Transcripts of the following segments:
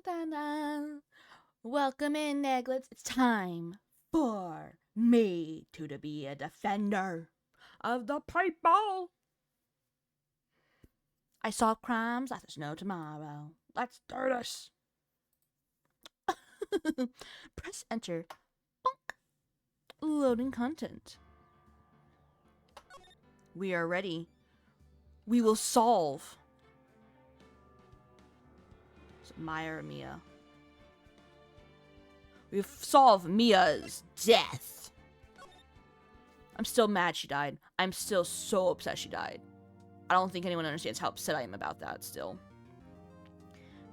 Da-da. Welcome in, Neglets. It's time for me to be a defender of the people. I solve crimes like there's no tomorrow. Let's do this. Press enter. Bonk. Loading content. We are ready. We will solve. Is it Maya or Mia? We've solved Mia's death. I'm still mad she died. I'm still so upset she died. I don't think anyone understands how upset I am about that still.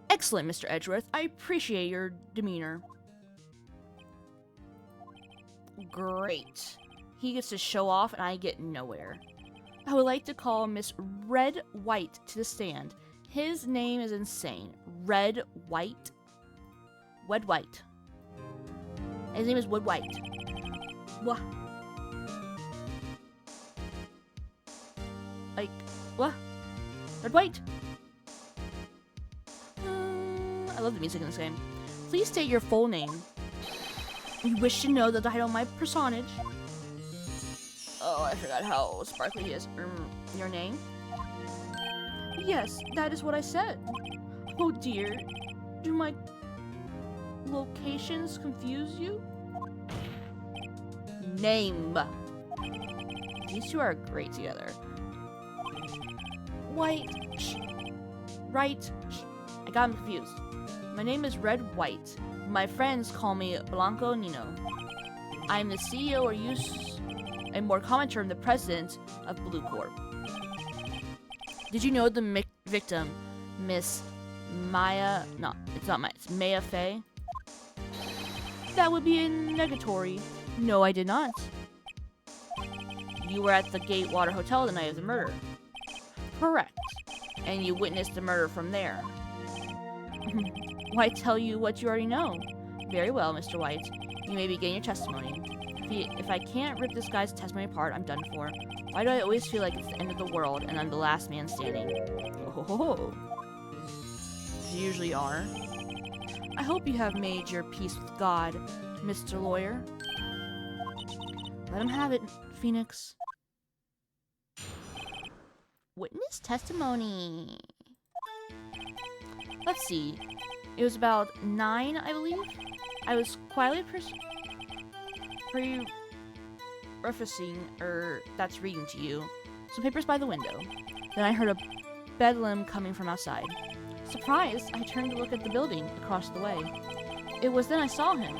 Excellent, Mr. Edgeworth. I appreciate your demeanor. Great. He gets to show off and I get nowhere. I would like to call Miss Red White to the stand. His name is insane. Red White? Wed White. His name is Wood White. What? Like, what? Red White? I love the music in this game. Please state your full name. You wish to know the title of my personage? Oh, I forgot how sparkly he is. Your name? Yes, that is what I said. Oh dear. Do my locations confuse you? Name. These two are great together. White. Right. I got him confused. My name is Red White. My friends call me Blanco Nino. I am the CEO or use a more common term, the president of Blue Corp. Did you know the victim, Miss Maya? No, it's not Maya. It's Maya Fey. That would be a negatory. No, I did not. You were at the Gatewater Hotel the night of the murder. Correct. And you witnessed the murder from there. Why tell you what you already know? Very well, Mr. White. You may begin your testimony. If I can't rip this guy's testimony apart, I'm done for. Why do I always feel like it's the end of the world and I'm the last man standing? Oh, you usually are. I hope you have made your peace with God, Mr. Lawyer. Let him have it, Phoenix. Witness testimony. Let's see. It was about 9, I believe. I was quietly prefacing, that's reading to you, some papers by the window. Then I heard a bedlam coming from outside. Surprised, I turned to look at the building across the way. It was then I saw him.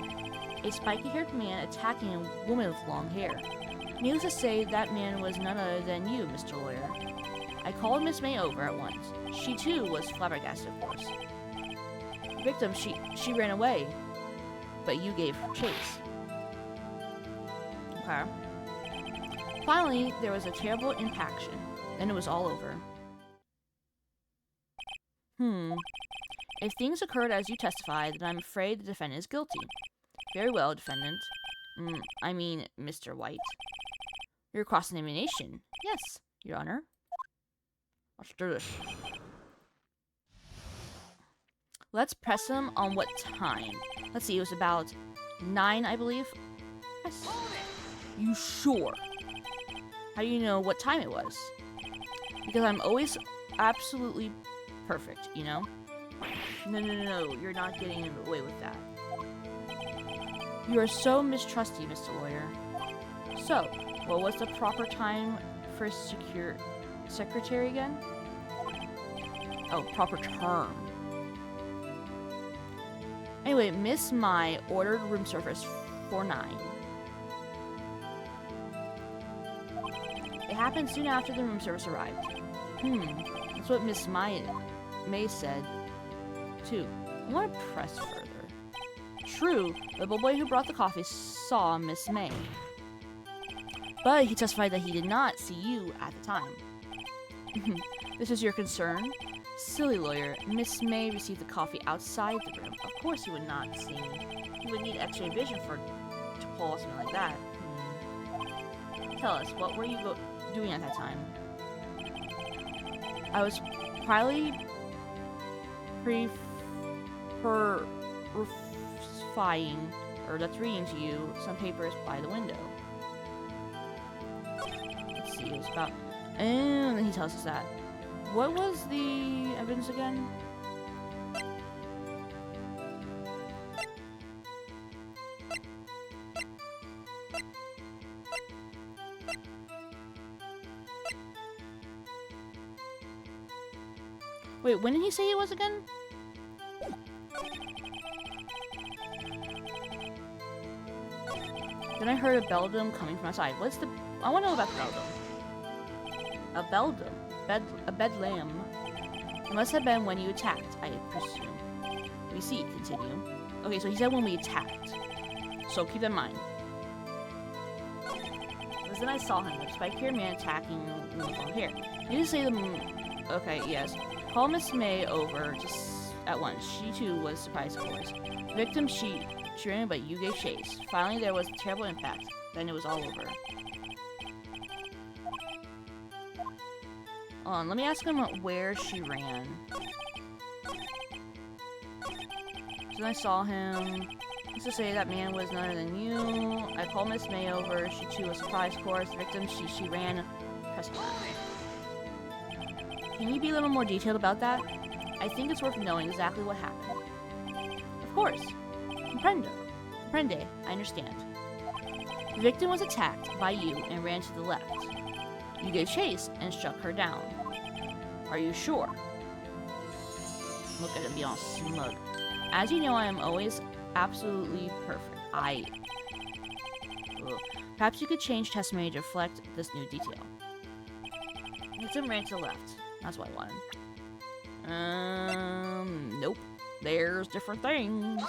A spiky-haired man attacking a woman with long hair. Needless to say, that man was none other than you, Mr. Lawyer. I called Miss May over at once. She, too, was flabbergasted, of course. The victim, she ran away, but you gave her chase. Okay. Finally, there was a terrible impaction. Then it was all over. If things occurred as you testified, then I'm afraid the defendant is guilty. Very well, defendant. I mean, Mr. White. Your cross-examination. Yes, Your Honor. Let's do this. Let's press him on what time. Let's see, it was about 9, I believe. Yes. You sure? How do you know what time it was? Because I'm always absolutely perfect, you know? No, you're not getting away with that. You are so mistrusty, Mr. Lawyer. So, what was the proper time for secretary again? Oh, proper term. Anyway, Miss Mai ordered room service for 9. It happened soon after the room service arrived. That's what Miss May said, too. I want to press further. True, the boy who brought the coffee saw Miss May. But he testified that he did not see you at the time. This is your concern? Silly lawyer, Miss May received the coffee outside the room. Of course he would not see me. He would need x-ray vision to pull off something like that. Tell us, what were you doing at that time? I was quietly Preferifying, or that's reading to you some papers by the window. Let's see, it's about. And then he tells us that. What was the evidence again? Wait, when did he say it was again? Then I heard a beldam coming from outside. What's the... I want to know about the beldam. A beldam? A bedlam. It must have been when you attacked, I presume. We see, continue. Okay, so he said when we attacked. So keep that in mind. Because then I saw him, the spike-haired man attacking here. You didn't say them... Okay, yes. Call Miss May over just at once. She too was surprised, of course. Victim, she ran, but you gave chase. Finally, there was a terrible impact. Then it was all over. Hold on, let me ask him where she ran. So then I saw him. Let's just say that man was none other than you. I called Miss May over. She too was surprised, of course. Victim, she ran. Press Y. Can you be a little more detailed about that? I think it's worth knowing exactly what happened. Of course. Comprende. I understand. The victim was attacked by you and ran to the left. You gave chase and struck her down. Are you sure? Look at him be all smug. As you know, I am always absolutely perfect. Ugh. Perhaps you could change testimony to reflect this new detail. Victim ran to the left. That's what I wanted. Nope. There's different things.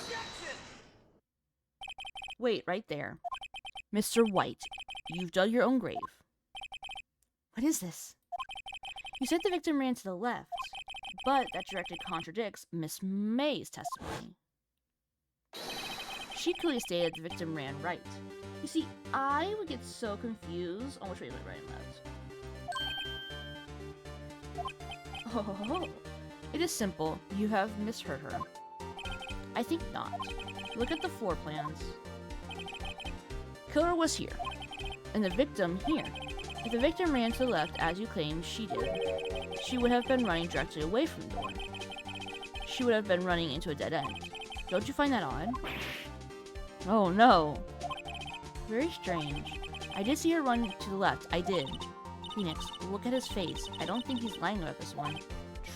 Wait, right there. Mr. White, you've dug your own grave. What is this? You said the victim ran to the left, but that directly contradicts Miss May's testimony. She clearly stated the victim ran right. You see, I would get so confused on which way to right and left. Oh, it is simple. You have misheard her. I think not. Look at the floor plans. Killer was here, and the victim here. If the victim ran to the left, as you claim she did, she would have been running directly away from the door. She would have been running into a dead end. Don't you find that odd? Oh no. Very strange. I did see her run to the left. I did. Phoenix, look at his face. I don't think he's lying about this one.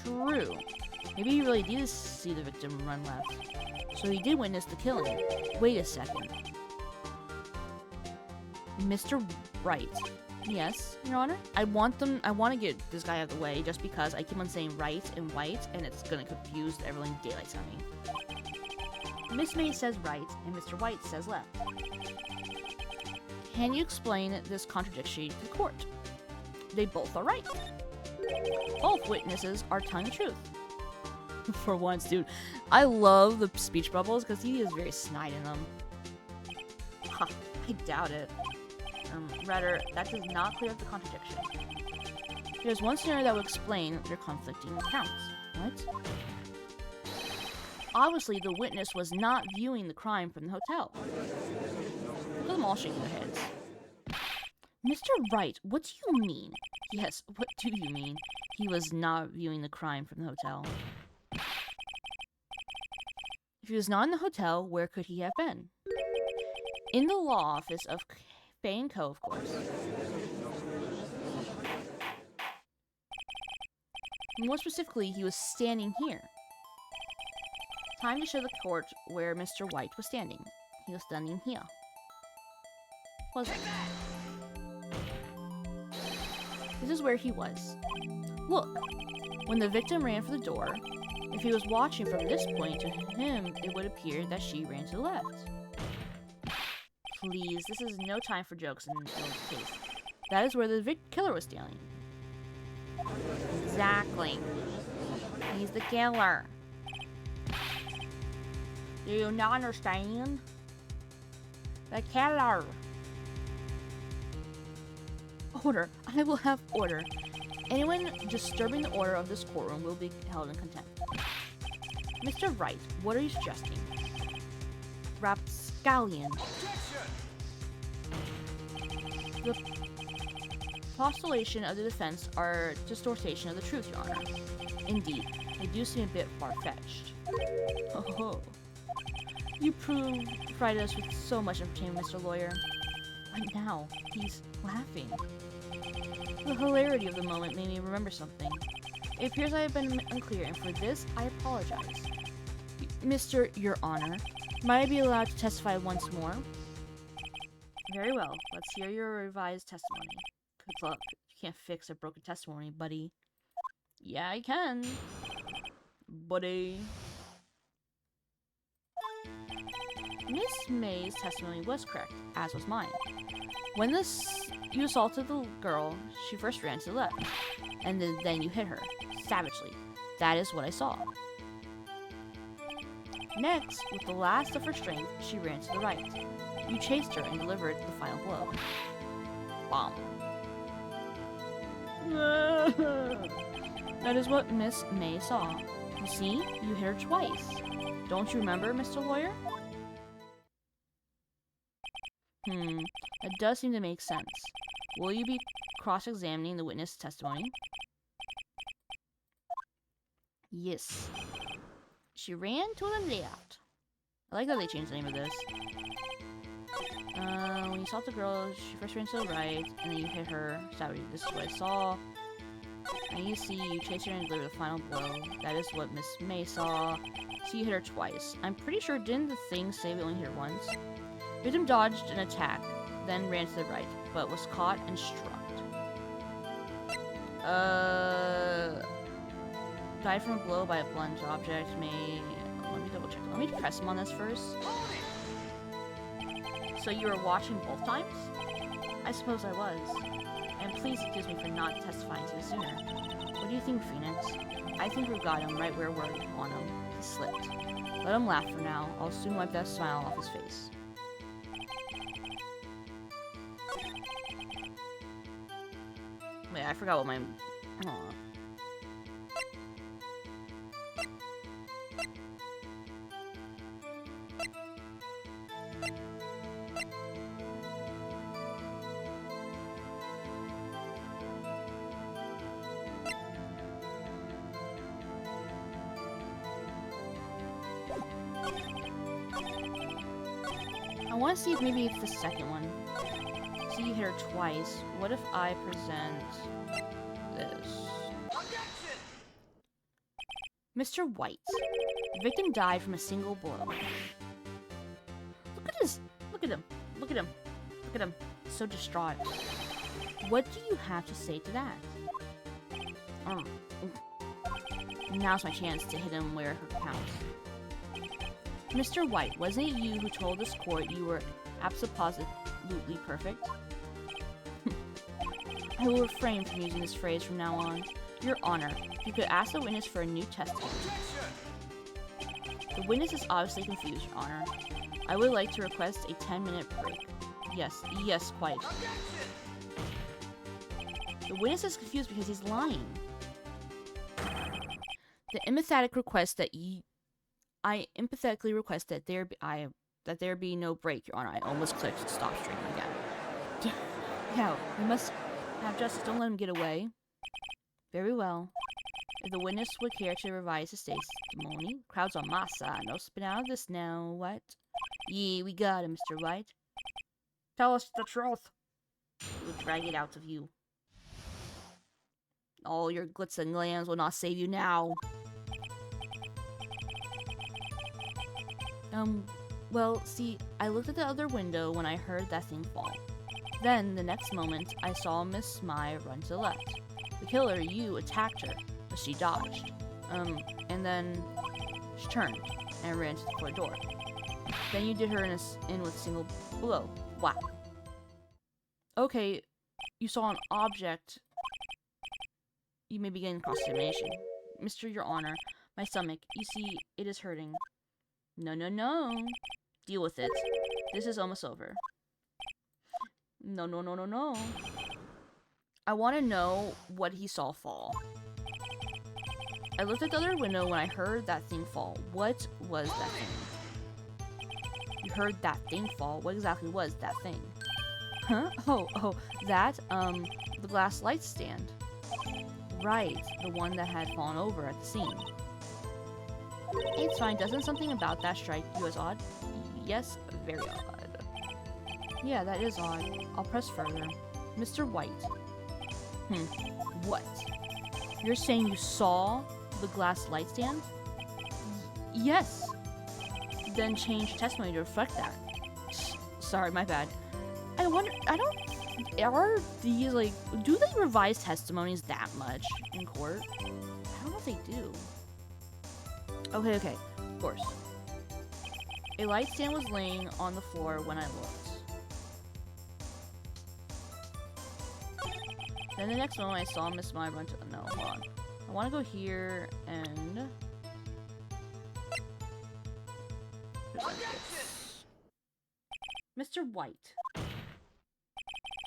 True. Maybe he really did see the victim run left. So he did witness the killing. Wait a second. Mr. Wright. Yes, Your Honor? I want to get this guy out of the way just because I keep on saying right and white and it's gonna confuse the Everling Daylights on me. Miss May says right and Mr. White says left. Can you explain this contradiction to the court? They both are right. Both witnesses are telling the truth. For once, dude. I love the speech bubbles because he is very snide in them. Ha, I doubt it. Rather, that does not clear up the contradiction. There's one scenario that will explain their conflicting accounts. What? Obviously, the witness was not viewing the crime from the hotel. Look at them all shaking their heads. Mr. Wright, what do you mean? Yes, what do you mean? He was not viewing the crime from the hotel. If he was not in the hotel, where could he have been? In the law office of Fay & Co., of course. More specifically, he was standing here. Time to show the court where Mr. White was standing. He was standing here. Was it? This is where he was. Look, when the victim ran for the door, if he was watching from this point to him, it would appear that she ran to the left. Please, this is no time for jokes in this case. That is where the killer was standing. Exactly. He's the killer. Do you not understand? The killer. Order. I will have order. Anyone disturbing the order of this courtroom will be held in contempt. Mr. Wright, what are you suggesting? Rapscallion. The postulation of the defense are distortion of the truth, Your Honor. Indeed, they do seem a bit far-fetched. Oh, you provide us with so much entertainment, Mr. Lawyer. Right now, he's laughing. The hilarity of the moment made me remember something. It appears I have been unclear, and for this, I apologize. Mr. Your Honor, might I be allowed to testify once more? Very well. Let's hear your revised testimony. Good luck. You can't fix a broken testimony, buddy. Yeah, I can. Buddy. Miss May's testimony was correct, as was mine. When you assaulted the girl, she first ran to the left, and then you hit her, savagely. That is what I saw. Next, with the last of her strength, she ran to the right. You chased her and delivered the final blow. Bomb. That is what Miss May saw. You see, you hit her twice. Don't you remember, Mr. Lawyer? That does seem to make sense. Will you be cross-examining the witness testimony? Yes. She ran to the left. I like that they changed the name of this. When you saw the girl, she first ran to the right, and then you hit her. Sorry, this is what I saw. And you see, you chased her and delivered the final blow. That is what Miss May saw. So you hit her twice. I'm pretty sure, didn't the thing say we only hit her once? Victim dodged an attack, then ran to the right, but was caught and struck. Died from a blow by a blunt object may... Let me double check. Let me press him on this first. So you were watching both times? I suppose I was. And please excuse me for not testifying to this sooner. What do you think, Phoenix? I think we've got him right where we want him. He slipped. Let him laugh for now. I'll soon wipe that smile off his face. Wait, I forgot what my... Aw. I want to see if maybe it's the second one. See, you hit her twice. What if I present this? Mr. White. The victim died from a single blow. Look at this. Look at him. Look at him. Look at him. So distraught. What do you have to say to that? Now's my chance to hit him where it counts. Mr. White, wasn't it you who told this court you were absolutely perfect? I will refrain from using this phrase from now on. Your Honor, you could ask the witness for a new testimony. The witness is obviously confused, Your Honor. I would like to request a 10-minute break. Yes, quite. The witness is confused because he's lying. I emphatically request that there be no break, Your Honor. I almost clicked stop stream again. Yeah, we must have justice. Don't let him get away. Very well. If the witness would care to revise his testimony, crowd's on my side. No spin out of this now. What? Yeah, we got him, Mr. White. Tell us the truth. We'll drag it out of you. All your glitz and glams will not save you now. Well, see, I looked at the other window when I heard that thing fall. Then, the next moment, I saw Miss Mai run to the left. The killer, you, attacked her, but she dodged. And then she turned and ran to the front door. Then you did her in with a single blow. Wow. Okay, you saw an object. You may begin cross-examination. Mr. Your Honor, my stomach, you see, it is hurting. No. Deal with it. This is almost over. No. I want to know what he saw fall. I looked at the other window when I heard that thing fall. What was that thing? You heard that thing fall. What exactly was that thing? Huh? Oh, that, the glass light stand. Right, the one that had fallen over at the scene. It's fine. Doesn't something about that strike you as odd? Yes, very odd. Yeah, that is odd. I'll press further. Mr. White. What? You're saying you saw the glass light stand? Yes. Then change testimony to reflect that. Sorry, my bad. I wonder, are these, like, do they revise testimonies that much in court? I don't know if they do. Okay, of course. A light stand was laying on the floor when I looked. Then the next moment I saw Miss Maya run to, no, hold on. I want to go here and... Mr. White.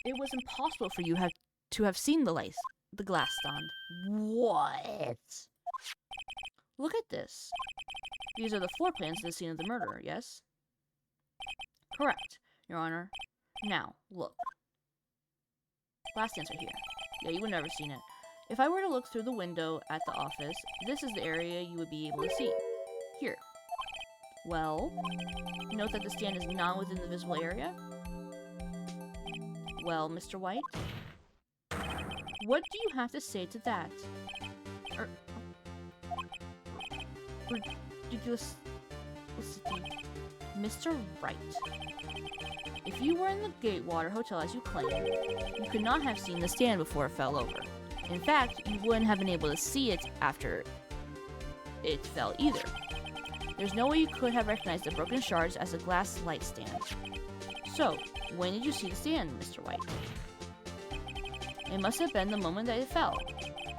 It was impossible for you to have seen the glass stand. What? Look at this. These are the floor plans to the scene of the murder, yes? Correct, Your Honor. Now, look. Glass stands are here. Yeah, you would never seen it. If I were to look through the window at the office, this is the area you would be able to see. Here. Well, note that the stand is not within the visible area. Well, Mr. White? What do you have to say to that? Ridiculous. Mr. Wright. If you were in the Gatewater Hotel as you claim, you could not have seen the stand before it fell over. In fact, you wouldn't have been able to see it after it fell either. There's no way you could have recognized the broken shards as a glass light stand. So, when did you see the stand, Mr. White? It must have been the moment that it fell,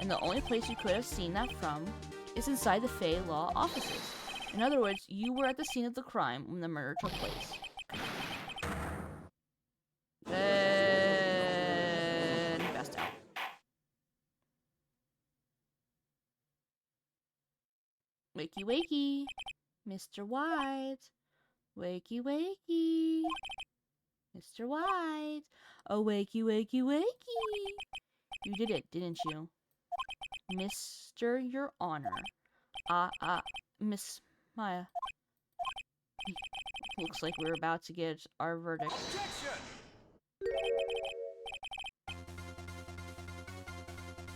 and the only place you could have seen that from is inside the Fey Law offices. In other words, you were at the scene of the crime when the murder took place. Then best out. Wakey wakey, Mr. White. Wakey wakey, Mr. White. Oh, wakey wakey wakey. You did it, didn't you? Mr. Your Honor. Miss Maya. Looks like we're about to get our verdict. Objection!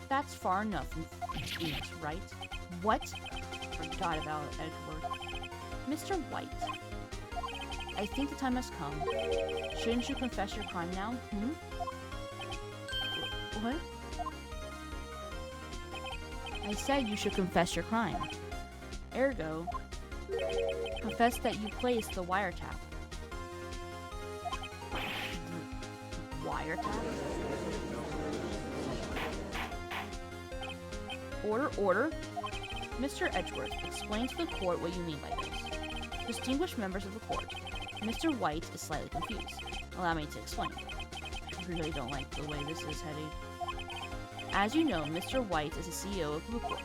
That's far enough from Phoenix, right? What? Forgot about Edward. Mr. White. I think the time has come. Shouldn't you confess your crime now? What? I said you should confess your crime. Ergo, confess that you placed the wiretap. Wiretap? Order. Mr. Edgeworth, explain to the court what you mean by this. Distinguished members of the court, Mr. White is slightly confused. Allow me to explain. I really don't like the way this is headed. As you know, Mr. White is the CEO of Blue Corp.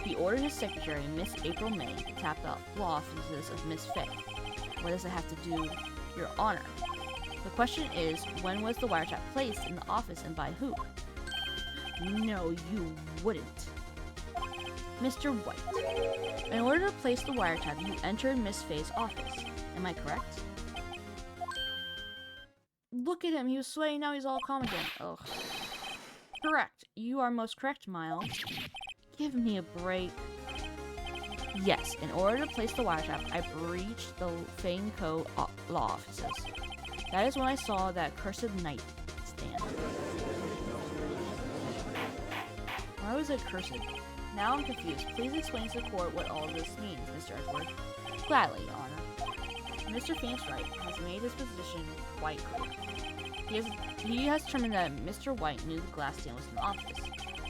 He ordered his secretary, Miss April May, to tap the law offices of Miss Fey. What does it have to do, Your Honor? The question is, when was the wiretap placed in the office and by who? No, you wouldn't. Mr. White, in order to place the wiretap, you entered Miss Fey's office. Am I correct? Look at him, he was sweating, now he's all calm again. Ugh. Correct. You are most correct, Miles. Give me a break. Yes, in order to place the wiretap, I breached the Fane Co. law offices. That is when I saw that cursed nightstand. Why was it cursed? Now I'm confused. Please explain to the court what all this means, Mr. Edgeworth. Gladly, Your Honor. Mr. Phoenix Wright has made his position quite clear. He has determined that Mr. White knew the glass stand was in the office.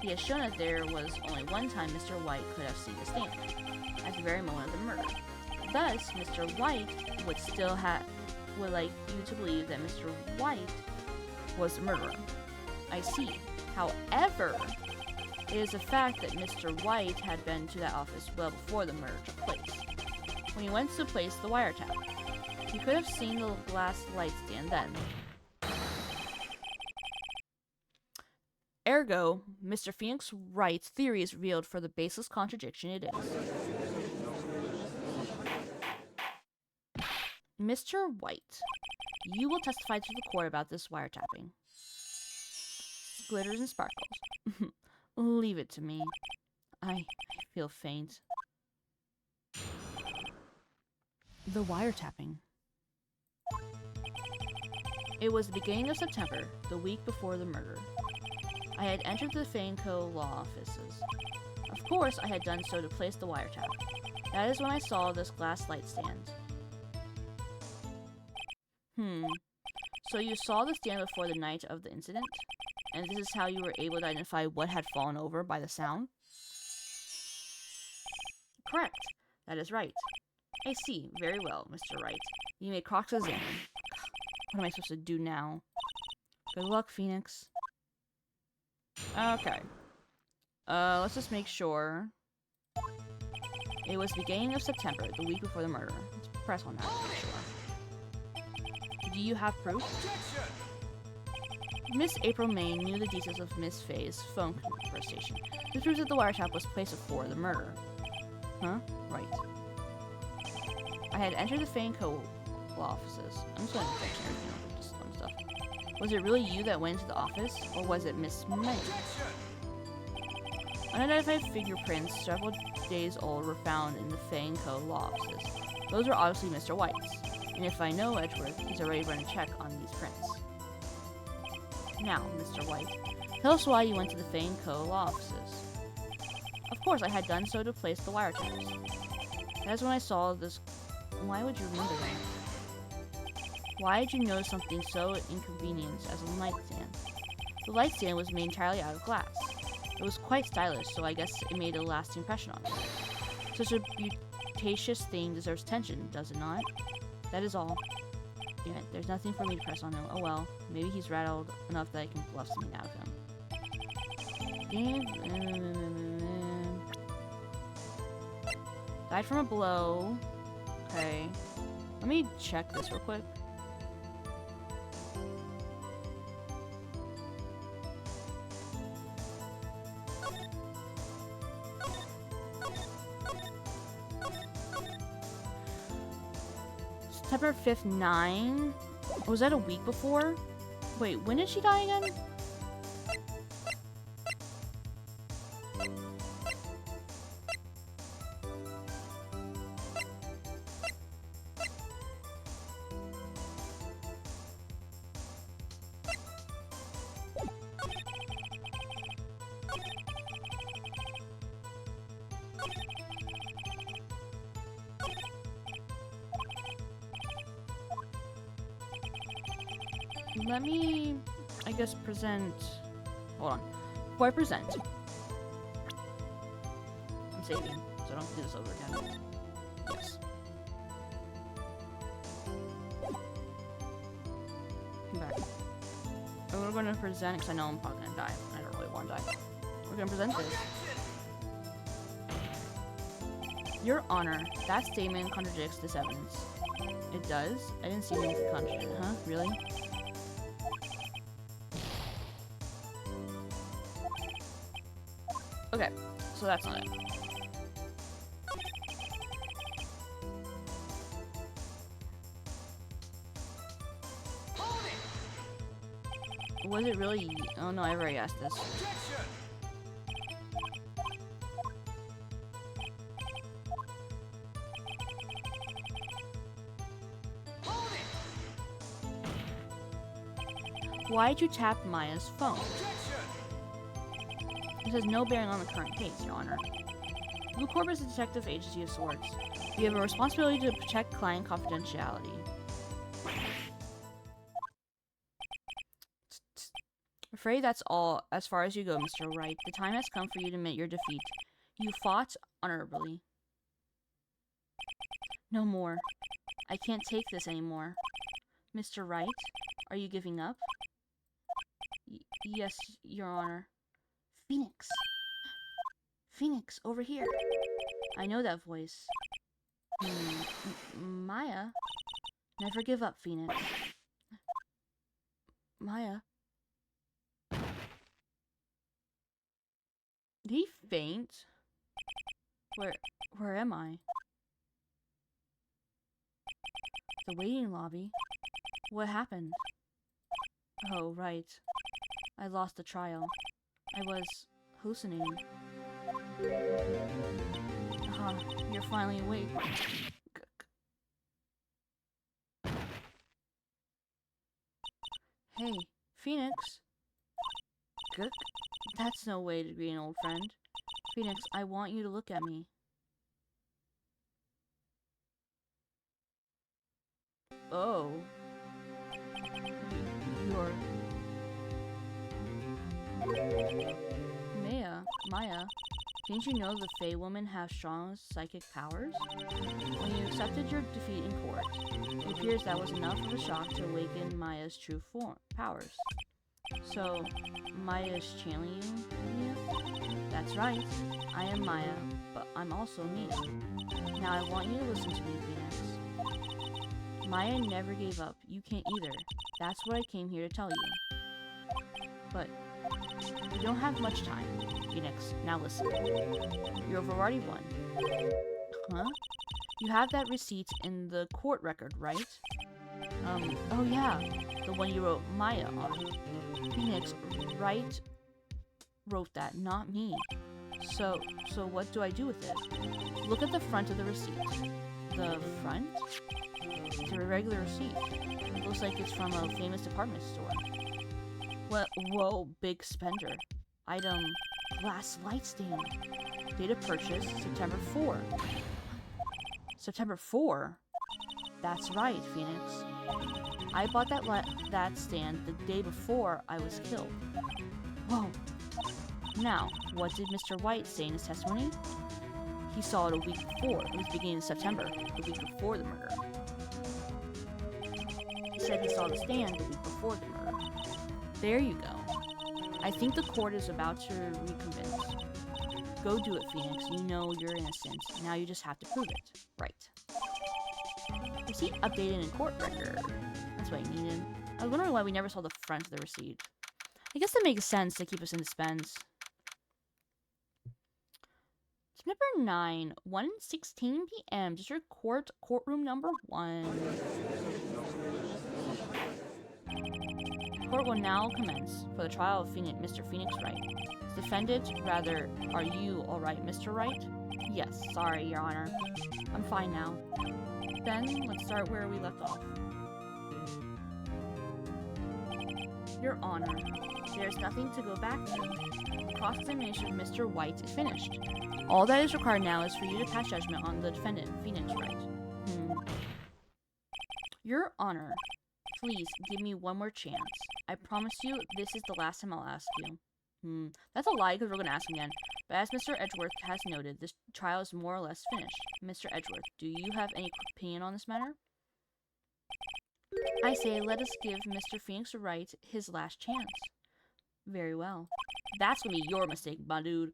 He has shown that there was only one time Mr. White could have seen the stand, at the very moment of the murder. Thus, Mr. White would like you to believe that Mr. White was the murderer. I see. However, It is a fact that Mr. White had been to that office well before the murder took place. When he went to place the wiretap, he could have seen the glass light stand then. Ergo, Mr. Phoenix Wright's theory is revealed for the baseless contradiction it is. Mr. White, you will testify to the court about this wiretapping. Glitters and sparkles. Leave it to me. I feel faint. The wiretapping. It was the beginning of September, the week before the murder. I had entered the Faneco law offices. Of course, I had done so to place the wiretap. That is when I saw this glass light stand. So you saw the stand before the night of the incident? And this is how you were able to identify what had fallen over by the sound? Correct. That is right. I see. Very well, Mr. Wright. You may cross-examine. What am I supposed to do now? Good luck, Phoenix. Okay. Let's just make sure. It was the beginning of September, the week before the murder. Let's press on that to make sure. Do you have proof? Miss April May knew the details of Miss Faye's phone conversation. This proves that the wiretap was placed before the murder. Huh? Right. I had entered the Faneco law offices. I'm just going to fix everything up with just some stuff. Was it really you that went into the office, or was it Miss May? Unidentified fingerprints several days old were found in the Faneco law offices. Those are obviously Mr. White's. And if I know Edgeworth, he's already run a check on these prints. Now, Mr. White, tell us why you went to the Faneco law offices. Of course, I had done so to place the wiretaps. That's when I saw this. Why would you remember that? Why did you notice something so inconvenient as a light stand? The light stand was made entirely out of glass. It was quite stylish, so I guess it made a lasting impression on me. Such a beauticious thing deserves attention, does it not? That is all. Damn it, there's nothing for me to press on him. Oh well, maybe he's rattled enough that I can bluff something out of him. Died from a blow. Okay. Let me check this real quick. September 5th, 9? Was that a week before? Wait, when did she die again? Let me, I guess, present... Hold on. Before I present... I'm saving, so I don't do this over again. Yes. Come back. And we're going to present, because I know I'm probably going to die. I don't really want to die. We're going to present this. Your Honor, that statement contradicts this evidence. It does? I didn't see anything to contradict it, huh? Really? Okay, so that's not it. Was it really? Oh no, I've already asked this. Why'd you tap Maya's phone? This has no bearing on the current case, Your Honor. Blue Corp is a detective agency of sorts. We have a responsibility to protect client confidentiality. Afraid that's all as far as you go, Mr. Wright. The time has come for you to admit your defeat. You fought honorably. No more. I can't take this anymore. Mr. Wright, are you giving up? Yes, Your Honor. Phoenix. Phoenix, over here. I know that voice. Maya? Never give up, Phoenix. Maya? Did he faint? Where am I? The waiting lobby? What happened? Oh, right. I lost the trial. I was hallucinating. You're finally awake. Hey, Phoenix. That's no way to be an old friend. Phoenix, I want you to look at me. Oh. You're... Maya, didn't you know the Fey women have strong psychic powers? When you accepted your defeat in court, it appears that was enough of a shock to awaken Maya's true powers. So, Maya is channeling you, Mia? That's right. I am Maya, but I'm also Mia. Now I want you to listen to me, Phoenix. Maya never gave up. You can't either. That's what I came here to tell you. But we don't have much time, Phoenix. Now listen. You've already won. Huh? You have that receipt in the court record, right? Oh yeah. The one you wrote Maya on. Phoenix, wrote that, not me. So what do I do with it? Look at the front of the receipt. The front? It's a regular receipt. It looks like it's from a famous department store. What? Whoa, big spender. Item, glass light stand. Date of purchase, September 4. September 4? That's right, Phoenix. I bought that stand the day before I was killed. Whoa. Now, what did Mr. White say in his testimony? He saw it a week before. It was beginning of September, the week before the murder. He said he saw the stand the week before the murder. There you go. I think the court is about to reconvince. Go do it, Phoenix. You know you're innocent. Now you just have to prove it. Right. Receipt updated in court record. That's what I needed. I was wondering why we never saw the front of the receipt. I guess that makes sense to keep us in suspense. September 9, 1:16 p.m. District Court, courtroom number 1. Court will now commence for the trial of Mr. Phoenix Wright. Defendant, rather, are you alright, Mr. Wright? Yes, sorry, Your Honor. I'm fine now. Then, let's start where we left off. Your Honor, there's nothing to go back to. The cross-examination of Mr. White is finished. All that is required now is for you to pass judgment on the defendant, Phoenix Wright. Your Honor, please give me one more chance. I promise you this is the last time I'll ask you. That's a lie because we're going to ask him again. But as Mr. Edgeworth has noted, this trial is more or less finished. Mr. Edgeworth, do you have any opinion on this matter? I say let us give Mr. Phoenix Wright his last chance. Very well. That's going to be your mistake, my dude.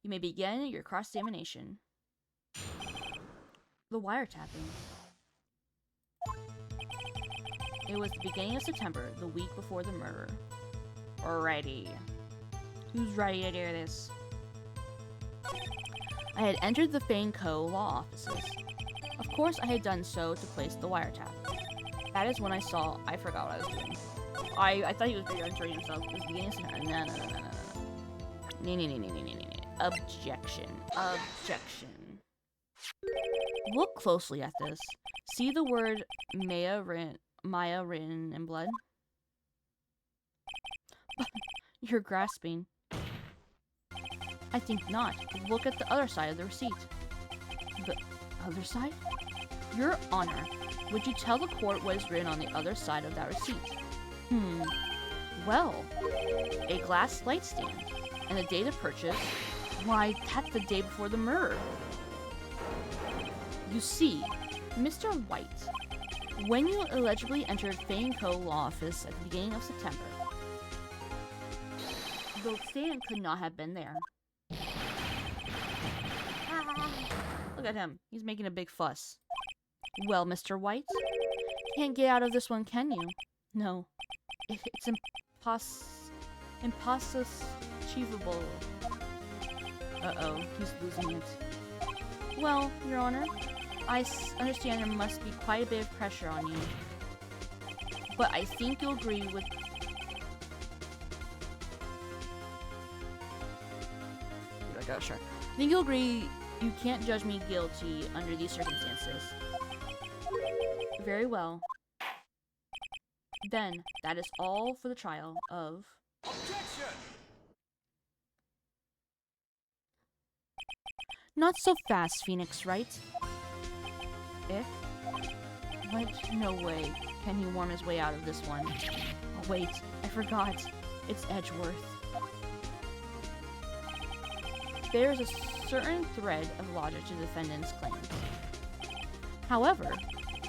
You may begin your cross-examination. The wiretapping. It was the beginning of September, the week before the murder. Alrighty. Who's ready to do this? I had entered the Fane Co. law offices. Of course, I had done so to place the wiretap. That is when I saw... I forgot what I was doing. I thought he was entering himself. It was the beginning of September. No. Objection. Objection. Look closely at this. See the word Maya written in blood? You're grasping. I think not. Look at the other side of the receipt. The other side? Your Honor, would you tell the court what is written on the other side of that receipt? Well, a glass light stand. And the date of purchase? Why, that's the day before the murder. You see, Mr. White, when you allegedly entered Fane Co. law office at the beginning of September, the stand could not have been there. Look at him. He's making a big fuss. Well, Mr. White, can't get out of this one, can you? No. It's impossible. Uh-oh, he's losing it. Well, Your Honor, I understand there must be quite a bit of pressure on you. But I think you'll agree with... Sure. I think you'll agree you can't judge me guilty under these circumstances. Very well. Then, that is all for the trial of... Objection! Not so fast, Phoenix Wright. Eh? What? No way. Can he worm his way out of this one? Oh, wait. I forgot. It's Edgeworth. There is a certain thread of logic to the defendant's claims. However,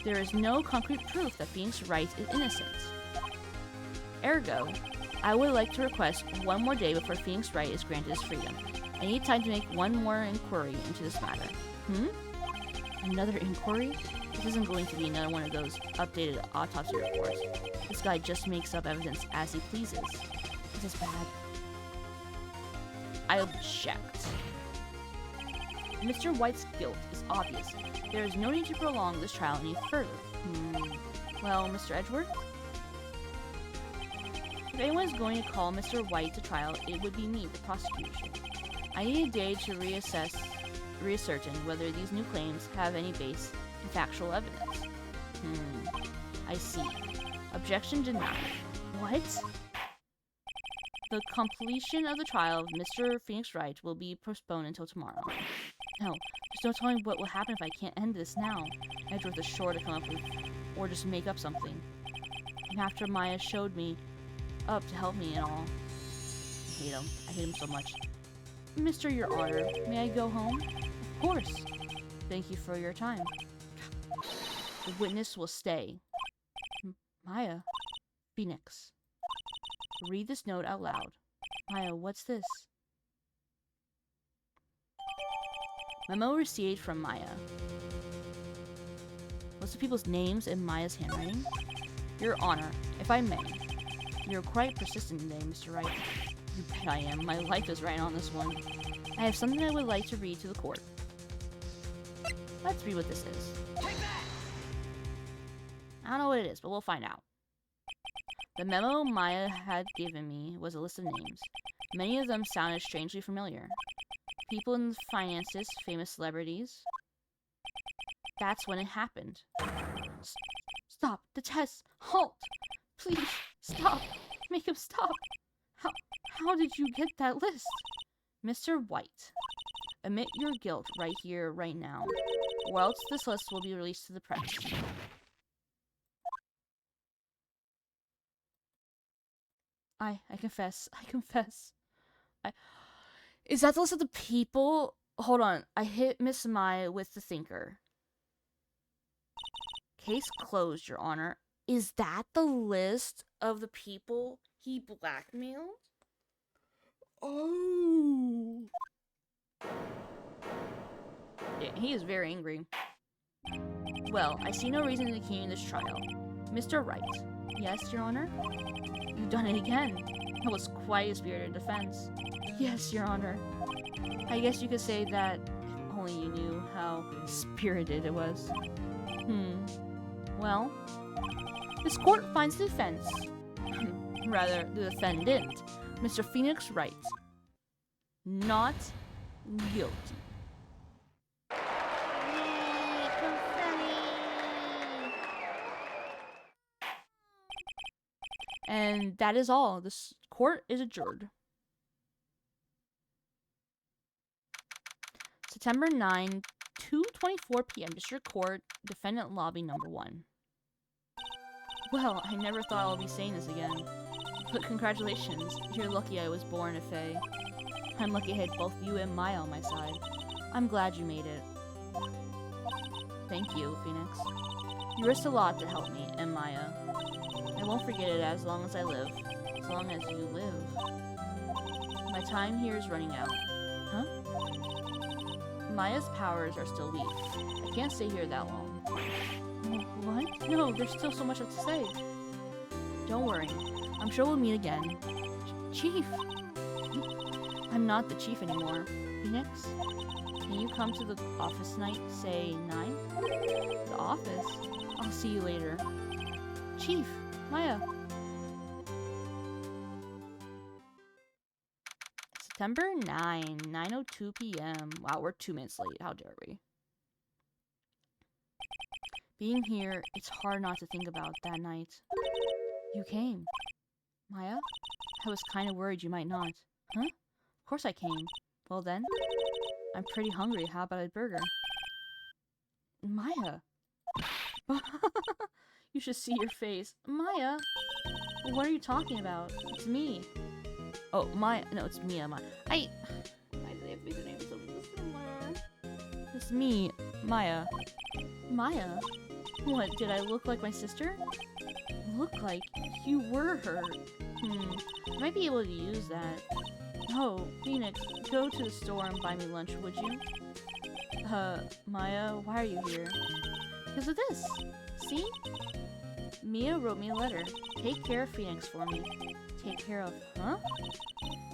there is no concrete proof that Phoenix Wright is innocent. Ergo, I would like to request one more day before Phoenix Wright is granted his freedom. I need time to make one more inquiry into this matter. Another inquiry? This isn't going to be another one of those updated autopsy reports. This guy just makes up evidence as he pleases. This is bad. I object. Mr. White's guilt is obvious. There is no need to prolong this trial any further. Well, Mr. Edgeworth? If anyone is going to call Mr. White to trial, it would be me, the prosecution. I need a day to reascertain whether these new claims have any base in factual evidence. I see. Objection denied. What? The completion of the trial of Mr. Phoenix Wright will be postponed until tomorrow. No, just don't tell me what will happen if I can't end this now. Edgeworth is sure to come up with, or just make up something. And after Maya showed me up to help me and all. I hate him. I hate him so much. Mr. Your Honor, may I go home? Of course. Thank you for your time. The witness will stay. Maya. Phoenix. Read this note out loud. Maya, what's this? Memo received from Maya. What's the people's names in Maya's handwriting? Your Honor, if I may. You're quite persistent today, Mr. Wright. You bet I am. My life is right on this one. I have something I would like to read to the court. Let's read what this is. Take that! I don't know what it is, but we'll find out. The memo Maya had given me was a list of names. Many of them sounded strangely familiar. People in the finances, famous celebrities. That's when it happened. Stop! The test! Halt! Please, stop! Make him stop! How did you get that list? Mr. White, admit your guilt right here, right now, or else this list will be released to the press. I confess. I confess. Is that the list of the people? Hold on. I hit Miss Maya with the thinker. Case closed, Your Honor. Is that the list of the people he blackmailed? Oh. Yeah, he is very angry. Well, I see no reason to continue this trial. Mr. Wright. Yes, Your Honor? You've done it again. That was quite a spirited defense. Yes, Your Honor. I guess you could say that if only you knew how spirited it was. Well, this court finds the defense, rather, the defendant, Mr. Phoenix Wright, not guilty. And that is all. This court is adjourned. September 9, 2:24 p.m. District Court, Defendant Lobby Number 1. Well, I never thought I'll be saying this again. But congratulations. You're lucky I was born a Fae. I'm lucky I had both you and Maya on my side. I'm glad you made it. Thank you, Phoenix. You risked a lot to help me and Maya. I won't forget it as long as I live. As long as you live. My time here is running out. Huh? Maya's powers are still weak. I can't stay here that long. What? No, there's still so much to say. Don't worry. I'm sure we'll meet again. Chief! I'm not the chief anymore. Phoenix? Can you come to the office tonight, say 9? The office? I'll see you later. Chief! Maya! September 9, 9:02 p.m. Wow, we're 2 minutes late. How dare we? Being here, it's hard not to think about that night. You came. Maya? I was kind of worried you might not. Huh? Of course I came. Well then, I'm pretty hungry. How about a burger? Maya! You should see your face. Maya! What are you talking about? It's me. Oh, Maya. No, it's Mia. Why do they have these names so similar? It's me, Maya. Maya? What, did I look like my sister? Look like you were her. I might be able to use that. Oh, Phoenix, go to the store and buy me lunch, would you? Maya, why are you here? Because of this. See? Mia wrote me a letter. Take care of Phoenix for me. Take care of, huh?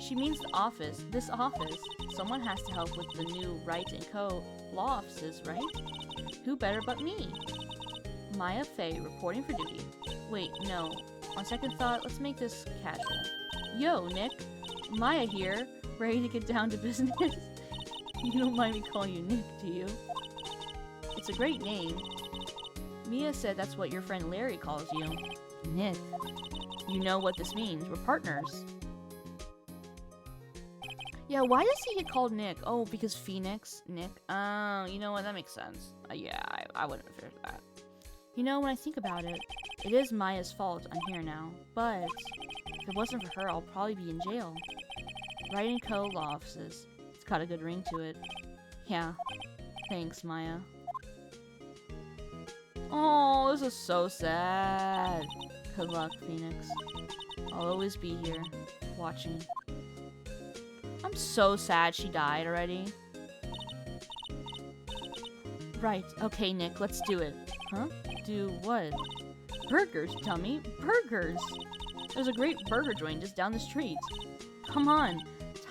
She means the office. This office. Someone has to help with the new Wright & Co. law offices, right? Who better but me? Maya Fey, reporting for duty. Wait, no. On second thought, let's make this casual. Yo, Nick. Maya here. Ready to get down to business? You don't mind me calling you Nick, do you? It's a great name. Mia said that's what your friend Larry calls you. Nick. You know what this means. We're partners. Yeah, why does he get called Nick? Oh, because Phoenix? Nick? Oh, you know what? That makes sense. Yeah, I wouldn't have figured that. You know, when I think about it, it is Maya's fault I'm here now. But if it wasn't for her, I'll probably be in jail. Wright & Co. law offices. It's got a good ring to it. Yeah. Thanks, Maya. Oh, this is so sad. Good luck, Phoenix. I'll always be here, watching. I'm so sad she died already. Right, okay, Nick, let's do it. Huh? Do what? Burgers, dummy. Burgers! There's a great burger joint just down the street. Come on,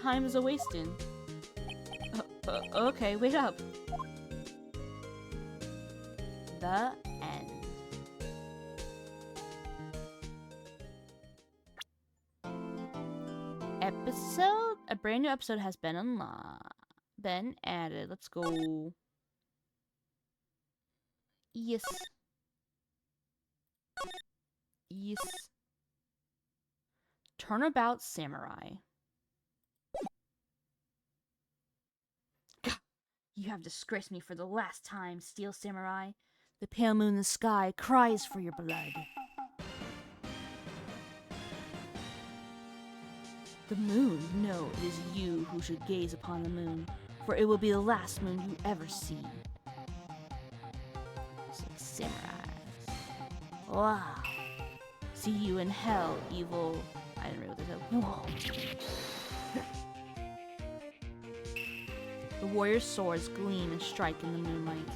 time is a-wasting. Okay, wait up. The end. Episode? A brand new episode has been been added. Let's go. Yes. Yes. Turnabout Samurai. You have disgraced me for the last time, Steel Samurai. The pale moon in the sky cries for your blood. The moon? No, it is you who should gaze upon the moon, for it will be the last moon you ever see. Samurai. Wow. See you in hell, evil. I didn't read what they said. Whoa. The warrior's swords gleam and strike in the moonlight.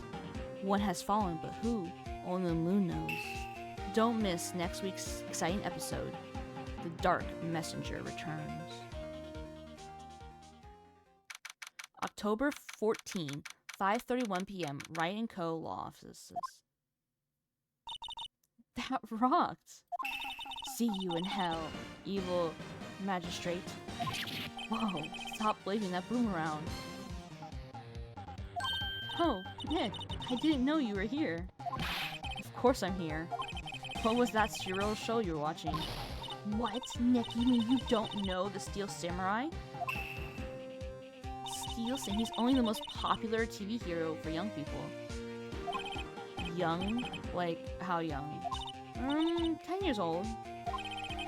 One has fallen, but who? Only the moon knows. Don't miss next week's exciting episode. The Dark Messenger returns. October 14, 5:31 p.m. Wright & Co. law offices. That rocked. See you in hell, evil magistrate. Whoa, stop waving that broom around. Oh, Nick, I didn't know you were here. Of course I'm here. What was that serial show you were watching? What? Nick, you mean you don't know the Steel Samurai? Steel Samurai? He's only the most popular TV hero for young people. Young? Like, how young? 10 years old.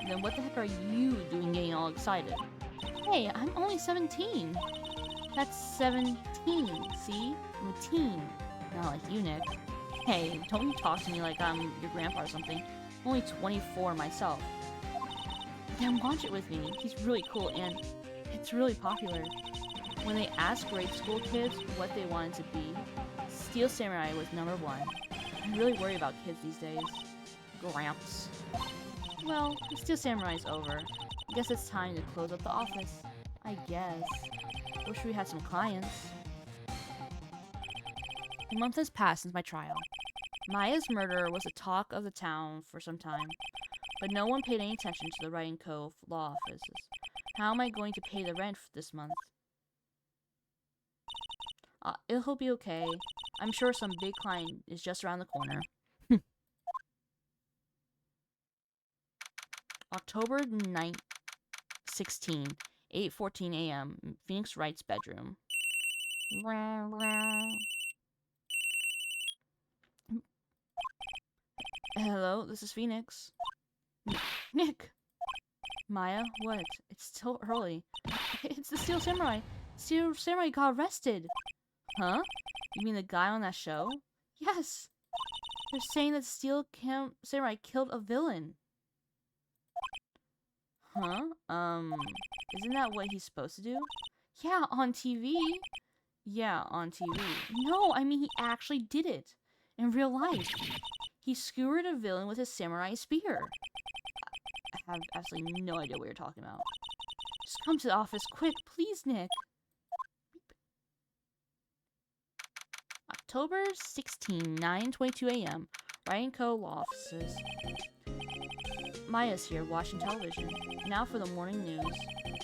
Then what the heck are you doing getting all excited? Hey, I'm only 17. That's 17, see? I'm a teen. Not like you, Nick. Hey, don't you talk to me like I'm your grandpa or something. I'm only 24 myself. Then watch it with me. He's really cool and it's really popular. When they asked grade school kids what they wanted to be, Steel Samurai was number one. I really worry about kids these days. Gramps. Well, the Steel Samurai's over. I guess it's time to close up the office. I guess. Wish we had some clients. A month has passed since my trial. Maya's murder was the talk of the town for some time, but no one paid any attention to the Writing Cove law offices. How am I going to pay the rent this month? It'll be okay. I'm sure some big client is just around the corner. October 9th, 16, 8:14 a.m. Phoenix Wright's bedroom. Hello, this is Phoenix. Nick! Maya, what? It's still early. It's the Steel Samurai. Steel Samurai got arrested. Huh? You mean the guy on that show? Yes. They're saying that Samurai killed a villain. Huh? Isn't that what he's supposed to do? Yeah, on TV. Yeah, on TV. No, I mean he actually did it. In real life. He skewered a villain with his samurai spear. I have absolutely no idea what you're talking about. Just come to the office quick, please, Nick. October 16, 9:22 a.m. Ryan Co. Law Offices. Maya's here watching television. Now for the morning news.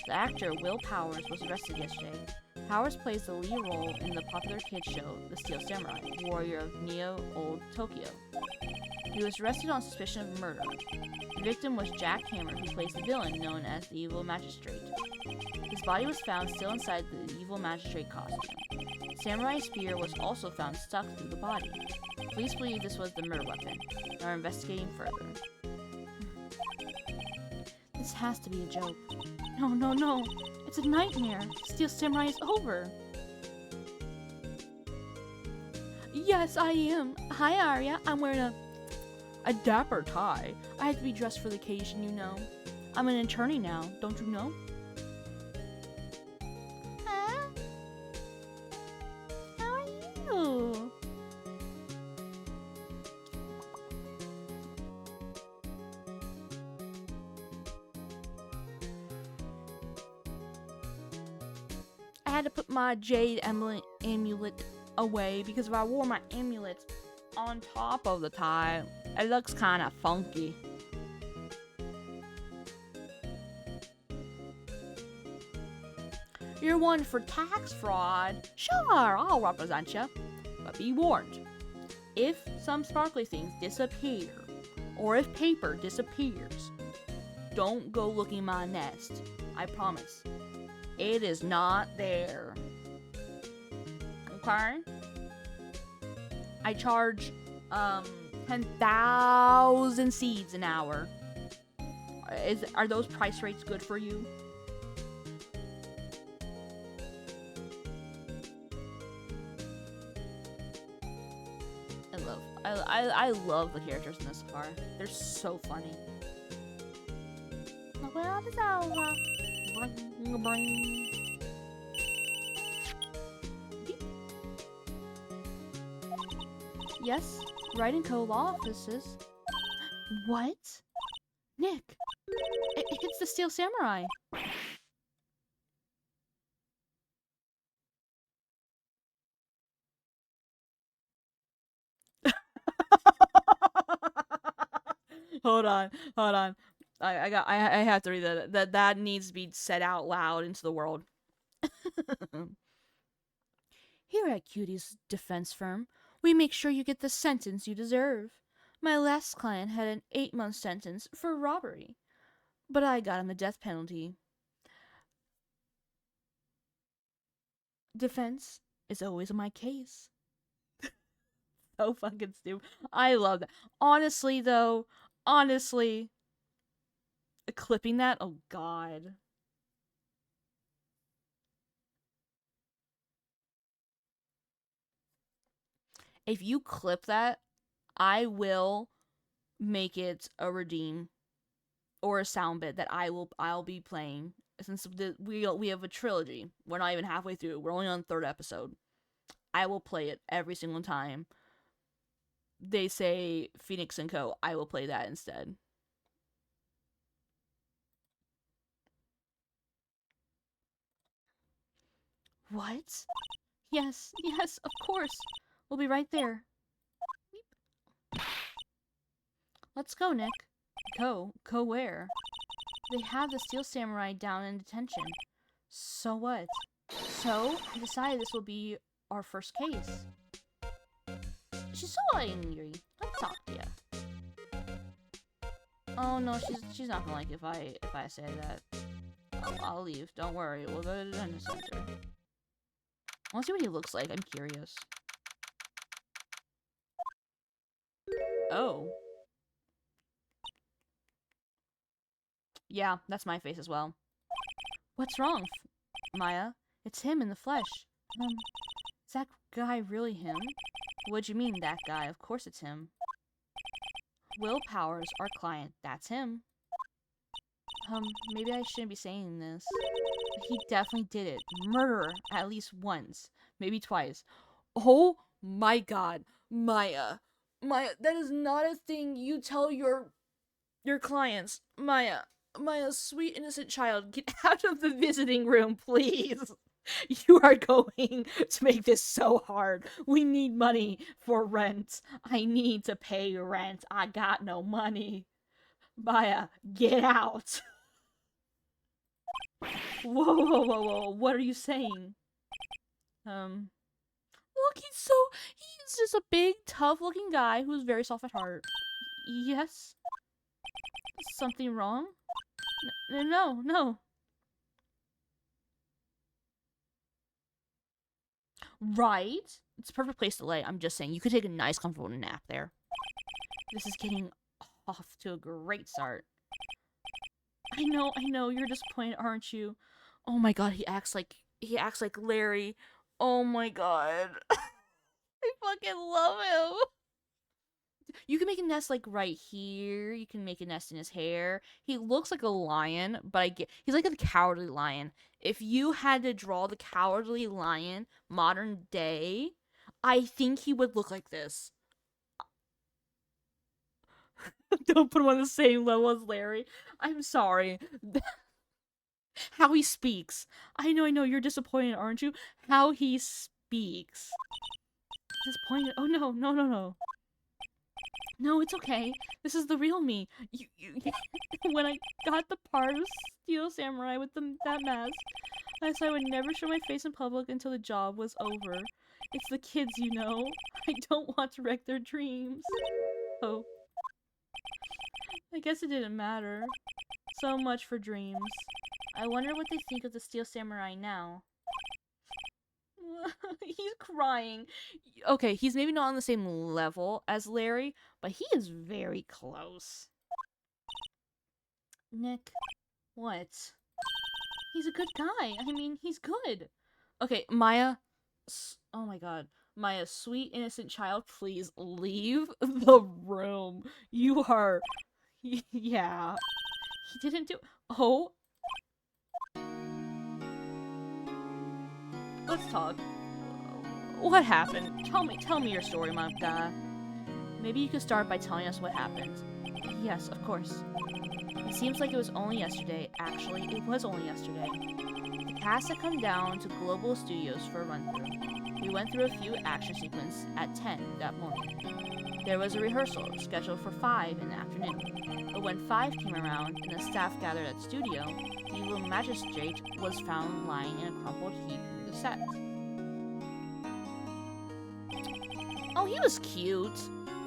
The actor Will Powers was arrested yesterday. Powers plays the lead role in the popular kids show, The Steel Samurai, Warrior of Neo Old Tokyo. He was arrested on suspicion of murder. The victim was Jack Hammer, who plays the villain known as the Evil Magistrate. His body was found still inside the Evil Magistrate costume. Samurai spear was also found stuck through the body. Police believe this was the murder weapon and are investigating further. This has to be a joke. No, no, no. It's a nightmare. Steel Samurai is over. Yes, I am. Hi, Arya. I'm wearing a dapper tie. I have to be dressed for the occasion, you know. I'm an attorney now, don't you know? Huh? How are you? I had to put my jade amulet away because if I wore my amulet on top of the tie, it looks kind of funky. You're one for tax fraud? Sure, I'll represent you. But be warned, if some sparkly things disappear, or if paper disappears, don't go looking my nest. I promise. It is not there. Okay? I charge 10,000 seeds an hour. Are those price rates good for you? I love the characters in this car. They're so funny. Yes, Writing Co. Law Offices. What? Nick, it's the Steel Samurai. Hold on. I have to read that. That needs to be said out loud into the world. Here at Cutie's defense firm, we make sure you get the sentence you deserve. My last client had an 8-month sentence for robbery, but I got him the death penalty. Defense is always my case. So fucking stupid. I love that. Honestly, clipping that, oh god. If you clip that, I will make it a redeem or a sound bit that I'll be playing since we have a trilogy, we're not even halfway through. We're only on the 3rd episode. I will play it every single time they say Phoenix and Co. I will play that instead. What? Yes, of course. We'll be right there. Let's go, Nick. Go where? They have the Steel Samurai down in detention. So what? So, I decided this will be our first case. She's so angry. Let's talk to you. Oh no, she's not gonna like if I say that. I'll leave. Don't worry. We'll go to the detention center. I want to see what he looks like. I'm curious. Oh. Yeah, that's my face as well. What's wrong, Maya? It's him in the flesh. Is that guy really him? What'd you mean, that guy? Of course it's him. Will Powers, our client. That's him. Maybe I shouldn't be saying this. He definitely did it. Murder at least once. Maybe twice. Oh my god. Maya, that is not a thing you tell your clients. Maya, sweet innocent child, get out of the visiting room, please. You are going to make this so hard. We need money for rent. I need to pay rent. I got no money. Maya, get out. Whoa. What are you saying? Look, he's just a big, tough-looking guy who's very soft at heart. Yes? Something wrong? No. Right? It's a perfect place to lay. I'm just saying, you could take a nice, comfortable nap there. This is getting off to a great start. I know, you're disappointed, aren't you? Oh my god, he acts like Larry. Oh my god. I fucking love him. You can make a nest like right here. You can make a nest in his hair. He looks like a lion, but he's like a cowardly lion. If you had to draw the cowardly lion modern day, I think he would look like this. Don't put him on the same level as Larry. I'm sorry. How he speaks. I know, you're disappointed, aren't you? How he speaks. Disappointed? Oh, no. No, it's okay. This is the real me. You when I got the part of Steel Samurai with that mask, I said I would never show my face in public until the job was over. It's the kids, you know. I don't want to wreck their dreams. Oh. I guess it didn't matter. So much for dreams. I wonder what they think of the Steel Samurai now. He's crying. Okay, he's maybe not on the same level as Larry, but he is very close. Nick, what? He's a good guy. I mean, he's good. Okay, Maya. Oh my god. Maya, sweet innocent child, please leave the room. You are... Yeah. He didn't do... Oh. Let's talk. What happened? Tell me your story, Mamta. Maybe you could start by telling us what happened. Yes, of course. It seems like it was only yesterday. Actually, it was only yesterday. The cast had come down to Global Studios for a run-through. We went through a few action sequences at 10 that morning. There was a rehearsal scheduled for 5 in the afternoon. But when 5 came around and the staff gathered at the studio, the evil magistrate was found lying in a crumpled heap near the set. Oh, he was cute.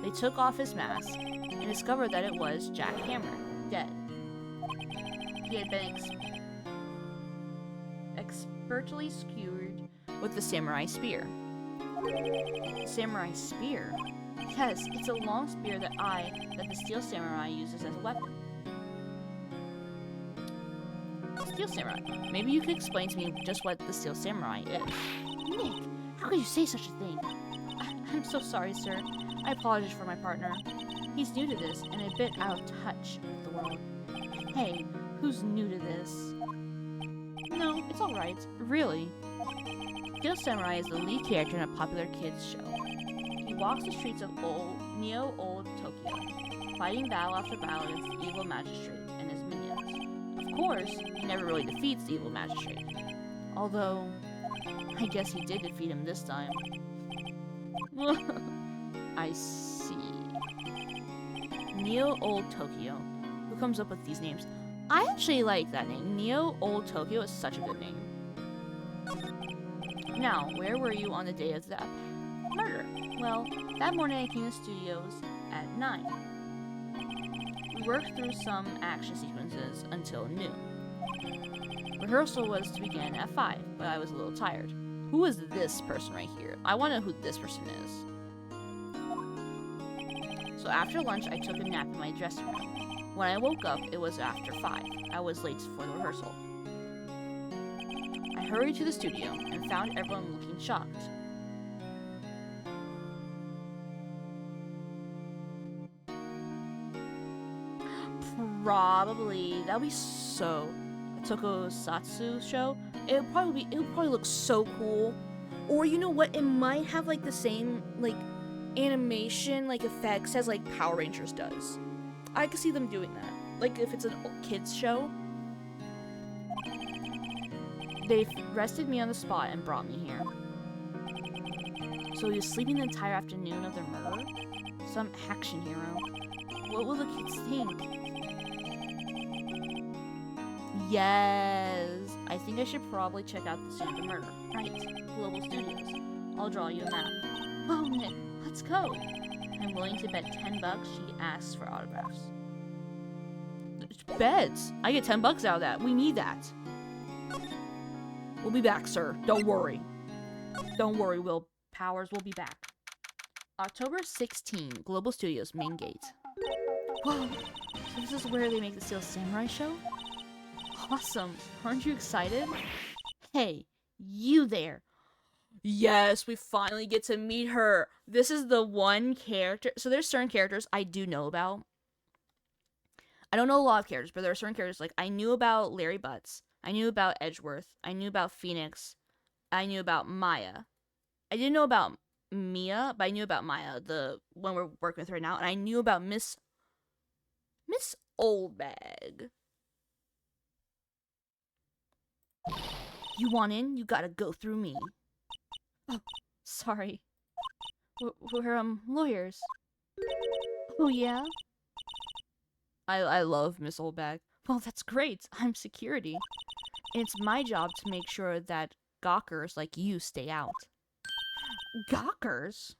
They took off his mask and discovered that it was Jack Hammer, dead. He had been expertly skewered with the samurai spear. Samurai spear? Yes, it's a long spear that the Steel Samurai uses as a weapon. Steel Samurai. Maybe you could explain to me just what the Steel Samurai is. Nick, how could you say such a thing? I'm so sorry, sir. I apologize for my partner. He's new to this and a bit out of touch with the world. Hey, who's new to this? It's alright, really. Steel Samurai is the lead character in a popular kids show. He walks the streets of Neo-Old Tokyo, fighting battle after battle against the evil magistrate and his minions. Of course, he never really defeats the evil magistrate. Although, I guess he did defeat him this time. I see. Neo-Old Tokyo. Who comes up with these names? I actually like that name. Neo-Old Tokyo is such a good name. Now, where were you on the day of the murder? Well, that morning I came to studios at 9. We worked through some action sequences until noon. Rehearsal was to begin at 5, but I was a little tired. Who is this person right here? I want to know who this person is. So after lunch, I took a nap in my dressing room. When I woke up, it was after 5. I was late for the rehearsal. I hurried to the studio and found everyone looking shocked. Probably that would be so a tokusatsu show. It would probably look so cool. Or you know what? It might have like the same like animation like effects as like Power Rangers does. I could see them doing that. Like if it's a kids show. They rested me on the spot and brought me here. So he was sleeping the entire afternoon of their murder? Some action hero. What will the kids think? Yes! I think I should probably check out the scene of the murder. Right, Global Studios. I'll draw you a map. Oh, Nick, let's go! I'm willing to bet $10 she asks for autographs. Bets? I get $10 out of that. We need that. We'll be back, sir. Don't worry. Don't worry, Will Powers. We'll be back. October 16, Global Studios main gate. Whoa! So this is where they make the Steel Samurai show? Awesome. Aren't you excited? Hey, you there. Yes, we finally get to meet her. This is the one character. So there's certain characters I do know about. I don't know a lot of characters, but there are certain characters like I knew about Larry Butts. I knew about Edgeworth. I knew about Phoenix. I knew about Maya. I didn't know about Mia, but I knew about Maya, the one we're working with right now, and I knew about Miss Oldbag. You want in? You gotta go through me. Oh, sorry. We're lawyers. Oh yeah? I love Miss Oldbag. Well, that's great. I'm security. And it's my job to make sure that gawkers like you stay out. Gawkers?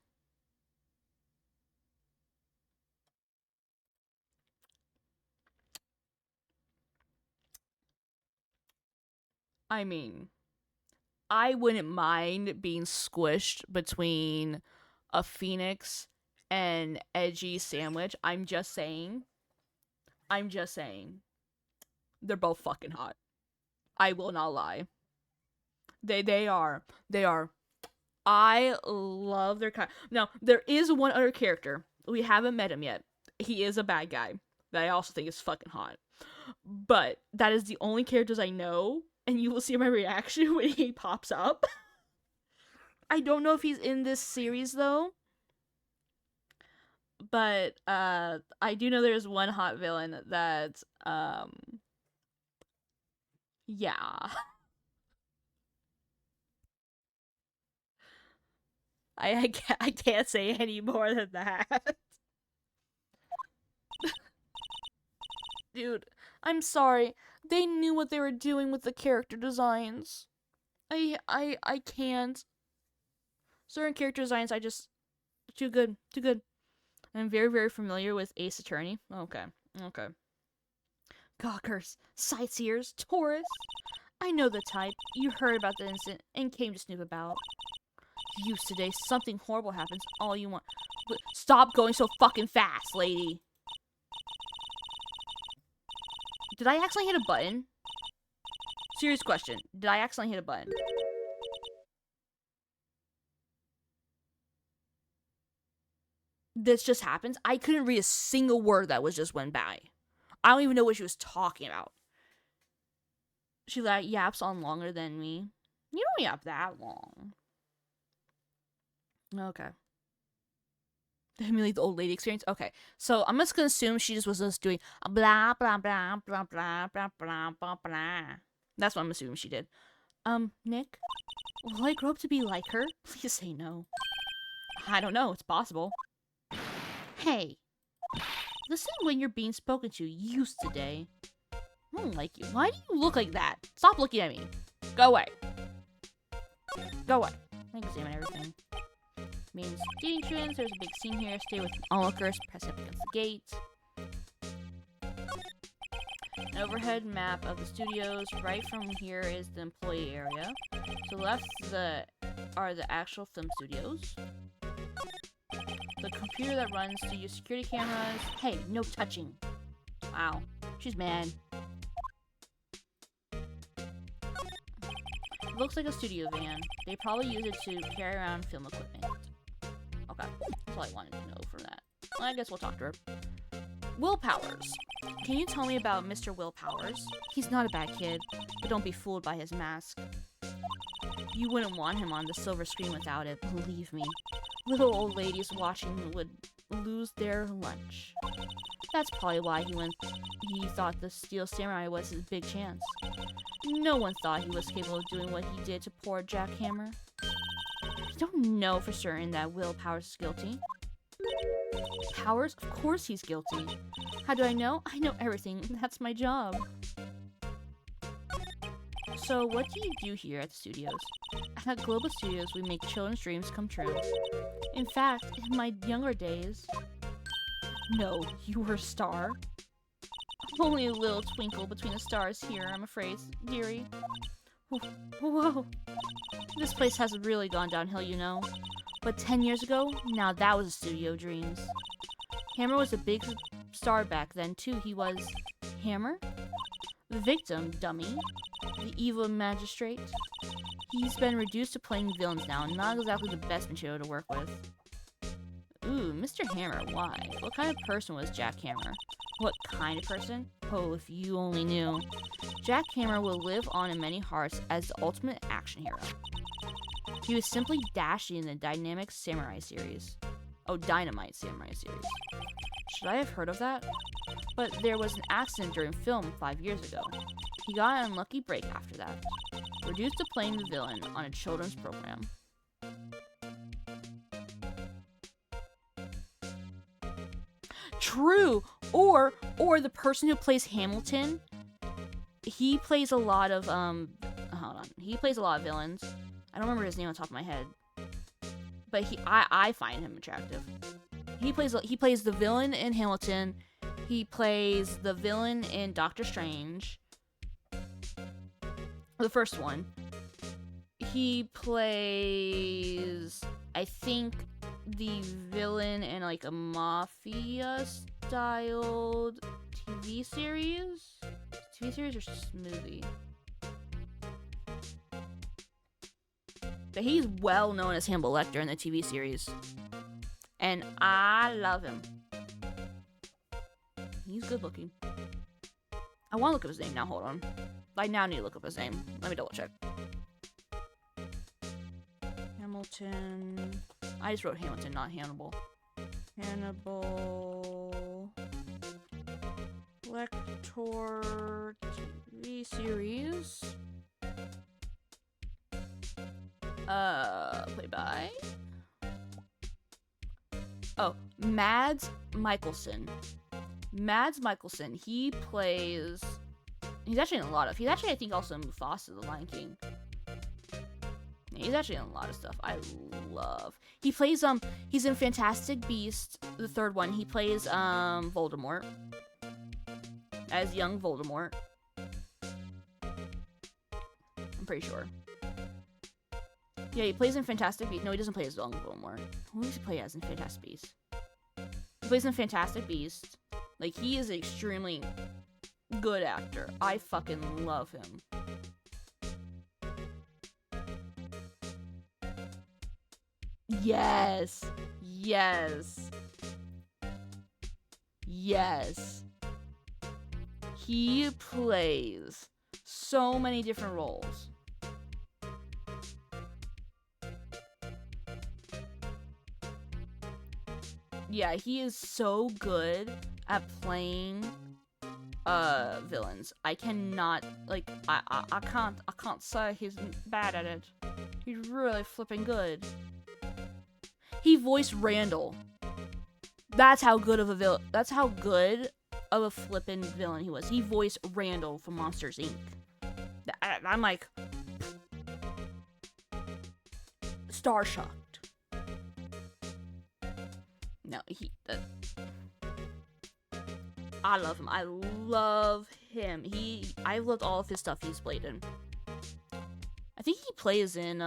I mean, I wouldn't mind being squished between a Phoenix and Edgy Sandwich. I'm just saying. They're both fucking hot. I will not lie. They are. I love their kind. Now, there is one other character. We haven't met him yet. He is a bad guy that I also think is fucking hot. But that is the only characters I know, and you will see my reaction when he pops up. I don't know if he's in this series though. But I do know there's one hot villain that yeah. I can't say any more than that. Dude, I'm sorry. They knew what they were doing with the character designs. I can't. Certain character designs I just too good. I'm very, very familiar with Ace Attorney. Okay. Gawkers, sightseers, tourists. I know the type. You heard about the incident and came to snoop about. Use today. Something horrible happens. All you want. Stop going so fucking fast, lady. Did I accidentally hit a button? Serious question. Did I accidentally hit a button? This just happens. I couldn't read a single word that was just went by. I don't even know what she was talking about. She yaps on longer than me. You don't yap that long. Okay. Emulate the old lady experience. Okay, so I'm just gonna assume she just was just doing blah blah blah blah blah blah blah blah blah. That's what I'm assuming she did. Nick, will I grow up to be like her? Please say no. I don't know. It's possible. Hey, listen when you're being spoken to. Used today. I don't like you. Why do you look like that? Stop looking at me. Go away. Go away. I can examine everything. Means the entrance. There's a big scene here. Stay with onlookers. Press up against the gate. An overhead map of the studios. Right from here is the employee area. To the left are the actual film studios. The computer that runs studio security cameras. Hey, no touching. Wow, she's mad. It looks like a studio van. They probably use it to carry around film equipment. Okay, that's all I wanted to know from that. Well, I guess we'll talk to her. Will Powers. Can you tell me about Mr. Will Powers? He's not a bad kid, but don't be fooled by his mask. You wouldn't want him on the silver screen without it, believe me. Little old ladies watching would lose their lunch. That's probably why he thought the Steel Samurai was his big chance. No one thought he was capable of doing what he did to poor Jack Hammer. I don't know for certain that Will Powers is guilty. Powers? Of course he's guilty. How do I know? I know everything. That's my job. So, what do you do here at the studios? At Global Studios, we make children's dreams come true. In fact, in my younger days... No, you were a star? Only a little twinkle between the stars here, I'm afraid, dearie. Whoa. This place hasn't really gone downhill, you know. But 10 years ago, now that was a studio dreams. Hammer was a big star back then, too. He was... Hammer? The victim, dummy. The evil magistrate. He's been reduced to playing villains now, and not exactly the best material to work with. Ooh, Mr. Hammer, why? What kind of person was Jack Hammer? What kind of person? Oh, if you only knew. Jack Hammer will live on in many hearts as the ultimate action hero. He was simply dashing in the Dynamic Samurai series. Oh, Dynamite Samurai series. Should I have heard of that? But there was an accident during film 5 years ago. He got an unlucky break after that. Reduced to playing the villain on a children's program. True! Or the person who plays Hamilton, he plays a lot of, hold on. He plays a lot of villains. I don't remember his name on top of my head. But I find him attractive. He plays the villain in Hamilton. He plays the villain in Doctor Strange. The first one. He plays, I think, the villain in like a mafia-styled TV series? TV series or just movie? But he's well known as Hannibal Lecter in the TV series. And I love him. He's good looking. I want to look up his name now, hold on. I now need to look up his name. Let me double check. Hamilton. I just wrote Hamilton, not Hannibal. Hannibal Lecter TV series. Played by... Oh, Mads Mikkelsen. Mads Mikkelsen, he plays... He's actually in a lot of... He's actually, I think, also in Mufasa, The Lion King. Yeah, he's actually in a lot of stuff I love. He plays, he's in Fantastic Beasts, the third one. He plays, Voldemort. As young Voldemort. I'm pretty sure. Yeah, he plays in Fantastic Beasts. No, he doesn't play as young Voldemort. Who does he play as in Fantastic Beasts? He plays in Fantastic Beasts. Like, he is an extremely good actor. I fucking love him. Yes. Yes. Yes. He plays so many different roles. Yeah, he is so good at playing villains. I cannot, like, I can't say he's bad at it. He's really flipping good. He voiced Randall. That's how good of a villain. That's how good of a flippin' villain he was. He voiced Randall from Monsters Inc. I'm like star shocked. No, I love him. I love him. I've loved all of his stuff he's played in. I think he plays in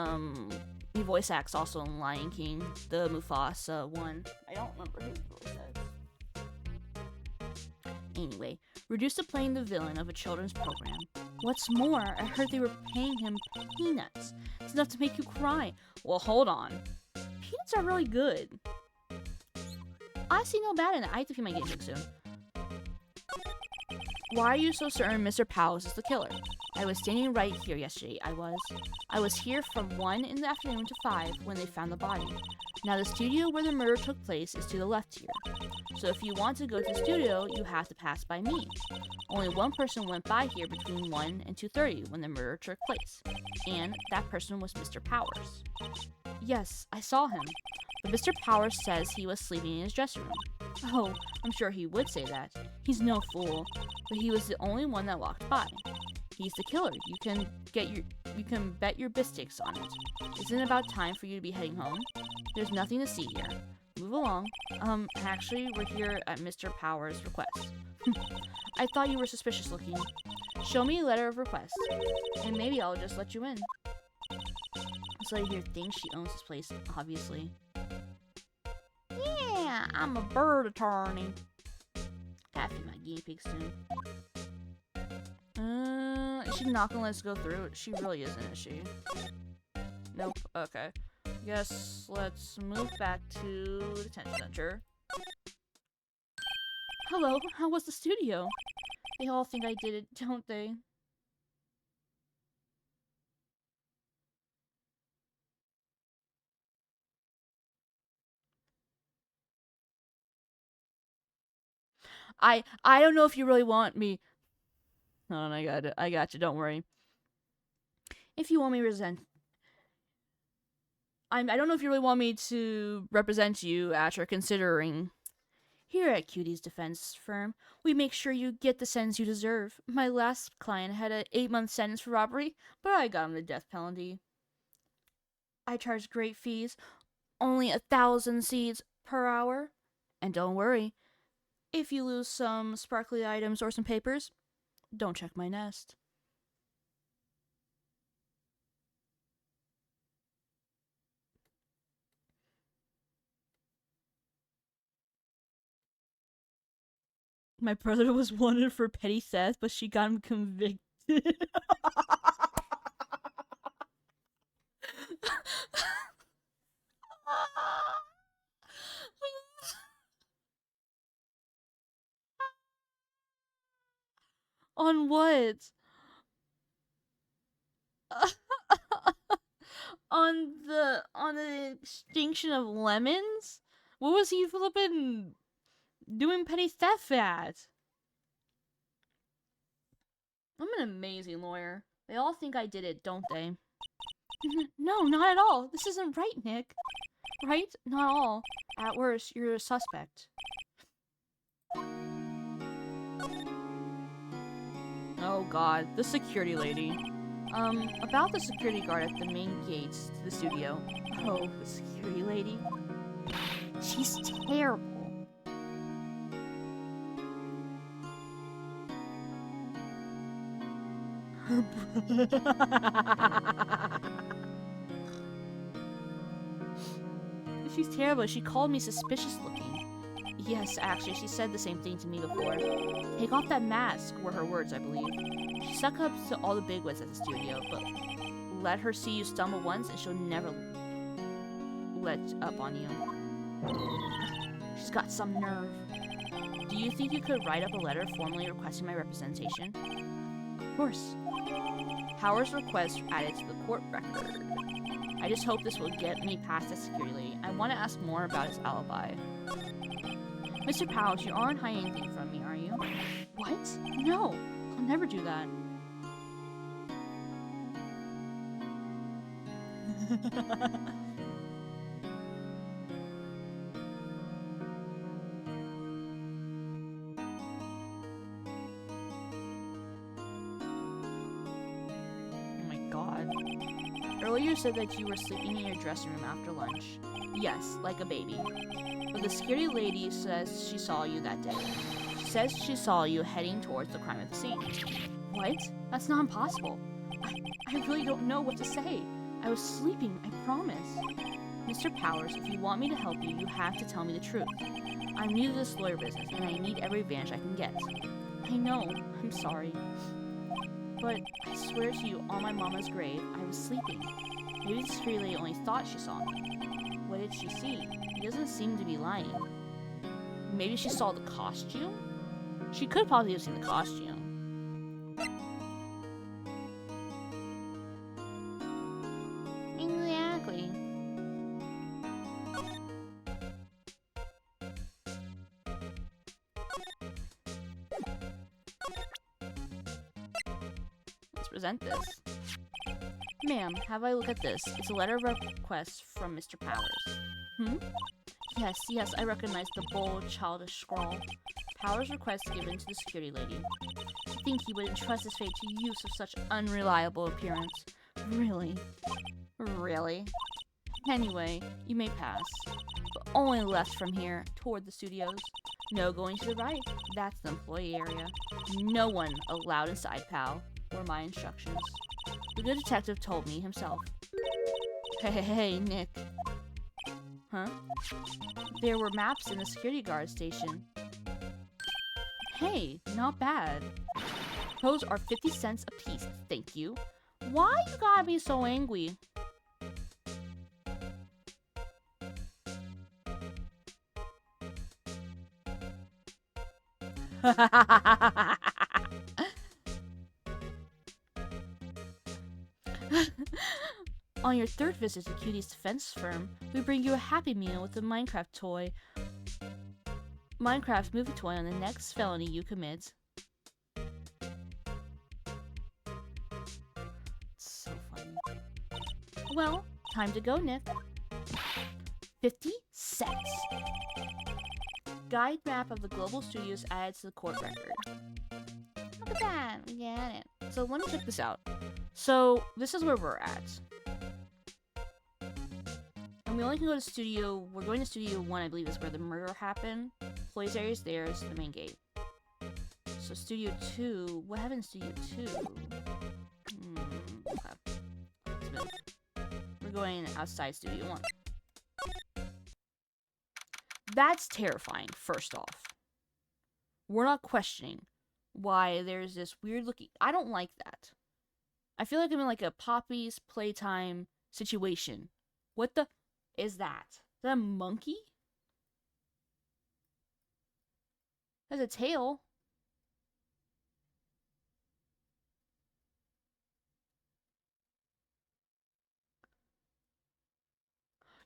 he voice acts also in Lion King, the Mufasa one. I don't remember who he voice acts. Anyway, reduced to playing the villain of a children's program. What's more, I heard they were paying him peanuts. It's enough to make you cry. Well, hold on. Peanuts are really good. I see no bad in it. I have to feed my guinea pig soon. Why are you so certain Mr. Powers is the killer? I was standing right here yesterday. I was here from 1 in the afternoon to 5 when they found the body. Now the studio where the murder took place is to the left here. So if you want to go to the studio, you have to pass by me. Only one person went by here between 1 and 2:30 when the murder took place. And that person was Mr. Powers. Yes, I saw him. But Mr. Powers says he was sleeping in his dressing room. Oh, I'm sure he would say that. He's no fool. But he was the only one that walked by. He's the killer. You can bet your biscuits on it. Isn't it about time for you to be heading home? There's nothing to see here. Move along. Actually, we're here at Mr. Powers' request. I thought you were suspicious looking. Show me a letter of request, and maybe I'll just let you in. This lady here thinks she owns this place, obviously. Yeah, I'm a bird attorney. Gotta feed my guinea pig soon. Is she not gonna let us go through? She really isn't, is she? Nope. Okay. Guess let's move back to the detention center. Hello, how was the studio? They all think I did it, don't they? I don't know if you really want me. Hold on, I got you, don't worry. If you want me to I don't know if you really want me to represent you after considering. Here at Cutie's defense firm, we make sure you get the sentence you deserve. My last client had an 8-month sentence for robbery, but I got him the death penalty. I charge great fees, only 1,000 seeds per hour. And don't worry, if you lose some sparkly items or some papers, don't check my nest. My brother was wanted for petty theft, but she got him convicted. On what? on the extinction of lemons? What was he flipping doing petty theft at? I'm an amazing lawyer. They all think I did it, don't they? No, not at all. This isn't right, Nick. Right? Not all. At worst, you're a suspect. Oh god, the security lady. About the security guard at the main gates to the studio. Oh, the security lady. She's terrible. She's terrible. She called me suspicious looking. Yes, actually, she said the same thing to me before. Take off that mask, were her words, I believe. She stuck up to all the bigwigs at the studio, but let her see you stumble once and she'll never let up on you. She's got some nerve. Do you think you could write up a letter formally requesting my representation? Of course. Powers request added to the court record. I just hope this will get me past the security lady. I want to ask more about his alibi. Mr. Powers, you aren't hiding anything from me, are you? What? No, I'll never do that. Oh my god. Earlier you said that you were sleeping in your dressing room after lunch. Yes, like a baby. But the security lady says she saw you that day. She says she saw you heading towards the crime of the scene. What? That's not impossible. I really don't know what to say. I was sleeping, I promise. Mr. Powers, if you want me to help you, you have to tell me the truth. I'm new to this lawyer business, and I need every advantage I can get. I know. I'm sorry. But I swear to you, on my mama's grave, I was sleeping. Maybe the security lady only thought she saw me. What did she see? He doesn't seem to be lying. Maybe she saw the costume? She could possibly have seen the costume. Exactly. Let's present this. Ma'am, have I look at this. It's a letter of request from Mr. Powers. Yes, I recognize the bold, childish scrawl. Powers request given to the security lady. To think he would entrust his fate to use of such unreliable appearance. Really? Really? Anyway, you may pass. But only left from here, toward the studios. No going to the right. That's the employee area. No one allowed inside, pal, were my instructions. The good detective told me himself. Hey, Nick. Huh? There were maps in the security guard station. Hey, not bad. Those are 50 cents a piece, thank you. Why you gotta be so angry? On your third visit to Cutie's defense firm, we bring you a Happy Meal with a Minecraft toy. Minecraft movie toy on the next felony you commit. It's so funny. Well, time to go, Nick. 50 cents. Guide map of the global studios added to the court record. Look at that, we get it. So let me check this out. So this is where we're at. And we only can go to studio, we're going to studio 1, I believe is where the murder happened. Employees area is there, it's the main gate. So studio 2, what happened in studio 2? Okay. Let's move. We're going outside studio 1. That's terrifying, first off. We're not questioning why there's this weird looking... I don't like that. I feel like I'm in like a Poppy's Playtime situation. What the... is that? Is that a monkey? That's a tail.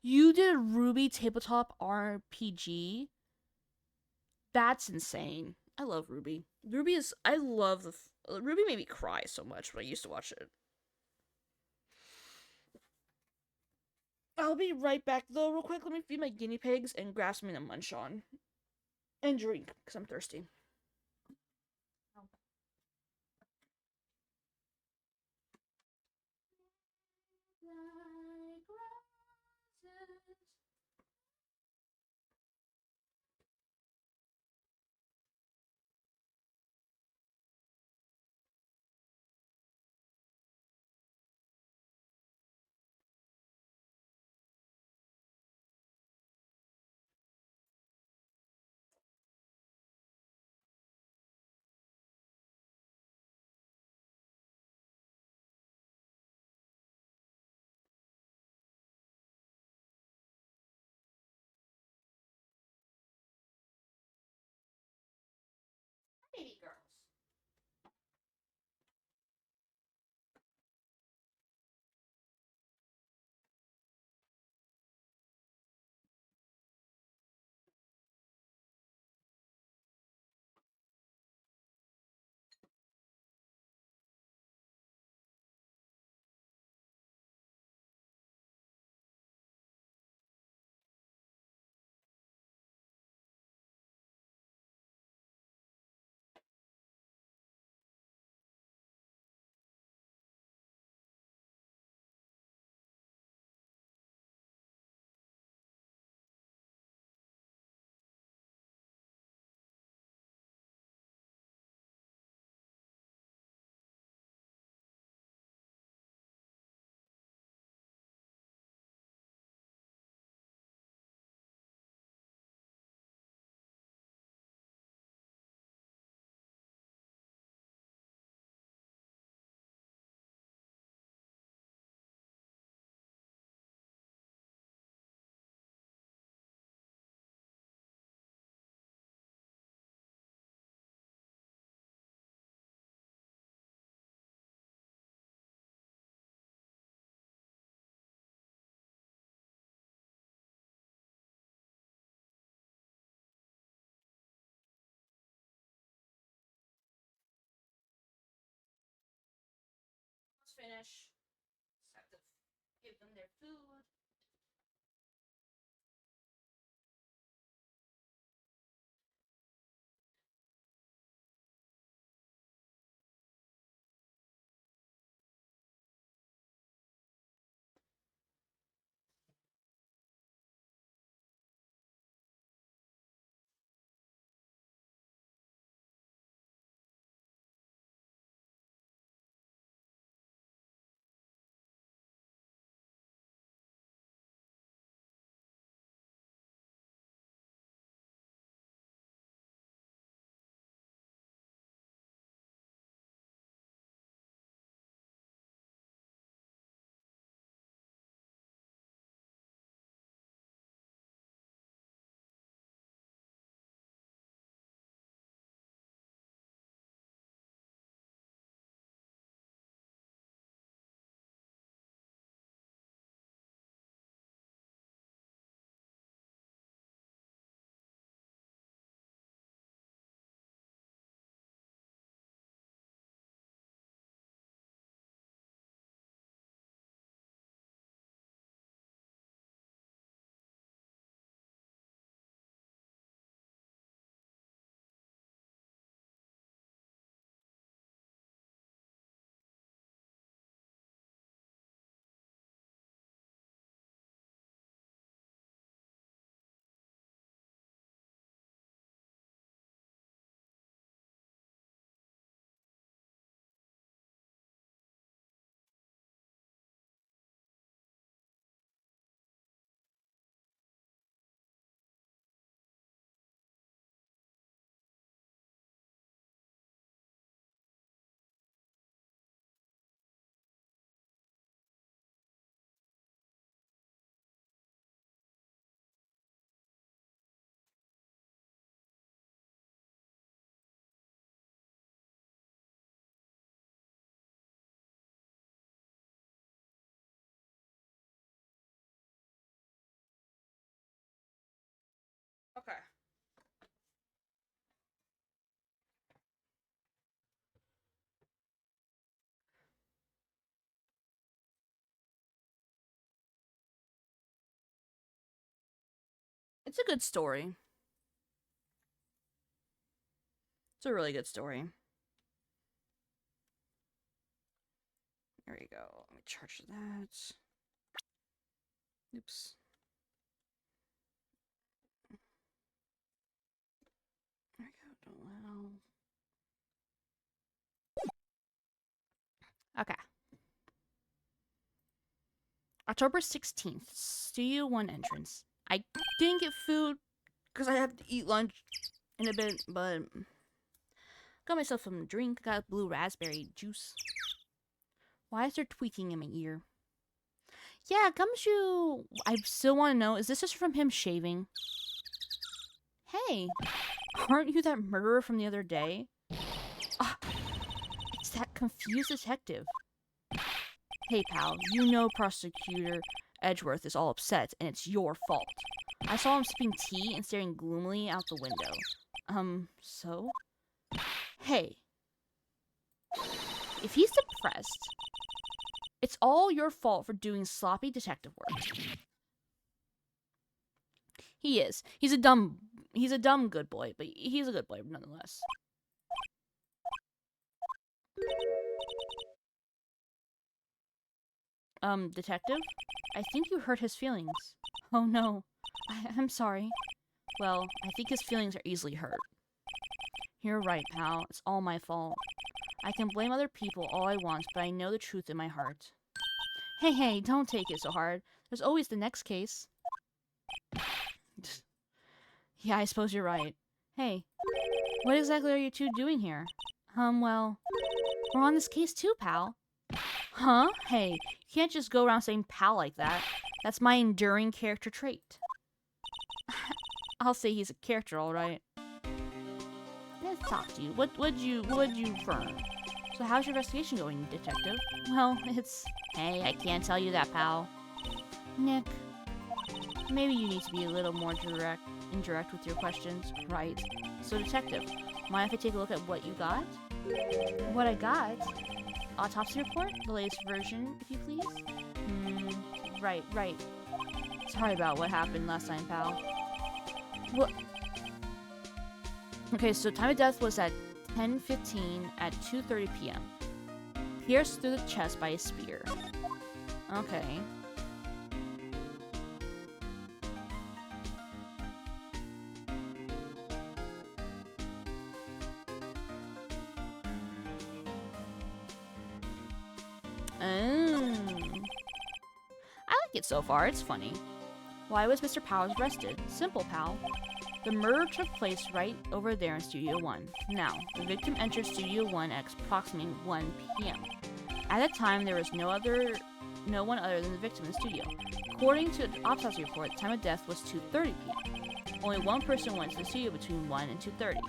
You did a Ruby tabletop RPG? That's insane. I love Ruby. Ruby is... I love the... Ruby made me cry so much when I used to watch it. I'll be right back, though, real quick. Let me feed my guinea pigs and grab something to munch on. And drink, because I'm thirsty. almost finished. Just have to give them their food. Okay. It's a good story. It's a really good story. There you go. Let me charge that. Oops. There we go. Don't allow. Okay. October 16th. Studio 1 entrance. I didn't get food because I have to eat lunch in a bit, but got myself some drink. Got blue raspberry juice. Why is there tweaking in my ear? Yeah, Gumshoe. I still want to know, is this just from him shaving? Hey, aren't you that murderer from the other day? Ah, it's that confused detective. Hey, pal, you know Prosecutor Edgeworth is all upset, and it's your fault. I saw him sipping tea and staring gloomily out the window. So? Hey. If he's depressed, it's all your fault for doing sloppy detective work. He is. He's a dumb good boy, but he's a good boy nonetheless. Detective? I think you hurt his feelings. Oh no. I'm sorry. Well, I think his feelings are easily hurt. You're right, pal. It's all my fault. I can blame other people all I want, but I know the truth in my heart. Hey, don't take it so hard. There's always the next case. Yeah, I suppose you're right. Hey, what exactly are you two doing here? Well, we're on this case too, pal. Huh? Hey, you can't just go around saying pal like that. That's my enduring character trait. I'll say he's a character, alright. Let's talk to you. What'd you learn? So how's your investigation going, detective? Well, it's... Hey, I can't tell you that, pal. Nick, maybe you need to be a little more indirect with your questions. Right. So, detective, mind if I take a look at what you got? What I got? autopsy report? The latest version, if you please? Right. Sorry about what happened last time, pal. What? Okay, so time of death was at 10:15 at 2:30 p.m. Pierced through the chest by a spear. Okay. I like it so far, it's funny. Why was Mr. Powers arrested? Simple, pal. The murder took place right over there in Studio 1. Now, the victim entered Studio 1 at approximately 1 p.m. At that time, there was no one other than the victim in the studio. According to the autopsy report, the time of death was 2:30 p.m. Only one person went to the studio between 1 and 2:30.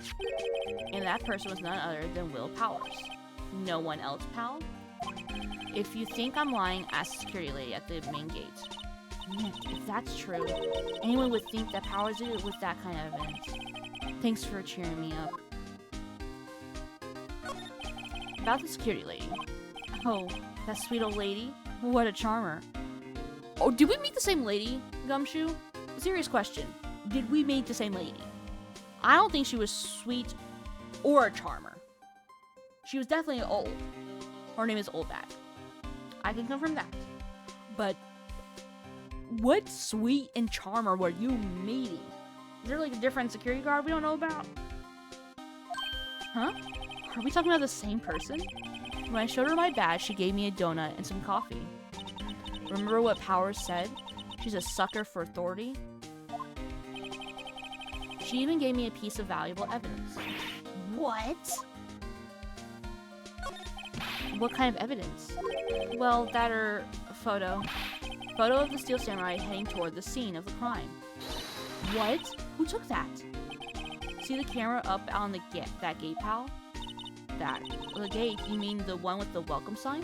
And that person was none other than Will Powers. No one else, pal? If you think I'm lying, ask the security lady at the main gate. Nick, if that's true, anyone would think that Powers did it with that kind of evidence. Thanks for cheering me up. About the security lady. Oh, that sweet old lady? What a charmer. Oh, did we meet the same lady, Gumshoe? Serious question. Did we meet the same lady? I don't think she was sweet or a charmer. She was definitely old. Her name is Oldback. I can confirm that. But what sweet and charmer were you meeting? Is there like a different security guard we don't know about? Huh? Are we talking about the same person? When I showed her my badge, she gave me a donut and some coffee. Remember what Powers said? She's a sucker for authority. She even gave me a piece of valuable evidence. What? What kind of evidence? Well, that or a photo. Photo of the Steel Samurai heading toward the scene of the crime. What? Who took that? See the camera up on the that gate, pal? That. The gate? You mean the one with the welcome sign?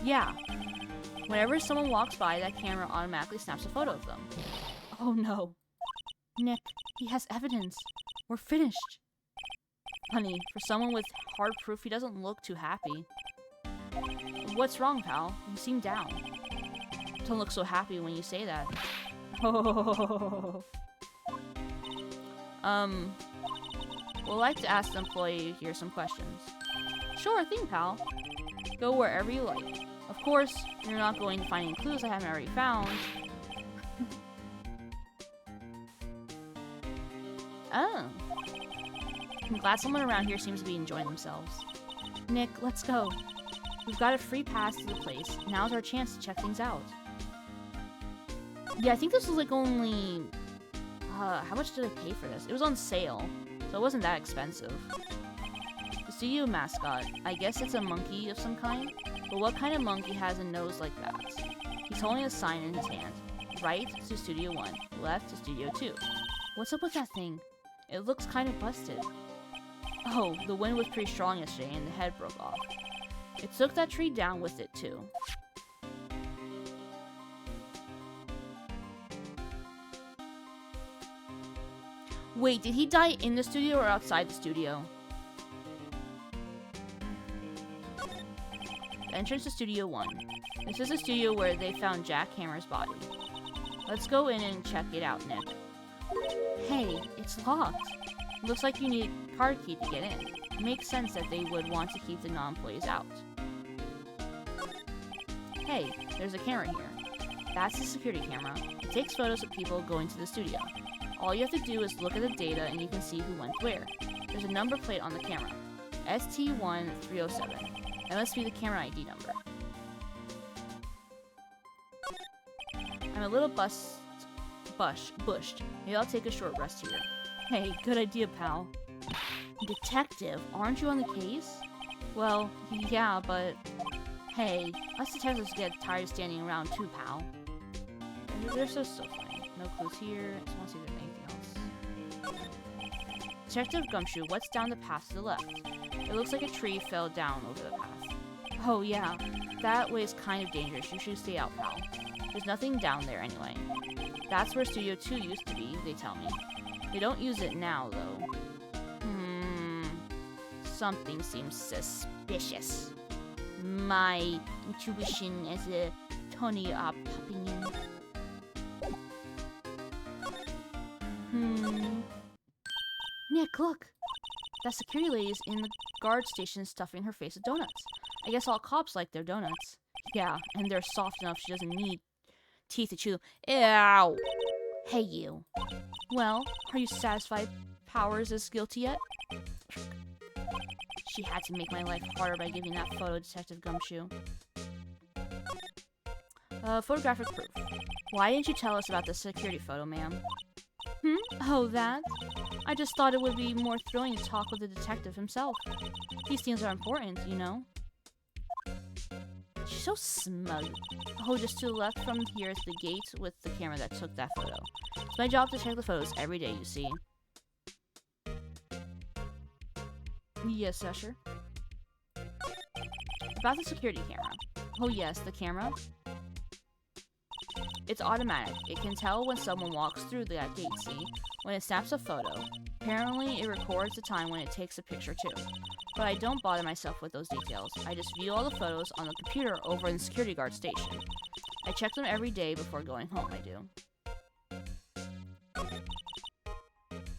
Yeah. Whenever someone walks by, that camera automatically snaps a photo of them. Oh no. Nick, he has evidence. We're finished. Honey, for someone with hard proof, he doesn't look too happy. What's wrong, pal? You seem down. Don't look so happy when you say that. We'd like to ask the employee here some questions. Sure thing, pal. Go wherever you like. Of course, you're not going to find any clues I haven't already found. Oh. I'm glad someone around here seems to be enjoying themselves. Nick, let's go. We've got a free pass to the place. Now's our chance to check things out. Yeah, I think this was like only... how much did I pay for this? It was on sale, so it wasn't that expensive. The studio mascot. I guess it's a monkey of some kind? But what kind of monkey has a nose like that? He's holding a sign in his hand. Right to Studio 1. Left to Studio 2. What's up with that thing? It looks kind of busted. Oh, the wind was pretty strong yesterday and the head broke off. It took that tree down with it, too. Wait, did he die in the studio or outside the studio? The entrance to Studio 1. This is the studio where they found Jack Hammer's body. Let's go in and check it out, Nick. Hey, it's locked. Looks like you need a card key to get in. It makes sense that they would want to keep the non-employees out. Hey, there's a camera here. That's the security camera. It takes photos of people going to the studio. All you have to do is look at the data and you can see who went where. There's a number plate on the camera. ST1307. That must be the camera ID number. I'm a little bushed. Maybe I'll take a short rest here. Hey, good idea, pal. Detective, aren't you on the case? Well, yeah, but... Hey, us detectives get tired of standing around too, pal. They're so funny. No clues here. I just want to see if there's anything else. Detective Gumshoe, what's down the path to the left? It looks like a tree fell down over the path. Oh, yeah. That way is kind of dangerous. You should stay out, pal. There's nothing down there anyway. That's where Studio 2 used to be, they tell me. They don't use it now, though. Something seems suspicious. My intuition as a Tony are popping in. Nick, look! That security lady is in the guard station stuffing her face with donuts. I guess all cops like their donuts. Yeah, and they're soft enough she doesn't need teeth to chew them. Ew! Hey, you. Well, are you satisfied Powers is guilty yet? She had to make my life harder by giving that photo Detective Gumshoe. Photographic proof. Why didn't you tell us about the security photo, ma'am? Oh, that? I just thought it would be more thrilling to talk with the detective himself. These things are important, you know? She's so smug. Oh, just to the left from here is the gate with the camera that took that photo. It's my job to check the photos every day, you see. Yes, Usher. About the security camera. Oh yes, the camera. It's automatic. It can tell when someone walks through that gate, see? When it snaps a photo. Apparently, it records the time when it takes a picture too. But I don't bother myself with those details. I just view all the photos on the computer over in the security guard station. I check them every day before going home, I do.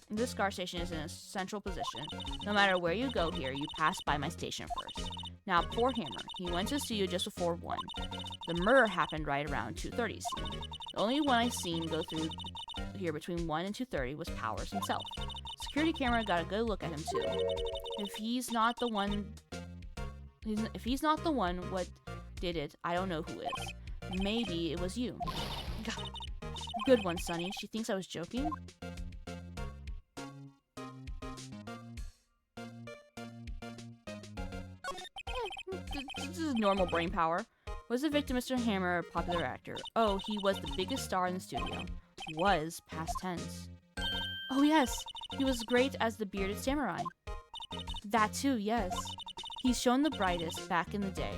This guard station is in a central position. No matter where you go here, you pass by my station first. Now, poor Hammer. He went to the studio just before 1. The murder happened right around 2:30. The only one I seen go through here between 1 and 2:30 was Powers himself. Security camera got a good look at him too. If he's not the one what did it, I don't know who is. Maybe it was you. God. Good one, Sonny. She thinks I was joking? This is normal brain power. Was the victim Mr. Hammer a popular actor? Oh, he was the biggest star in the studio. Was, past tense. Oh yes, he was great as the bearded samurai. That too, yes. He's shown the brightest back in the day.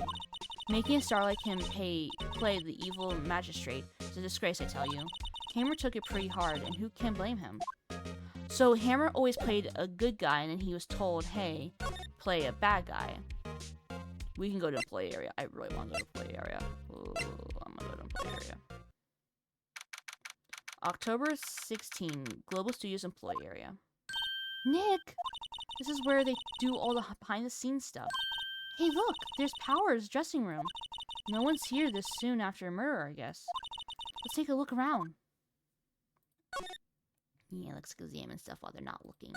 Making a star like him play the evil magistrate is a disgrace, I tell you. Hammer took it pretty hard, and who can blame him? So Hammer always played a good guy, and then he was told, hey, play a bad guy. We can go to employee area. I really want to go to employee area. Ooh, I'm gonna go to employee area. October 16, Global Studios employee area. Nick! This is where they do all the behind-the-scenes stuff. Hey, look! There's Powers' dressing room. No one's here this soon after a murder, I guess. Let's take a look around. Yeah, let's examine stuff while they're not looking.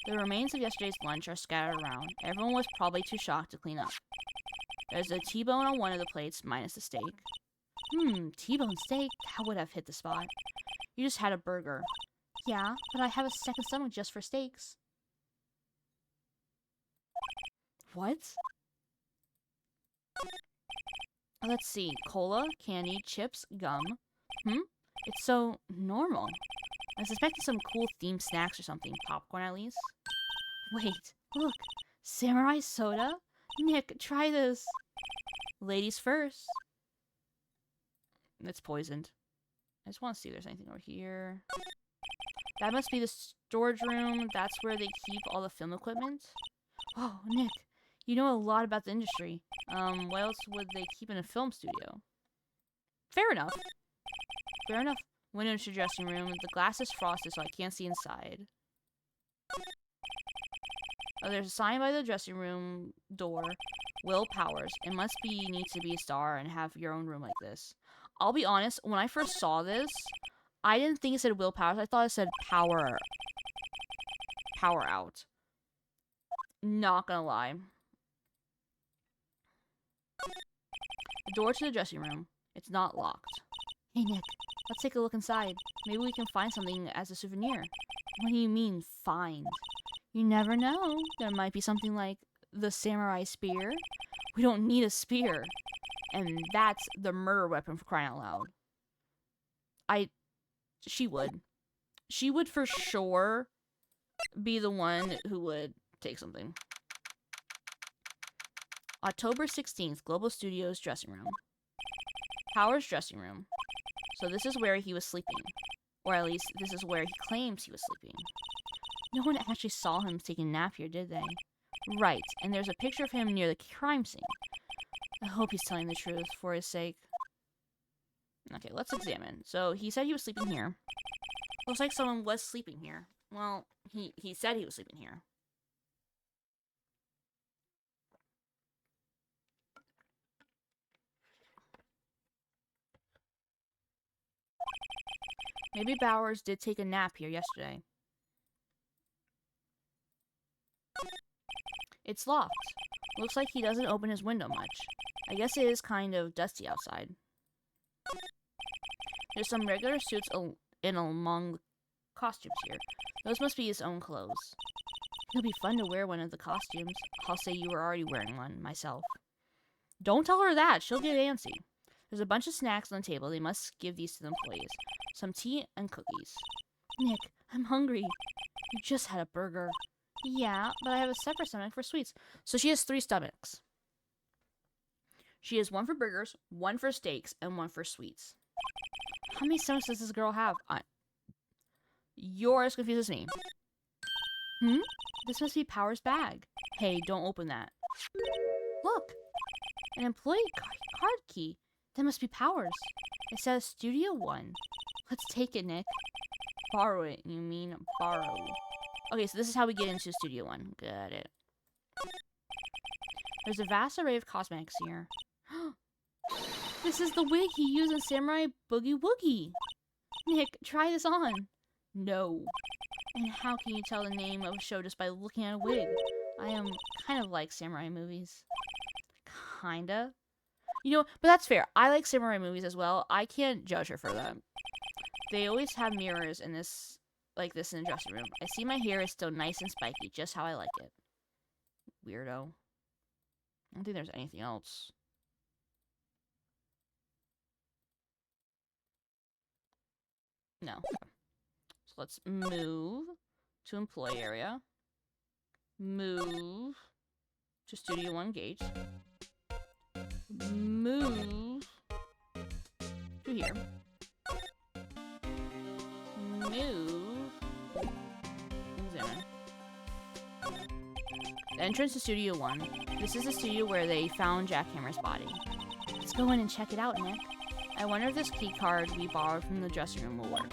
The remains of yesterday's lunch are scattered around. Everyone was probably too shocked to clean up. There's a T-bone on one of the plates, minus the steak. T-bone steak? That would have hit the spot. You just had a burger. Yeah, but I have a second stomach just for steaks. What? Let's see. Cola, candy, chips, gum. It's so normal. I suspected some cool themed snacks or something. Popcorn, at least. Wait, look. Samurai soda? Nick, try this. Ladies first. It's poisoned. I just want to see if there's anything over here. That must be the storage room. That's where they keep all the film equipment. Oh, Nick. You know a lot about the industry. What else would they keep in a film studio? Fair enough. Fair enough. Window to dressing room. The glass is frosted, so I can't see inside. Oh, there's a sign by the dressing room door. Will Powers. It must be you need to be a star and have your own room like this. I'll be honest, when I first saw this, I didn't think it said Will Powers. I thought it said power. Power out. Not gonna lie. The door to the dressing room. It's not locked. Hey, Nick. Let's take a look inside. Maybe we can find something as a souvenir. What do you mean, find? You never know. There might be something like the samurai spear. We don't need a spear. And that's the murder weapon, for crying out loud. She would. She would for sure be the one who would take something. October 16th, Global Studios dressing room. Powers' dressing room. So this is where he was sleeping. Or at least, this is where he claims he was sleeping. No one actually saw him taking a nap here, did they? Right, and there's a picture of him near the crime scene. I hope he's telling the truth for his sake. Okay, let's examine. So, he said he was sleeping here. Looks like someone was sleeping here. Well, he said he was sleeping here. Maybe Bowers did take a nap here yesterday. It's locked. Looks like he doesn't open his window much. I guess it is kind of dusty outside. There's some regular suits in among the costumes here. Those must be his own clothes. It'll be fun to wear one of the costumes. I'll say you were already wearing one, myself. Don't tell her that. She'll get antsy. There's a bunch of snacks on the table. They must give these to the employees. Some tea and cookies. Nick, I'm hungry. You just had a burger. Yeah, but I have a separate stomach for sweets. So she has 3 stomachs. She has 1 for burgers, 1 for steaks, and 1 for sweets. How many stomachs does this girl have? Yours confuses me. This must be Power's bag. Hey, don't open that. Look! An employee card key. That must be Power's. It says Studio 1. Let's take it, Nick. Borrow it, you mean borrow. Okay, so this is how we get into Studio 1. Got it. There's a vast array of cosmetics here. This is the wig he used in Samurai Boogie Woogie. Nick, try this on. No. And how can you tell the name of a show just by looking at a wig? I am kind of like samurai movies. Kinda. You know, but that's fair. I like samurai movies as well. I can't judge her for that. They always have mirrors in this, like this in the dressing room. I see my hair is still nice and spiky, just how I like it. Weirdo. I don't think there's anything else. No. So let's move to employee area. Move to Studio 1 gate. Move to here. Move. Examine. The entrance to Studio 1. This is the studio where they found Jackhammer's body. Let's go in and check it out, Nick. I wonder if this key card we borrowed from the dressing room will work.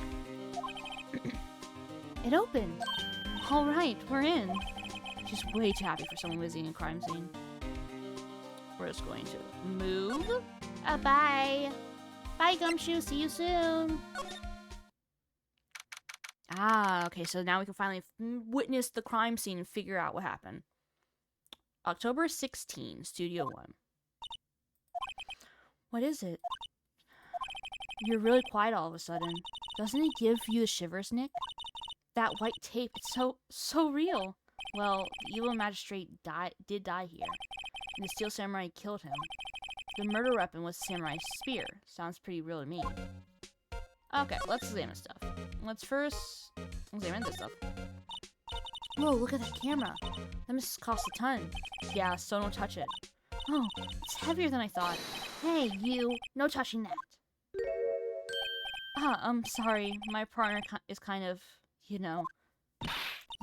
It opened! Alright, we're in. She's way too happy for someone visiting a crime scene. We're just going to move. Bye! Bye, Gumshoe! See you soon! Ah, okay, so now we can finally witness the crime scene and figure out what happened. October 16, Studio 1. What is it? You're really quiet all of a sudden. Doesn't it give you the shivers, Nick? That white tape, it's so real. Well, the evil magistrate did die here, and the Steel Samurai killed him. The murder weapon was a samurai spear. Sounds pretty real to me. Okay, let's examine stuff. Let's first examine this stuff. Whoa, look at that camera. That must cost a ton. Yeah, so don't touch it. Oh, it's heavier than I thought. Hey, you, no touching that. I'm sorry. My partner is kind of, you know.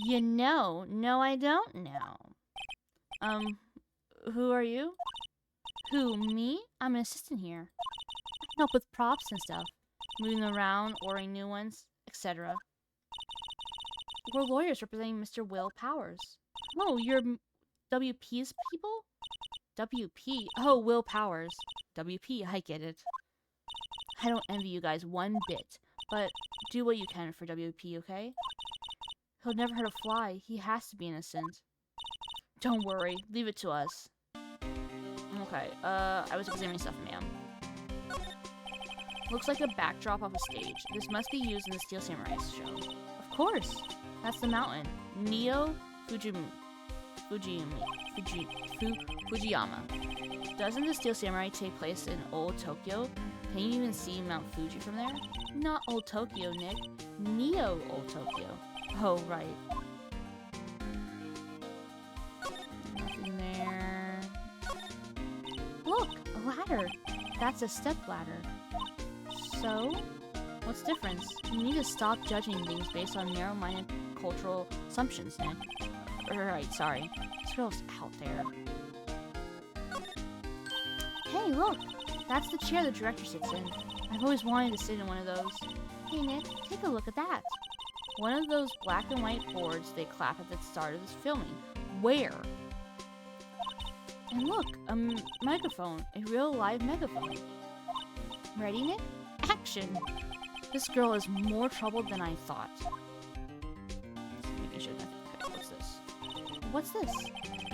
You know? No, I don't know. Who are you? Who, me? I'm an assistant here. I help with props and stuff. Moving them around, ordering new ones, etc. We're lawyers representing Mr. Will Powers. Oh, you're WP's people? WP? Oh, Will Powers. WP, I get it. I don't envy you guys one bit, but do what you can for WP, okay? He'll never hurt a fly. He has to be innocent. Don't worry. Leave it to us. Okay, I was examining stuff, ma'am. Looks like a backdrop of a stage. This must be used in the Steel Samurai show. Of course! That's the mountain. Neo Fujiyama. Doesn't the Steel Samurai take place in Old Tokyo? Can you even see Mount Fuji from there? Not Old Tokyo, Nick. Neo Old Tokyo. Oh, right. Nothing there. Look! A ladder! That's a step ladder. So? What's the difference? You need to stop judging things based on narrow-minded cultural assumptions, Nick. Right, sorry. This girl's out there. Hey, look! That's the chair the director sits in. I've always wanted to sit in one of those. Hey, Nick, take a look at that. One of those black and white boards they clap at the start of this filming. Where? And look, a megaphone. A real live megaphone. Ready, Nick? Action! This girl is more troubled than I thought. Making sure that. Okay, what's this? What's this?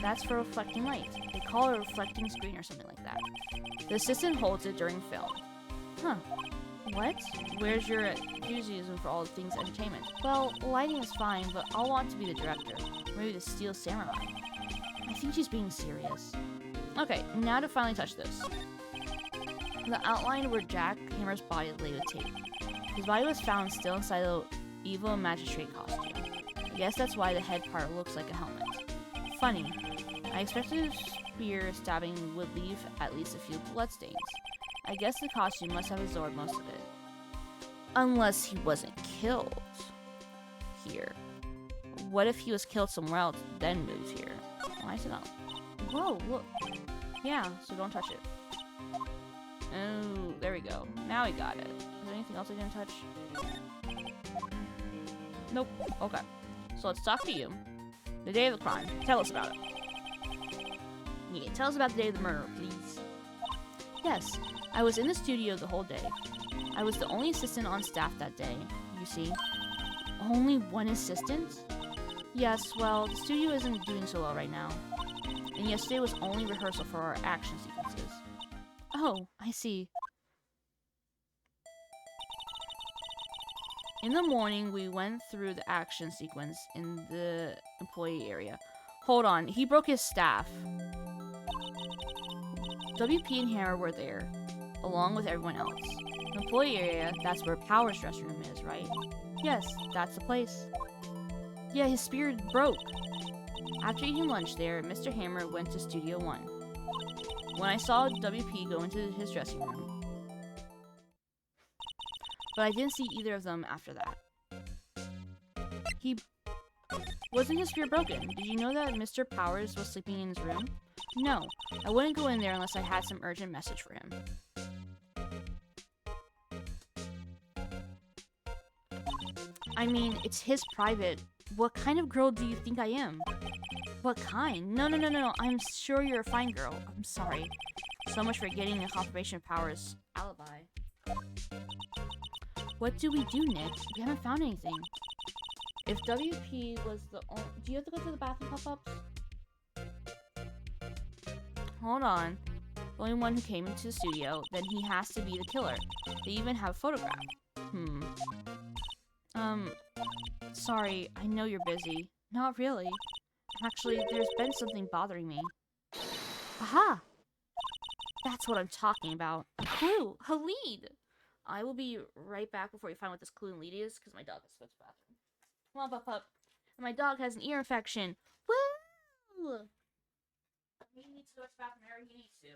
That's for reflecting light. They call it a reflecting screen or something like that. The assistant holds it during film. Huh. What? Where's your enthusiasm for all things entertainment? Well, lighting is fine, but I'll want to be the director. Maybe the Steel Samurai. I think she's being serious. Okay, now to finally touch this. The outline where Jack Hammer's body is laid with tape. His body was found still inside the evil magistrate costume. I guess that's why the head part looks like a helmet. Funny. I expected a spear stabbing would leave at least a few bloodstains. I guess the costume must have absorbed most of it. Unless he wasn't killed here. What if he was killed somewhere else, then moved here? Why is it not? Whoa, look. Yeah, so don't touch it. Oh, there we go. Now we got it. Is there anything else I didn't touch? Nope. Okay. So let's talk to you. The day of the crime. Tell us about it. Yeah, tell us about the day of the murder, please. Yes, I was in the studio the whole day. I was the only assistant on staff that day, you see. Only one assistant? Yes, well, the studio isn't doing so well right now. And yesterday was only rehearsal for our action sequences. Oh, I see. In the morning, we went through the action sequence in the employee area. Hold on, he broke his staff. WP and Hammer were there, along with everyone else. The employee area, that's where Power's dressing room is, right? Yes, that's the place. Yeah, his spirit broke. After eating lunch there, Mr. Hammer went to Studio 1. When I saw WP go into his dressing room. But I didn't see either of them after that. Wasn't his spirit broken? Did you know that Mr. Powers was sleeping in his room? No, I wouldn't go in there unless I had some urgent message for him. I mean, it's his private. What kind of girl do you think I am? What kind? No, I'm sure you're a fine girl. I'm sorry. So much for getting a confirmation of Powers' alibi. What do we do, Nick? We haven't found anything. If WP was the only... Do you have to go to the bathroom pop-ups? Hold on. The only one who came into the studio, then he has to be the killer. They even have a photograph. Sorry, I know you're busy. Not really. Actually, there's been something bothering me. Aha! That's what I'm talking about. A clue! A lead! I will be right back before you find what this clue and lead is, because my dog has to go to the bathroom. Come on, Pup. And my dog has an ear infection. Woo! He needs to go to the bathroom whenever he needs to.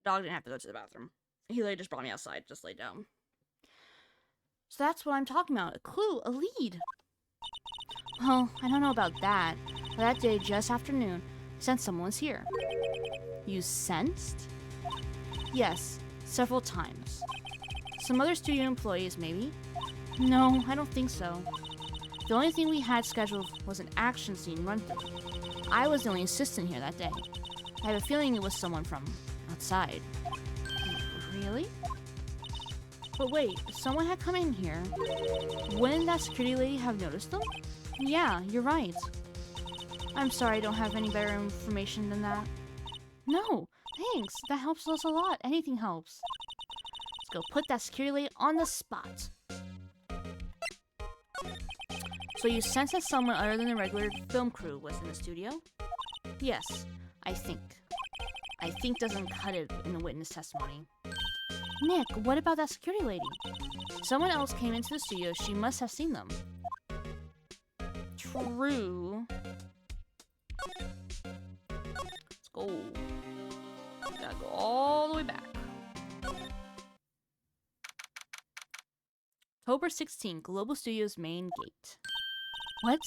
Dog didn't have to go to the bathroom. He literally just brought me outside, just lay down. So that's what I'm talking about. A clue, a lead. Well, I don't know about that, but that day, just after noon, I sensed someone was here. You sensed? Yes, several times. Some other studio employees, maybe? No, I don't think so. The only thing we had scheduled was an action scene run-through. I was the only assistant here that day. I have a feeling it was someone from outside. Really? But wait, if someone had come in here, wouldn't that security lady have noticed them? Yeah, you're right. I'm sorry I don't have any better information than that. No, thanks. That helps us a lot. Anything helps. Let's go put that security lady on the spot. So you sense that someone other than the regular film crew was in the studio? Yes, I think. I think doesn't cut it in the witness testimony. Nick, what about that security lady? Someone else came into the studio. She must have seen them. True. Let's go. Gotta go all the way back. October 16, Global Studios main gate. What?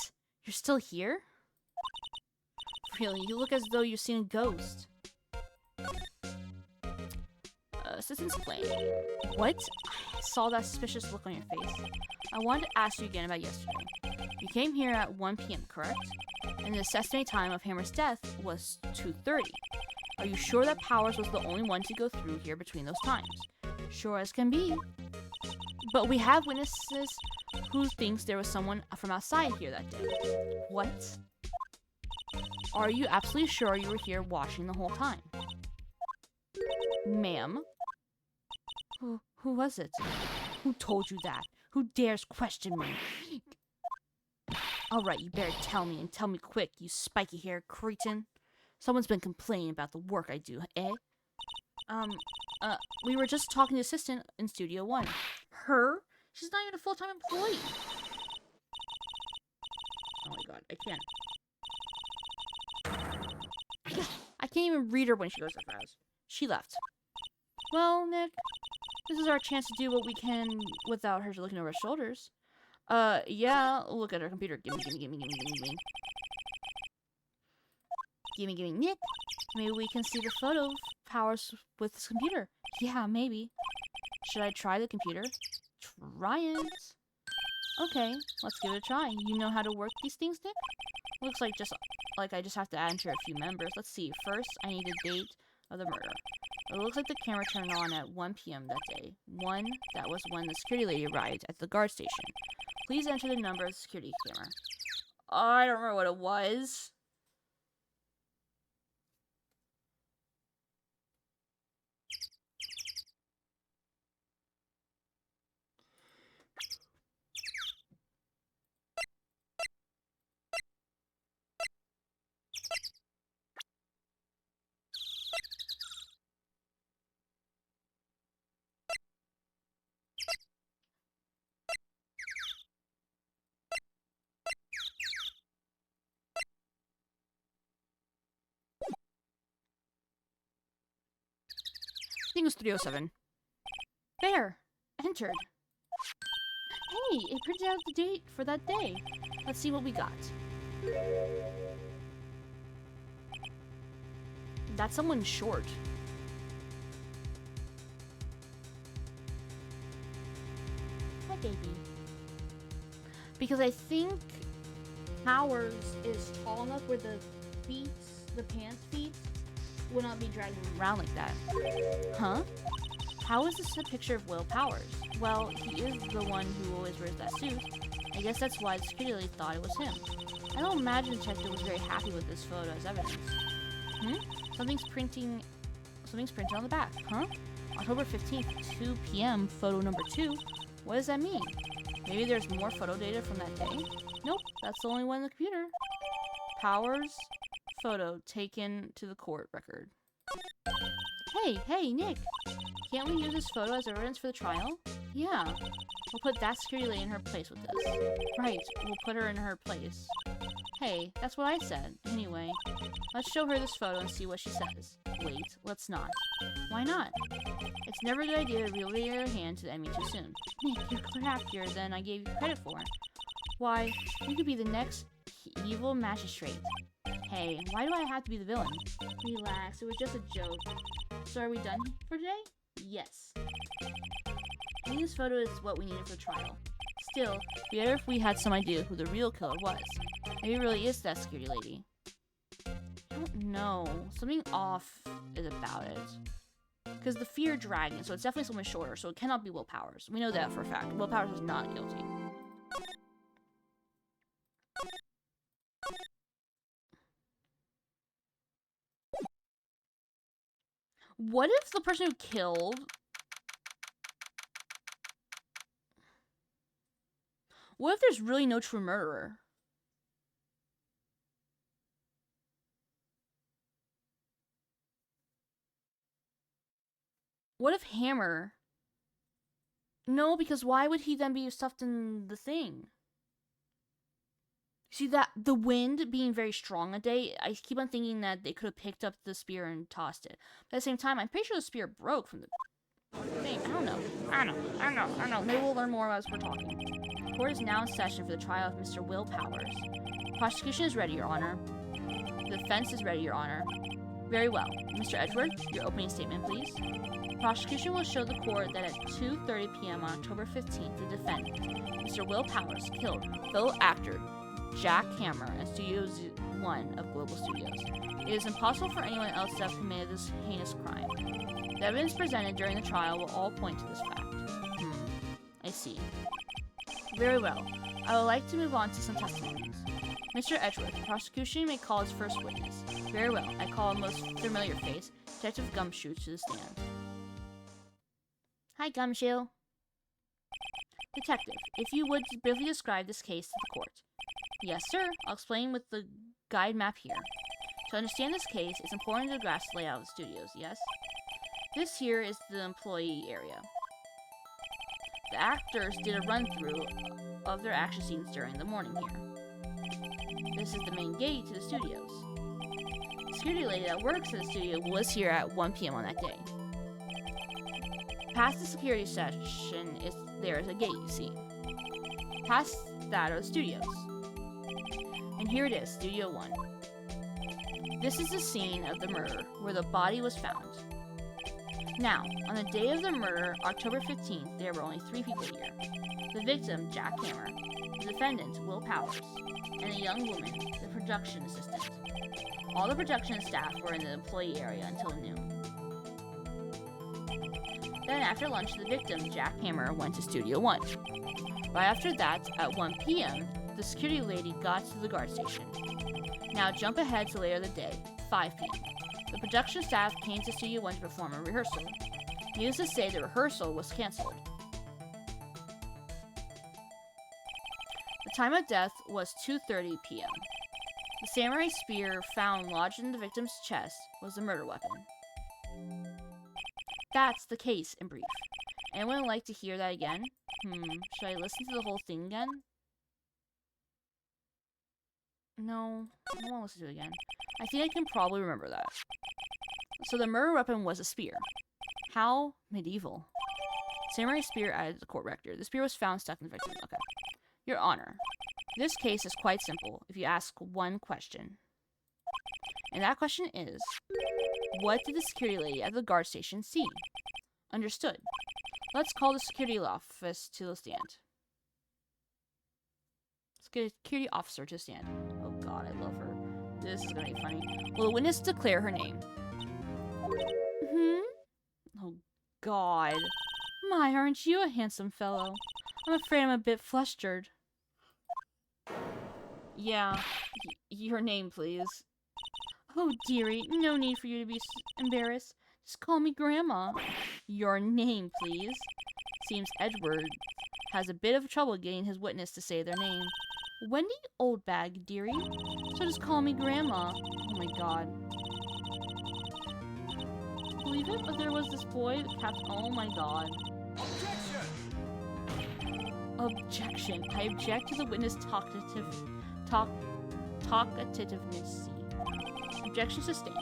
You're still here? Really, you look as though you've seen a ghost. Assistant's playing. What? I saw that suspicious look on your face. I wanted to ask you again about yesterday. You came here at 1 p.m., correct? And the estimated time of Hammer's death was 2:30. Are you sure that Powers was the only one to go through here between those times? Sure as can be. But we have witnesses who thinks there was someone from outside here that day. What? Are you absolutely sure you were here watching the whole time? Ma'am? Who was it? Who told you that? Who dares question me? Alright, you better tell me, and tell me quick, you spiky-haired cretin. Someone's been complaining about the work I do, eh? We were just talking to the assistant in Studio 1. Her? She's not even a full-time employee. Oh my god, I can't even read her when she goes so fast. She left. Well, Nick, this is our chance to do what we can without her looking over our shoulders. Yeah, look at her computer. Gimme. Gimme, Nick. Maybe we can see the photo of Powers with this computer. Yeah, maybe. Should I try the computer? Try it. Okay, let's give it a try. You know how to work these things, Nick? Looks like I just have to enter a few members. Let's see. First, I need the date of the murder. It looks like the camera turned on at 1 p.m. that day. That was when the security lady arrived at the guard station. Please enter the number of the security camera. I don't remember what it was. I think it was 307. There! Entered. Hey, it printed out the date for that day. Let's see what we got. That's someone short. Hi, baby. Because I think Powers is tall enough where the pants feet would not be dragging around like that. Huh? How is this a picture of Will Powers? Well, he is the one who always wears that suit. I guess that's why the security lady thought it was him. I don't imagine the detective was very happy with this photo as evidence. Something's printed on the back, huh? October 15th, 2 p.m., photo number 2. What does that mean? Maybe there's more photo data from that day? Nope, that's the only one in the computer. Powers photo taken to the court record. Hey, Nick! Can't we use this photo as evidence for the trial? Yeah. We'll put that security lady in her place with this. Right, we'll put her in her place. Hey, that's what I said. Anyway, let's show her this photo and see what she says. Wait, let's not. Why not? It's never a good idea to reveal your hand to the enemy too soon. Nick, you're craftier than I gave you credit for. Why, you could be the next evil magistrate. Hey, why do I have to be the villain? Relax, it was just a joke. So are we done for today? Yes. I think this photo is what we needed for the trial. Still, it'd be better if we had some idea who the real killer was. Maybe it really is that security lady. I don't know. Something off is about it. Because the fear dragon, so it's definitely someone shorter, so it cannot be Will Powers. We know that for a fact. Will Powers is not guilty. What if the person who killed... What if there's really no true murderer? What if Hammer... No, because why would he then be stuffed in the thing? See, that the wind being very strong that day, I keep on thinking that they could have picked up the spear and tossed it. But at the same time, I'm pretty sure the spear broke from the thing. I don't know. Maybe we'll learn more as we're talking. Court is now in session for the trial of Mr. Will Powers. Prosecution is ready, Your Honor. The defense is ready, Your Honor. Very well. Mr. Edward, your opening statement, please. Prosecution will show the court that at 2:30 p.m. on October 15th, the defendant, Mr. Will Powers, killed fellow actor Jack Hammer at Studio 1 of Global Studios. It is impossible for anyone else to have committed this heinous crime. The evidence presented during the trial will all point to this fact. I see. Very well. I would like to move on to some testimonies. Mr. Edgeworth, the prosecution may call its first witness. Very well. I call a most familiar face, Detective Gumshoe, to the stand. Hi, Gumshoe. Detective, if you would briefly describe this case to the court. Yes, sir. I'll explain with the guide map here. To understand this case, it's important to grasp the layout of the studios, yes? This here is the employee area. The actors did a run-through of their action scenes during the morning here. This is the main gate to the studios. The security lady that works at the studio was here at 1 p.m. on that day. Past the security section, there is a gate, you see. Past that are the studios. And here it is, Studio 1. This is the scene of the murder, where the body was found. Now, on the day of the murder, October 15th, there were only 3 people here. The victim, Jack Hammer, the defendant, Will Powers, and a young woman, the production assistant. All the production staff were in the employee area until noon. Then after lunch, the victim, Jack Hammer, went to Studio 1. Right after that, at 1 p.m., the security lady got to the guard station. Now jump ahead to later the day, 5 p.m. The production staff came to Studio 1 to perform a rehearsal. Needless to say, the rehearsal was cancelled. The time of death was 2:30 p.m. The samurai spear found lodged in the victim's chest was the murder weapon. That's the case in brief. Anyone like to hear that again? Should I listen to the whole thing again? No, I don't want to listen to it again. I think I can probably remember that. So the murder weapon was a spear. How medieval. Samurai spear added to the court record. The spear was found stuck in the victim. Okay. Your Honor, this case is quite simple if you ask one question. And that question is, what did the security lady at the guard station see? Understood. Let's call the security office to the stand. Let's get a security officer to the stand. Oh god, I love her. This is gonna be funny. Will the witness declare her name? Oh god. My, aren't you a handsome fellow? I'm afraid I'm a bit flustered. Yeah. Your name, please. Oh, dearie, no need for you to be embarrassed. Just call me Grandma. Your name, please. Seems Edward has a bit of trouble getting his witness to say their name. Wendy Oldbag, dearie. So just call me Grandma. Oh my god. Believe it, but there was this boy that kept. Oh my god. Objection. I object to the witness talkativeness. Objection sustained.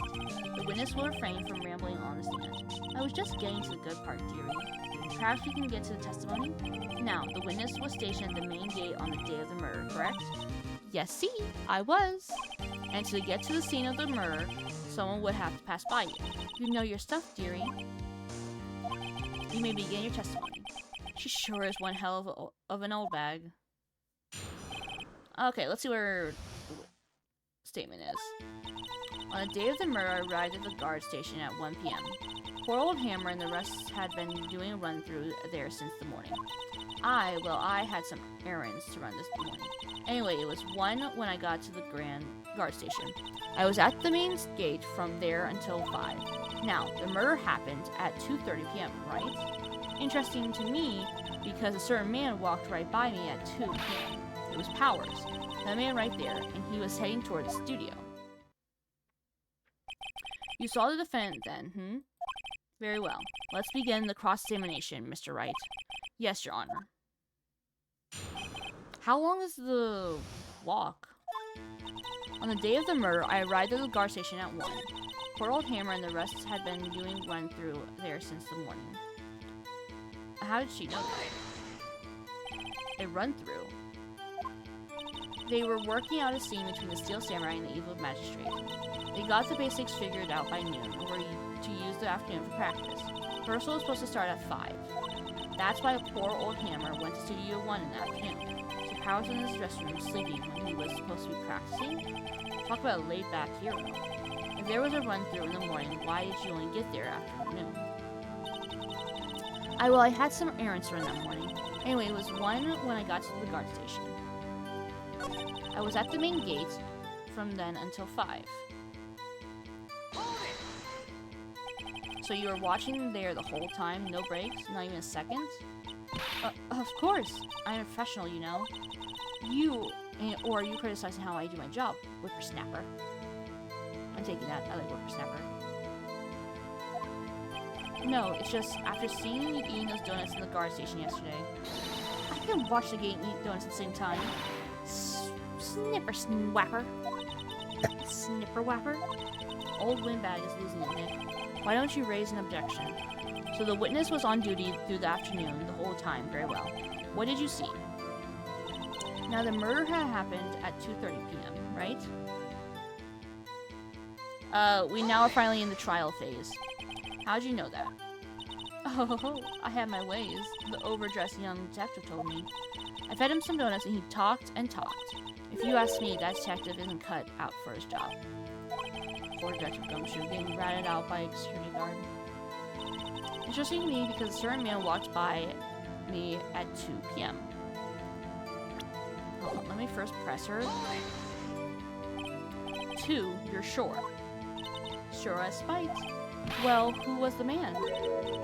The witness will refrain from rambling on the stand. I was just getting to the good part, dearie. Perhaps we can get to the testimony? Now, the witness was stationed at the main gate on the day of the murder, correct? Yes, see, I was. And to get to the scene of the murder, someone would have to pass by you. You know your stuff, dearie. You may begin your testimony. She sure is one hell of an old bag. Okay, let's see what her statement is. On the day of the murder, I arrived at the guard station at 1 p.m. Poor old Hammer and the rest had been doing a run-through there since the morning. I had some errands to run this morning. Anyway, it was 1 when I got to the Grand Guard Station. I was at the main gate from there until 5. Now, the murder happened at 2:30 p.m., right? Interesting to me, because a certain man walked right by me at 2 p.m. It was Powers, that man right there, and he was heading toward the studio. You saw the defendant then, Very well. Let's begin the cross-examination, Mr. Wright. Yes, Your Honor. How long is the walk? On the day of the murder, I arrived at the guard station at 1. Poor old Hammer and the rest had been doing run-through there since the morning. How did she know that? A run-through? They were working out a scene between the Steel Samurai and the Evil Magistrate. They got the basics figured out by noon and were to use the afternoon for practice. Rehearsal was supposed to start at 5. That's why poor old Hammer went to Studio 1 in the afternoon. So Powers was in his dressing room sleeping when he was supposed to be practicing? Talk about a laid-back hero. If there was a run-through in the morning, why did you only get there after noon? I had some errands to run that morning. Anyway, it was 1 when I got to the guard station. I was at the main gate from then until 5. So you were watching there the whole time, no breaks, not even a second? Of course. I'm a professional, you know. Or are you criticizing how I do my job, whippersnapper? I'm taking that. I like whippersnapper. No, it's just after seeing you eating those donuts in the guard station yesterday. I can watch the game and eat donuts at the same time. Snipper swapper. Snipper whapper. Old windbag is losing it, Nick. Why don't you raise an objection? So the witness was on duty through the afternoon the whole time. Very well. What did you see? Now the murder had happened at 2:30 p.m., right? We now are finally in the trial phase. How'd you know that? Oh, I had my ways. The overdressed young detective told me. I fed him some donuts and he talked and talked. If you ask me, that detective isn't cut out for his job. Poor Detective Gumshoe being ratted out by a security guard. Interesting to me because a certain man walked by me at 2 p.m. Hold on, let me first press her. 2, you're sure. Sure as spite. Well, who was the man?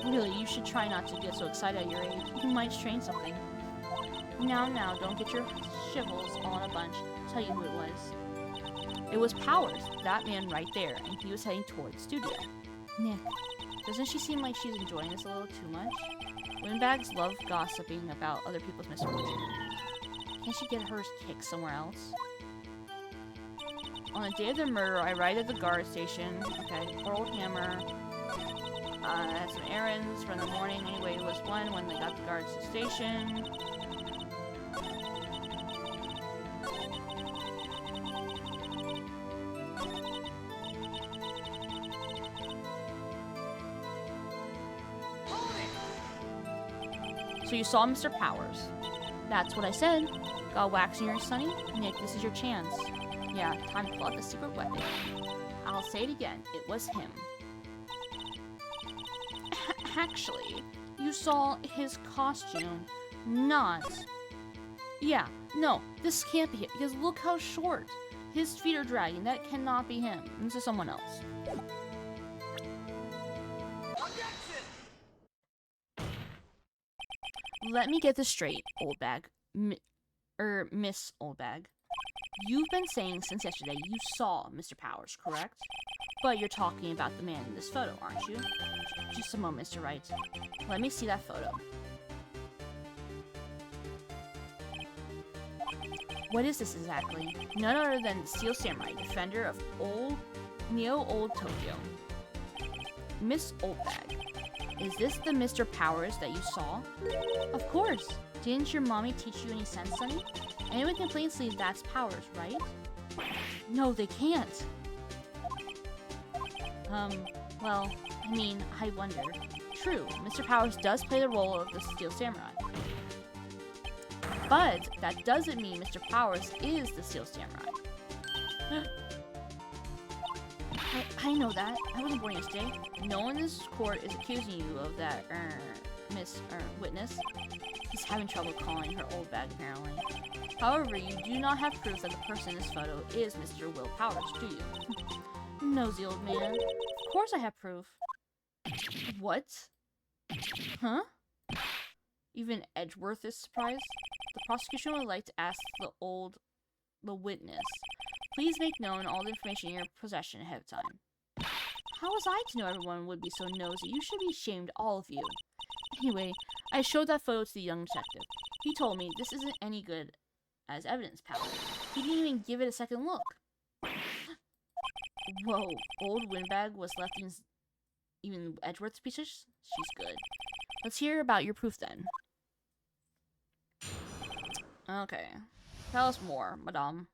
Really, you should try not to get so excited at your age. You might strain something. Now, don't get your shivels all in a bunch. I'll tell you who it was. It was Powers, that man right there, and he was heading toward the studio. Nick, doesn't she seem like she's enjoying this a little too much? Windbags love gossiping about other people's misfortunes. Can't she get hers kicked somewhere else? On the day of the murder, I arrived at the guard station. Okay, poor old Hammer. I had some errands from the morning. Anyway, it was 1 when they got the guards to the station. So you saw Mr. Powers. That's what I said. Got wax in your sonny? Nick, this is your chance. Yeah, time to pull out the secret weapon. I'll say it again. It was him. Actually, you saw his costume. Not. Yeah, no, this can't be it because look how short. His feet are dragging. That cannot be him. This is someone else. Let me get this straight, old bag. Miss Old Bag. You've been saying since yesterday you saw Mr. Powers, correct? But you're talking about the man in this photo, aren't you? Just a moment, Mr. Wright. Let me see that photo. What is this exactly? None other than the Steel Samurai, defender of Old Tokyo. Miss Oldbag. Is this the Mr. Powers that you saw? Of course. Didn't your mommy teach you any sense, Sonny? Anyone can plainly see that's Powers, right? No, they can't. Well, I mean, I wonder. True, Mr. Powers does play the role of the Steel Samurai. But that doesn't mean Mr. Powers is the Steel Samurai. I know that. I wasn't born yesterday. No one in this court is accusing you of that, witness. He's having trouble calling her old bag, apparently. However, you do not have proof that the person in this photo is Mr. Will Powers, do you? Nosy old man. Of course I have proof. What? Huh? Even Edgeworth is surprised. The prosecution would like to ask the witness. Please make known all the information in your possession ahead of time. How was I to know everyone would be so nosy? You should be ashamed, all of you. Anyway, I showed that photo to the young detective. He told me this isn't any good as evidence, pal. He didn't even give it a second look. Whoa, old Windbag was left even Edgeworth speechless? She's good. Let's hear about your proof then. Okay. Tell us more, madame.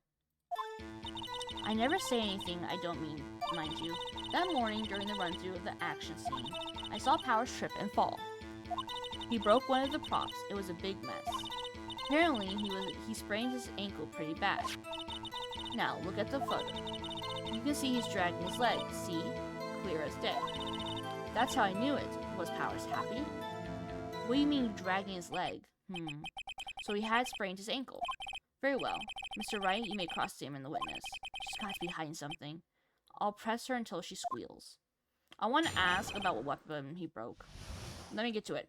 I never say anything I don't mean, mind you. That morning, during the run-through of the action scene, I saw Powers trip and fall. He broke one of the props. It was a big mess. Apparently, he sprained his ankle pretty bad. Now, look at the photo. You can see he's dragging his leg. See? Clear as day. That's how I knew it. Was Powers happy? What do you mean dragging his leg? So he had sprained his ankle. Very well. Mr. Wright, you may cross-examine the witness. She's got to be hiding something. I'll press her until she squeals. I want to ask about what weapon he broke. Let me get to it.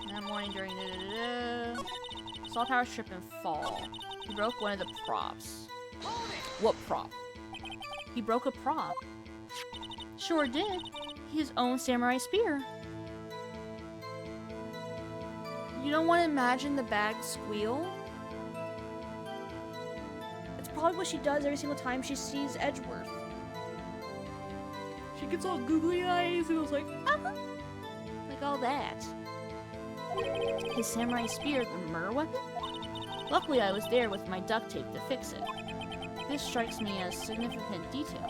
That morning during saw Powers trip and fall. He broke one of the props. What prop? He broke a prop. Sure did. His own samurai spear. You don't want to imagine the bag squeal? It's probably what she does every single time she sees Edgeworth. She gets all googly eyes and goes like, ah! Like all that. His samurai spear, the murder weapon? Luckily I was there with my duct tape to fix it. This strikes me as significant detail.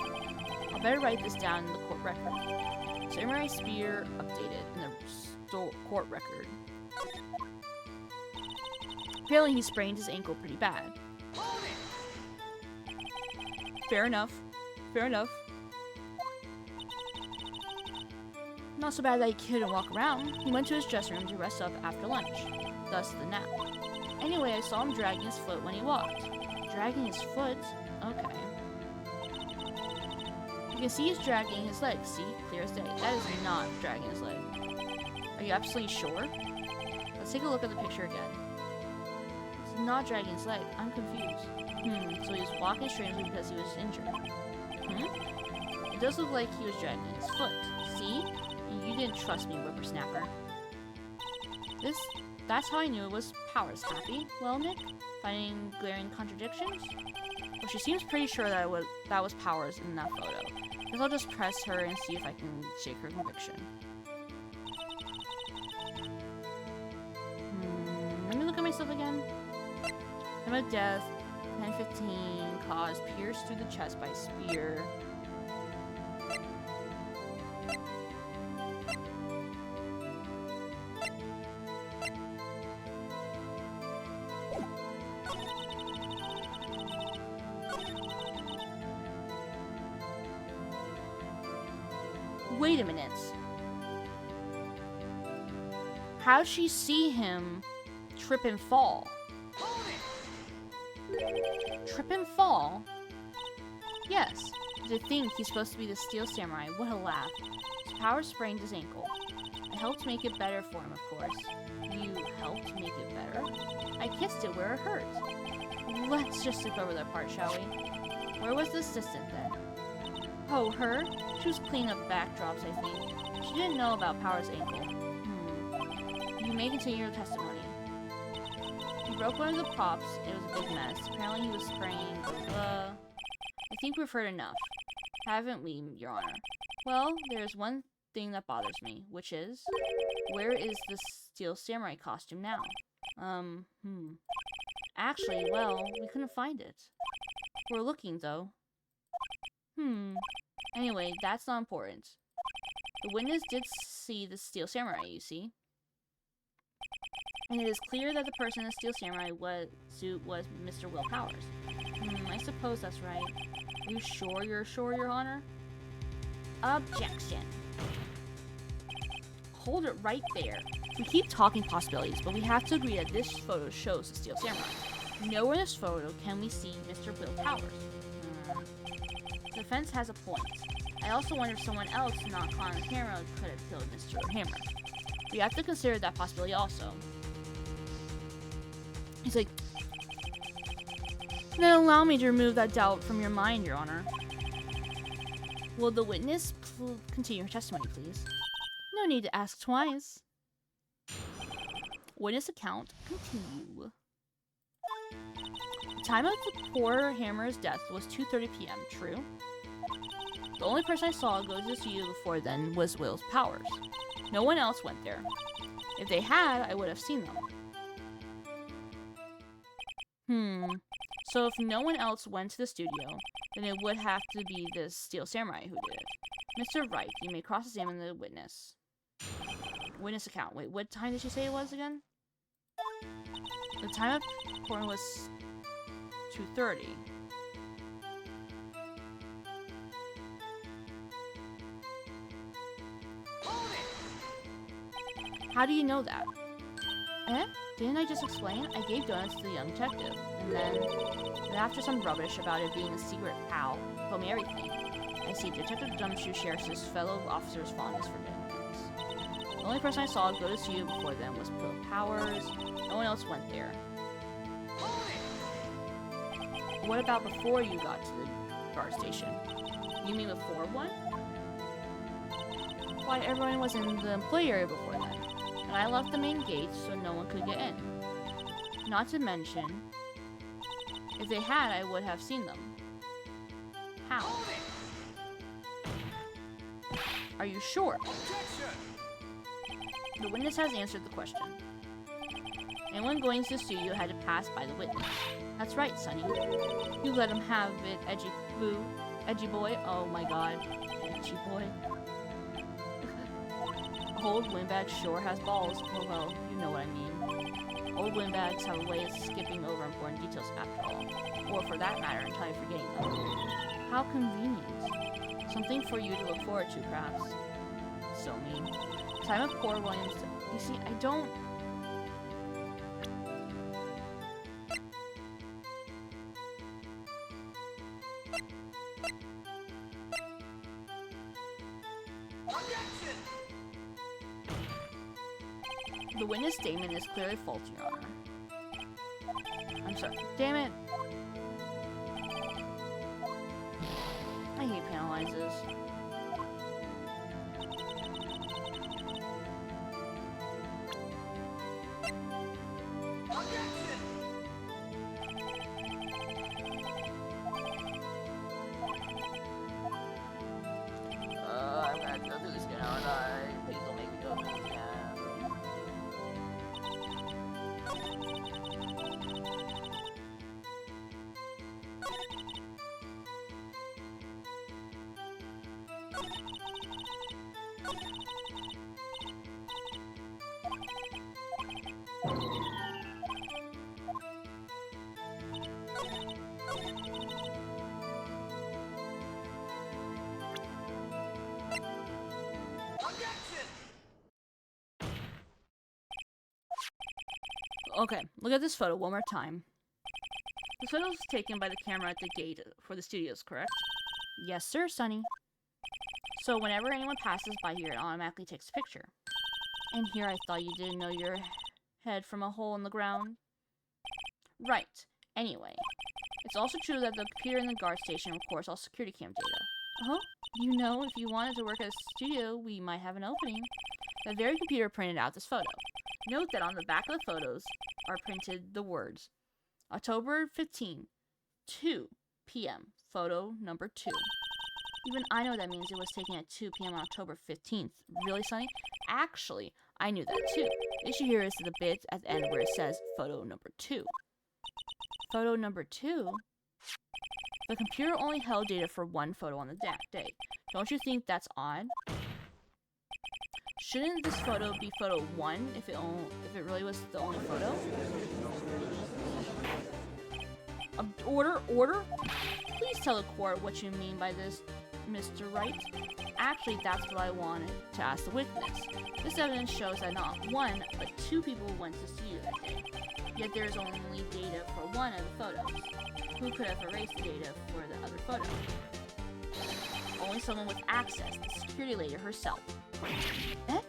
I'll better write this down in the court record. Samurai spear updated in the court record. Apparently he sprained his ankle pretty bad. Fair enough. Fair enough. Not so bad that he couldn't walk around. He went to his dressing room to rest up after lunch. Thus the nap. Anyway, I saw him dragging his foot when he walked. Dragging his foot? Okay. You can see he's dragging his leg. See? Clear as day. That is not dragging his leg. Are you absolutely sure? Let's take a look at the picture again. It's not dragging his leg. I'm confused. So he was walking strangely because he was injured. It does look like he was dragging his foot. See? You didn't trust me, whippersnapper. That's how I knew it was Powers. Happy? Well, Nick? Finding glaring contradictions? Well, she seems pretty sure that was Powers in that photo. Guess I'll just press her and see if I can shake her conviction. Let me look at myself again. Time of death, 10:15, cause pierced through the chest by spear. Wait a minute. How'd she see him trip and fall? Trip and fall? Yes. To think he's supposed to be the Steel Samurai. What a laugh. His Powers sprained his ankle. I helped make it better for him, of course. You helped make it better? I kissed it where it hurt. Let's just skip over that part, shall we? Where was the assistant then? Oh, her? She was cleaning up backdrops, I think. She didn't know about Powers' ankle. You may continue your testimony. broke one of the props. It was a big mess. Apparently he was spraying. I think we've heard enough. Haven't we, Your Honor? Well, there's one thing that bothers me, which is, where is the Steel Samurai costume now? Actually, well, we couldn't find it. We're looking, though. Anyway, that's not important. The witness did see the Steel Samurai, you see. And it is clear that the person in the Steel Samurai suit was Mr. Will Powers. I suppose that's right. Are you sure you're sure, Your Honor? Objection. Hold it right there. We keep talking possibilities, but we have to agree that this photo shows the Steel Samurai. Nowhere in this photo can we see Mr. Will Powers. The defense has a point. I also wonder if someone else not caught on camera could have killed Mr. Hammer. We have to consider that possibility also. He's like, then allow me to remove that doubt from your mind, Your Honor. Will the witness continue her testimony, please? No need to ask twice. Witness account continue. The time of the poor Hammer's death was 2:30 p.m., true? The only person I saw go to the studio before then was Will Powers. No one else went there. If they had, I would have seen them. So if no one else went to the studio, then it would have to be this Steel Samurai who did it. Mr. Wright, you may cross-examine the witness. Witness account. Wait, what time did she say it was again? The time of porn was 2:30. How do you know that? Didn't I just explain? I gave donuts to the young detective, and then after some rubbish about it being a secret pal, told me everything. I see Detective Gumshoe shares his fellow officer's fondness for doing things. The only person I saw go to see you before then was Will Powers. No one else went there. What about before you got to the guard station? You mean before one? Why, everyone was in the employee area before then. And I left the main gate so no one could get in. Not to mention, if they had, I would have seen them. How? Are you sure? The witness has answered the question. Anyone going to the studio had to pass by the witness. That's right, Sonny. You let him have it, edgy boy. Oh my god. Edgy boy. Old windbag sure has balls. Oh well, you know what I mean. Old windbags have a way of skipping over important details after all. Or for that matter, entirely forgetting them. How convenient. Something for you to look forward to, perhaps. So mean. Time of poor Williams. You see, I don't... The witness statement is clearly faulty, Your Honor. I'm sorry. Damn it. I hate penalizes. I'm gonna go through this again, aren't I? Please don't make me go through this again. Okay, look at this photo one more time. This photo was taken by the camera at the gate for the studios, correct? Yes, sir, Sonny. So whenever anyone passes by here, it automatically takes a picture. And here I thought you didn't know your head from a hole in the ground. Right. Anyway, it's also true that the computer in the guard station records all security cam data. You know, if you wanted to work at a studio, we might have an opening. The very computer printed out this photo. Note that on the back of the photos are printed the words October 15, 2 p.m. Photo number 2. Even I know that means it was taken at 2 p.m. on October 15th. Really, Sunny? Actually, I knew that too. The issue here is the bit at the end where it says photo number 2. Photo number 2? The computer only held data for one photo on the day. Don't you think that's odd? Shouldn't this photo be photo 1 if it really was the only photo? Order? Please tell the court what you mean by this, Mr. Wright. Actually, that's what I wanted to ask the witness. This evidence shows that not 1, but 2 people went to see you that day. Yet there is only data for one of the photos. Who could have erased the data for the other photo? Only someone with access, the security lady herself. Eh?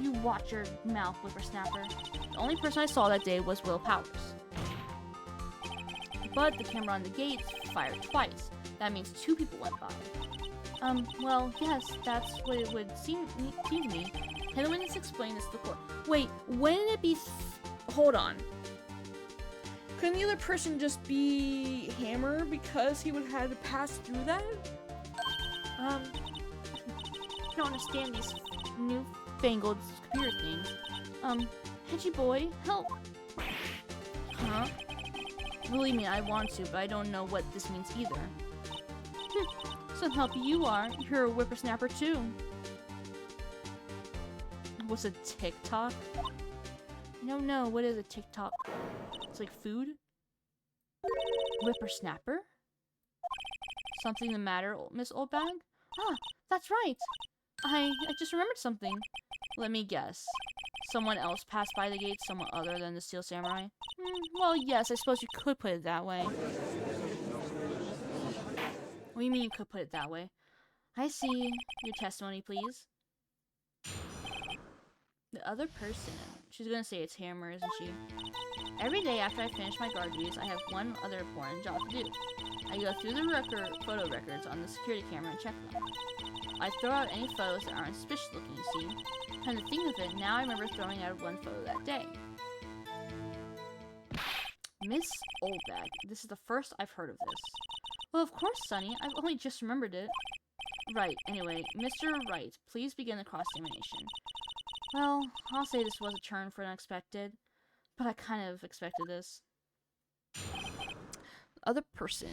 You watch your mouth, whippersnapper. The only person I saw that day was Will Powers. But the camera on the gate fired twice. That means 2 people went by. Well, yes, that's what it would seem to me. Can the witness explain this to the court? Wait, wouldn't it be... Hold on. Couldn't the other person just be Hammer because he would have had to pass through that? I don't understand these newfangled computer things. Hedgie boy, help! Huh? Believe me, I want to, but I don't know what this means either. Some help you are. You're a whippersnapper too. What's a TikTok? No, what is a TikTok? It's like food? Whippersnapper? Something the matter, Miss Oldbag? Ah, that's right! I just remembered something. Let me guess. Someone else passed by the gate, someone other than the Steel Samurai? Well, yes, I suppose you could put it that way. What do you mean you could put it that way? I see. Your testimony, please. The other person. She's gonna say it's Hammer, isn't she? Every day after I finish my guard duties, I have one other important job to do. I go through the photo records on the security camera and check them. I throw out any photos that aren't suspicious looking, you see. Come to think of it, now I remember throwing out one photo that day. Miss Oldbag, this is the first I've heard of this. Well, of course, Sunny. I've only just remembered it. Right, anyway, Mr. Wright, please begin the cross-examination. Well, I'll say this was a turn for unexpected, but I kind of expected this. The other person.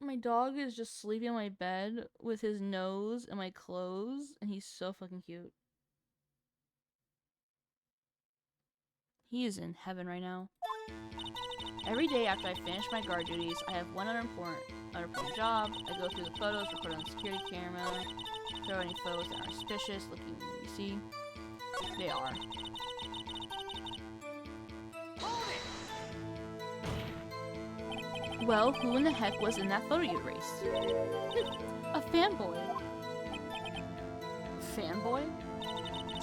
My dog is just sleeping on my bed with his nose in my clothes, and he's so fucking cute. He is in heaven right now. Every day after I finish my guard duties, I have one other important job. I go through the photos, record on the security camera, throw any photos that are suspicious looking, you see? They are. Well, who in the heck was in that photo you erased? A fanboy. Fanboy?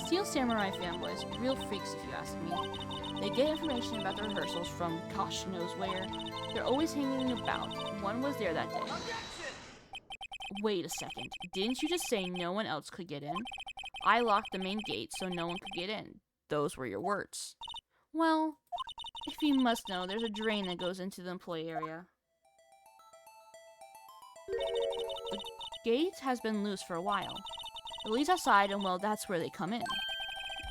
Steel Samurai fanboys, real freaks if you ask me. They get information about the rehearsals from gosh knows where. They're always hanging about. One was there that day. Wait a second. Didn't you just say no one else could get in? I locked the main gate so no one could get in. Those were your words. Well, if you must know, there's a drain that goes into the employee area. The gate has been loose for a while. It leads outside, and well, that's where they come in.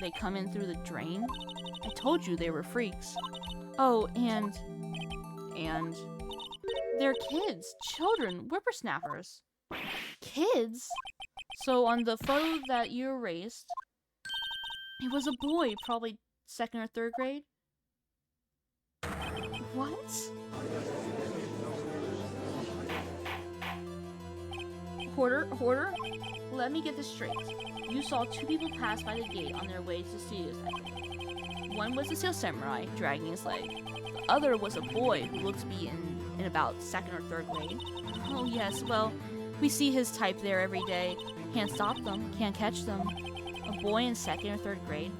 They come in through the drain? I told you they were freaks. Oh, and... They're kids. Children. Whippersnappers. Kids? So on the photo that you erased, it was a boy, probably 2nd or 3rd grade? What? Hoarder? Let me get this straight. You saw 2 people pass by the gate on their way to studios that day. One was the Steel Samurai, dragging his leg. The other was a boy who looked to be in about 2nd or 3rd grade. Oh yes, well, we see his type there every day. Can't stop them, can't catch them. A boy in 2nd or 3rd grade?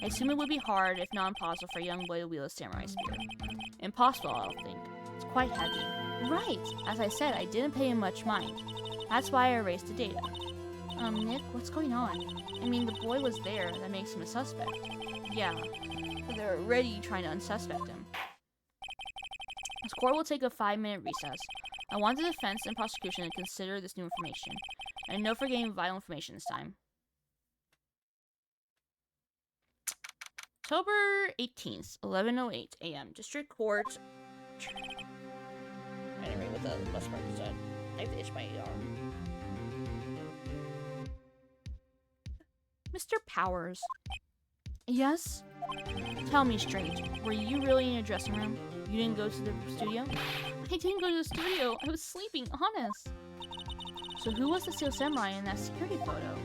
I assume it would be hard, if not impossible, for a young boy to wield a samurai spear. Impossible, I don't think. It's quite heavy. Right! As I said, I didn't pay him much mind. That's why I erased the data. Nick, what's going on? I mean, the boy was there. That makes him a suspect. Yeah, but they're already trying to unsuspect him. This court will take a 5-minute recess. I want the defense and prosecution to consider this new information. And no forgetting vital information this time. October 18th, 11:08 a.m. District Court. I didn't read what the bus marker said. I have to itch my arm. Mr. Powers. Yes? Tell me straight. Were you really in your dressing room? You didn't go to the studio? I didn't go to the studio. I was sleeping, honest. So who was the Steel Samurai in that security photo?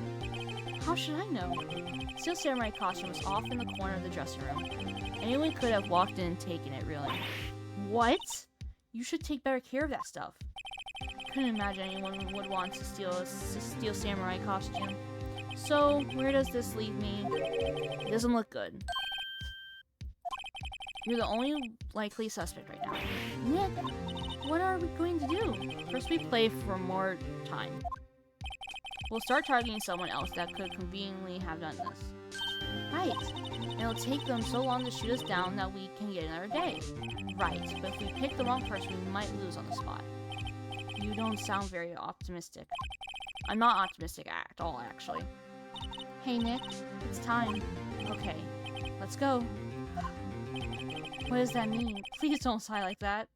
How should I know? Steel Samurai costume was off in the corner of the dressing room. Anyone could have walked in and taken it, really. What? You should take better care of that stuff. Couldn't imagine anyone would want to steal a Steel Samurai costume. So, where does this leave me? It doesn't look good. You're the only likely suspect right now. Nick, what are we going to do? First we play for more time. We'll start targeting someone else that could conveniently have done this. Right. And it'll take them so long to shoot us down that we can get another day. Right, but if we pick the wrong person, we might lose on the spot. You don't sound very optimistic. I'm not optimistic at all, actually. Hey, Nick, it's time. Okay, let's go. What does that mean? Please don't sigh like that.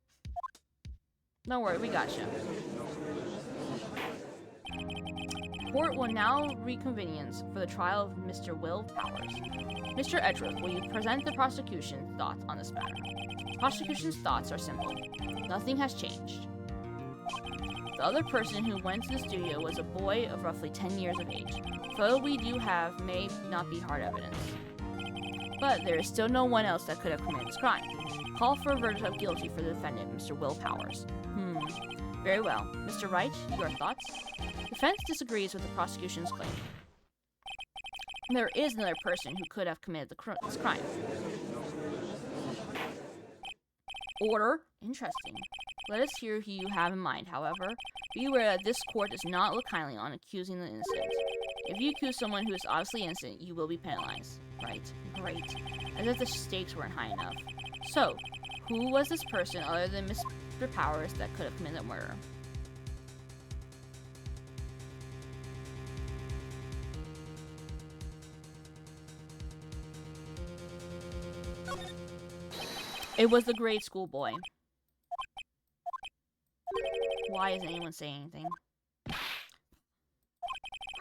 Don't worry, we got you. Court will now reconvene for the trial of Mr. Will Powers. Mr. Edgeworth, will you present the prosecution's thoughts on this matter? Prosecution's thoughts are simple. Nothing has changed. The other person who went to the studio was a boy of roughly 10 years of age. The photo we do have may not be hard evidence. But there is still no one else that could have committed this crime. Call for a verdict of guilty for the defendant, Mr. Will Powers. Very well. Mr. Wright, your thoughts? Defense disagrees with the prosecution's claim. There is another person who could have committed this crime. Order? Interesting. Let us hear who you have in mind, however. Be aware that this court does not look kindly on accusing the innocent. If you accuse someone who is obviously innocent, you will be penalized. Right. Great. As if the stakes weren't high enough. So, who was this person other than Mr. Powers that could have committed the murder? It was the grade school boy. Why isn't anyone saying anything?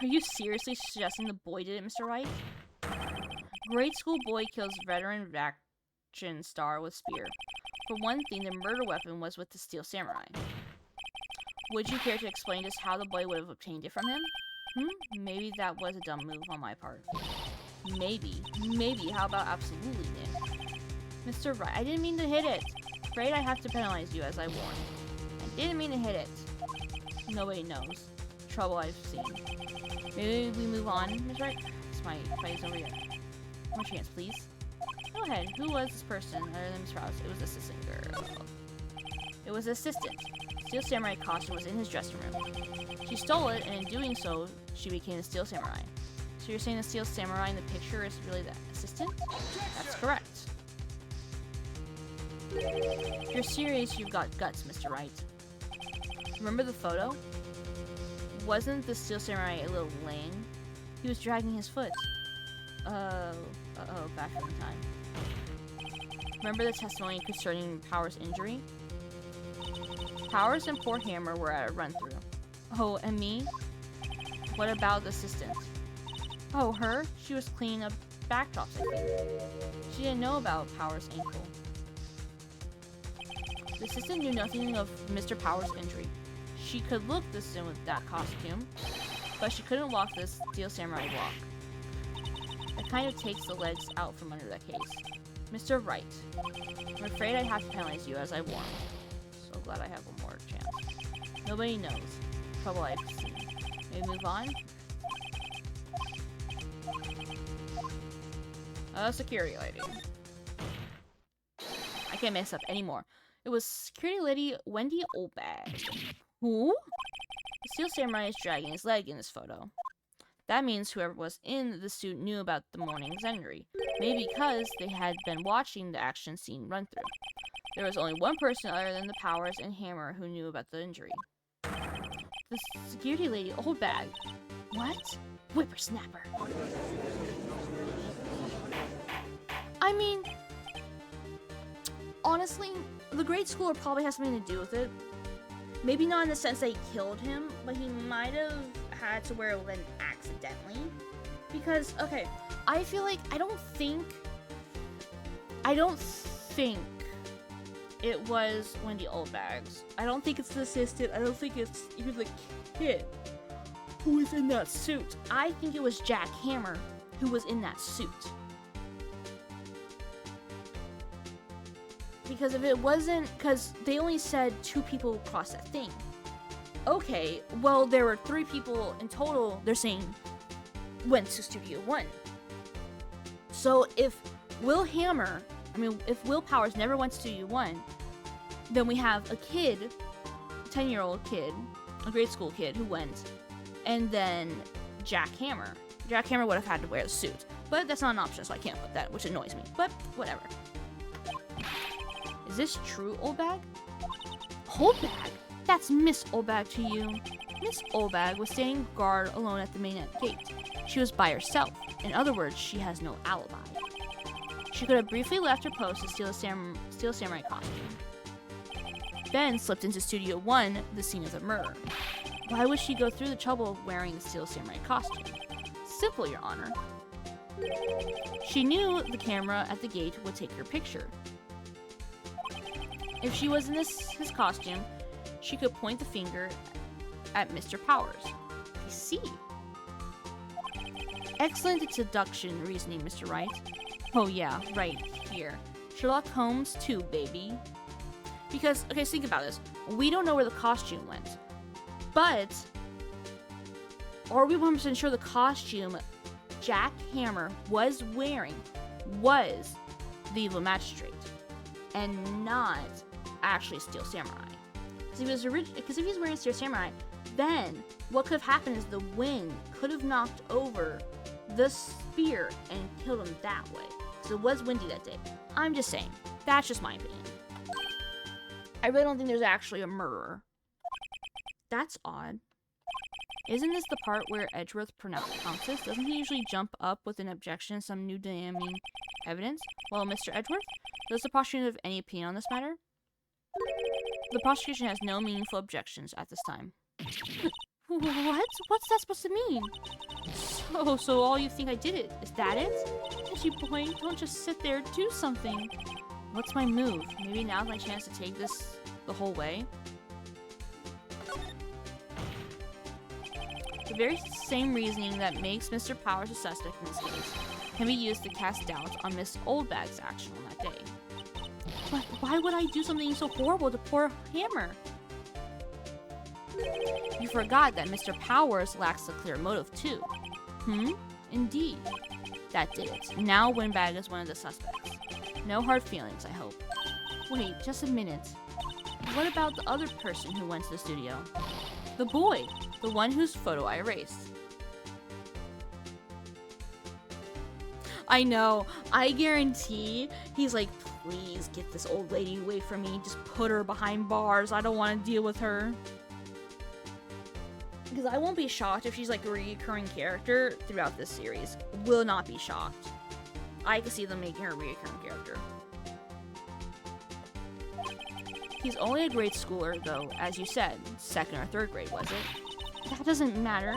Are you seriously suggesting the boy did it, Mr. Wright? Grade school boy kills veteran action star with spear. For one thing, the murder weapon was with the Steel Samurai. Would you care to explain just how the boy would have obtained it from him? Maybe that was a dumb move on my part. Maybe. Maybe. How about absolutely, Nick? Mr. Wright, I didn't mean to hit it. Afraid I have to penalize you as I warned. I didn't mean to hit it. Nobody knows. Trouble I've seen. Maybe we move on, Ms. Wright? It's my face over here. One chance, please. Go ahead. Who was this person other than Ms. Rouse? It was assistant girl. It was assistant. Steel Samurai costume was in his dressing room. She stole it, and in doing so, she became the Steel Samurai. So you're saying the Steel Samurai in the picture is really the assistant? That's correct. If you're serious, you've got guts, Mr. Wright. Remember the photo? Wasn't the Steel Samurai a little lame? He was dragging his foot. Uh-oh, back in time. Remember the testimony concerning Powers' injury? Powers and poor Hammer were at a run-through. Oh, and me? What about the assistant? Oh, her? She was cleaning up backdrops, I think. She didn't know about Powers' ankle. The assistant knew nothing of Mr. Powers' injury. She could look the same with that costume, but she couldn't walk the Steel Samurai walk. It kind of takes the legs out from under that case. Mr. Wright, I'm afraid I have to penalize you as I warned. So glad I have one more chance. Nobody knows. Trouble I've seen. May we move on? Security lady. I can't mess up anymore. It was security lady Wendy Oldbag. Who? The Steel Samurai is dragging his leg in this photo. That means whoever was in the suit knew about the morning's injury, maybe because they had been watching the action scene run through. There was only one person other than the Powers and Hammer who knew about the injury. The security lady, Old Bag. What? Whippersnapper. I mean, honestly, the grade schooler probably has something to do with it. Maybe not in the sense that he killed him, but he might have had to wear a lens accidentally. Because, okay, I feel like I don't think it was Wendy Oldbags. I don't think it's the assistant. I don't think it's even the kid who was in that suit. I think it was Jack Hammer who was in that suit. Because if it wasn't, because they only said 2 people crossed that thing. Okay, well, there were 3 people in total, they're saying, went to Studio One. So if if Will Powers never went to Studio One, then we have a kid, 10-year-old kid, a grade school kid who went, and then Jack Hammer. Jack Hammer would have had to wear the suit, but that's not an option, so I can't put that, which annoys me, but whatever. Is this true, Oldbag? Oldbag? That's Miss Oldbag to you. Miss Oldbag was standing guard alone at the main gate. She was by herself. In other words, she has no alibi. She could have briefly left her post to steal a samurai costume, then slipped into Studio One, the scene of the murder. Why would she go through the trouble of wearing the Steel Samurai costume? Simple, Your Honor. She knew the camera at the gate would take her picture. If she was in his costume, she could point the finger at Mr. Powers. I see. Excellent deduction reasoning, Mr. Wright. Oh yeah, right here. Sherlock Holmes too, baby. Because, okay, think about this. We don't know where the costume went. But, are we 100% sure the costume Jack Hammer was wearing was the Evil Magistrate? And not actually Steel Samurai. Because if he was wearing Steel Samurai, then what could have happened is the wind could have knocked over the spear and killed him that way. So it was windy that day. I'm just saying. That's just my opinion. I really don't think there's actually a murderer. That's odd. Isn't this the part where Edgeworth pronounces? Doesn't he usually jump up with an objection, some new damning evidence? Well, Mr. Edgeworth, does the prosecution have any opinion on this matter? The prosecution has no meaningful objections at this time. What? What's that supposed to mean? So all you think I did it? Is that it? Itchy boy, don't just sit there, do something. What's my move? Maybe now's my chance to take this the whole way? The very same reasoning that makes Mr. Powers a suspect in this case can be used to cast doubt on Miss Oldbag's action on that day. But why would I do something so horrible to poor Hammer? You forgot that Mr. Powers lacks a clear motive too. Indeed. That did it. Now Windbag is one of the suspects. No hard feelings, I hope. Wait, just a minute. What about the other person who went to the studio? The boy! The one whose photo I erased. I know. I guarantee he's like, please get this old lady away from me. Just put her behind bars. I don't want to deal with her. Because I won't be shocked if she's like a recurring character throughout this series. Will not be shocked. I can see them making her a recurring character. He's only a grade schooler, though, as you said. 2nd or 3rd grade, was it? That doesn't matter.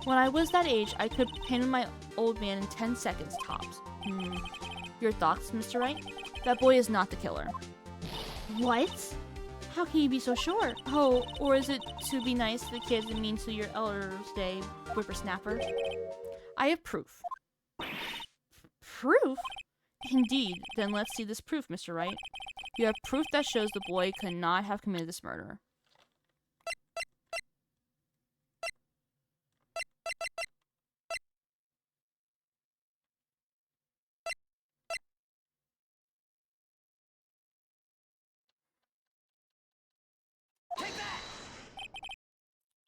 When I was that age, I could pin my old man in 10 seconds tops. Your thoughts, Mr. Wright? That boy is not the killer. What? How can you be so sure? Oh, or is it to be nice to the kids and mean to your elders day, whippersnapper? I have proof. Proof? Indeed. Then let's see this proof, Mr. Wright. You have proof that shows the boy could not have committed this murder.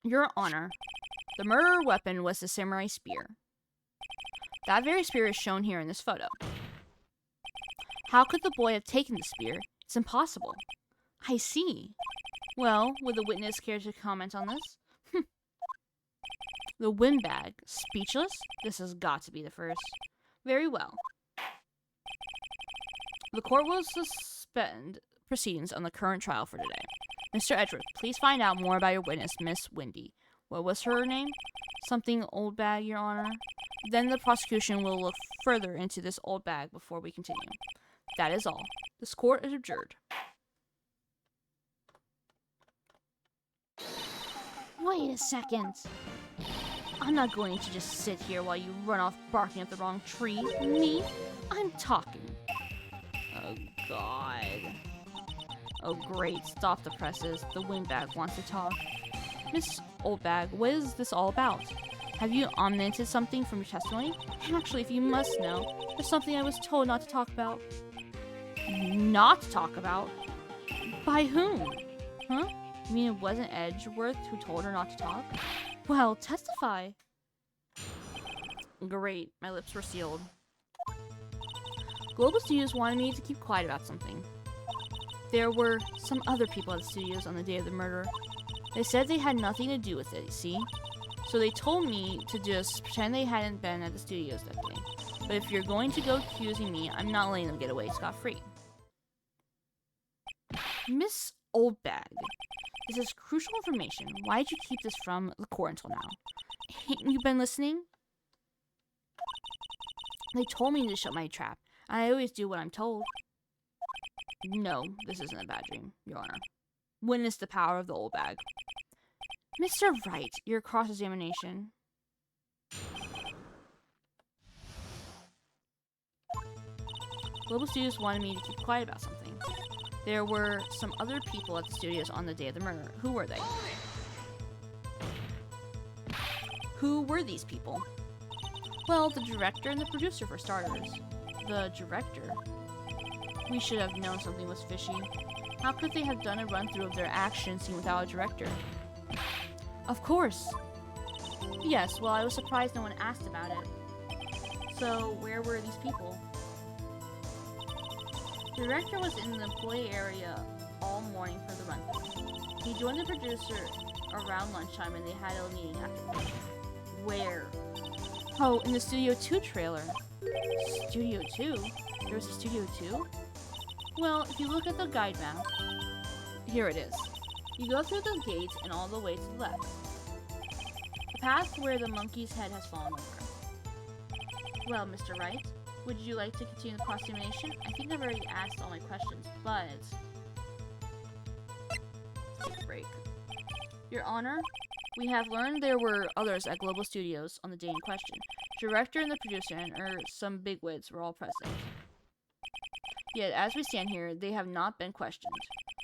Your Honor, The murder weapon was the samurai spear. That very spear is shown here in this photo. How could the boy have taken the spear? It's impossible. I see. Well, would the witness care to comment on this? The windbag. Speechless? This has got to be the first. Very well. The court will suspend proceedings on the current trial for today. Mr. Edgeworth, please find out more about your witness, Miss Windy. What was her name? Something old bag, Your Honor. Then the prosecution will look further into this old bag before we continue. That is all. This court is adjourned. Wait a second. I'm not going to just sit here while you run off barking at the wrong tree. Me? I'm talking. Oh, God. Oh, great. Stop the presses. The windbag wants to talk. Miss Oldbag, what is this all about? Have you omitted something from your testimony? Actually, if you must know, there's something I was told not to talk about. Not to talk about? By whom? Huh? You mean it wasn't Edgeworth who told her not to talk? Well, testify. Great. My lips were sealed. Global Studios wanted me to keep quiet about something. There were some other people at the studios on the day of the murder. They said they had nothing to do with it, you see? So they told me to just pretend they hadn't been at the studios that day. But if you're going to go accusing me, I'm not letting them get away scot-free. Miss Oldbag, this is crucial information. Why did you keep this from the court until now? Haven't you been listening? They told me to shut my trap. I always do what I'm told. No, this isn't a bad dream, Your Honor. Witness the power of the old bag. Mr. Wright, your cross-examination. Global Studios wanted me to keep quiet about something. There were some other people at the studios on the day of the murder. Who were they? Who were these people? Well, the director and the producer, for starters. The director? We should have known something was fishy. How could they have done a run-through of their action scene without a director? Of course! Yes, well, I was surprised no one asked about it. So, where were these people? The director was in the employee area all morning for the run-through. He joined the producer around lunchtime and they had a meeting afterwards. Where? Oh, in the Studio 2 trailer. Studio 2? There was a Studio 2? Well, if you look at the guide map, here it is. You go through the gate and all the way to the left. The path where the monkey's head has fallen over. Well, Mr. Wright, would you like to continue the cross-examination? I think I've already asked all my questions, but... Take a break. Your Honor, we have learned there were others at Global Studios on the day in question. Director and the producer and some bigwigs were all present. Yet, as we stand here, they have not been questioned.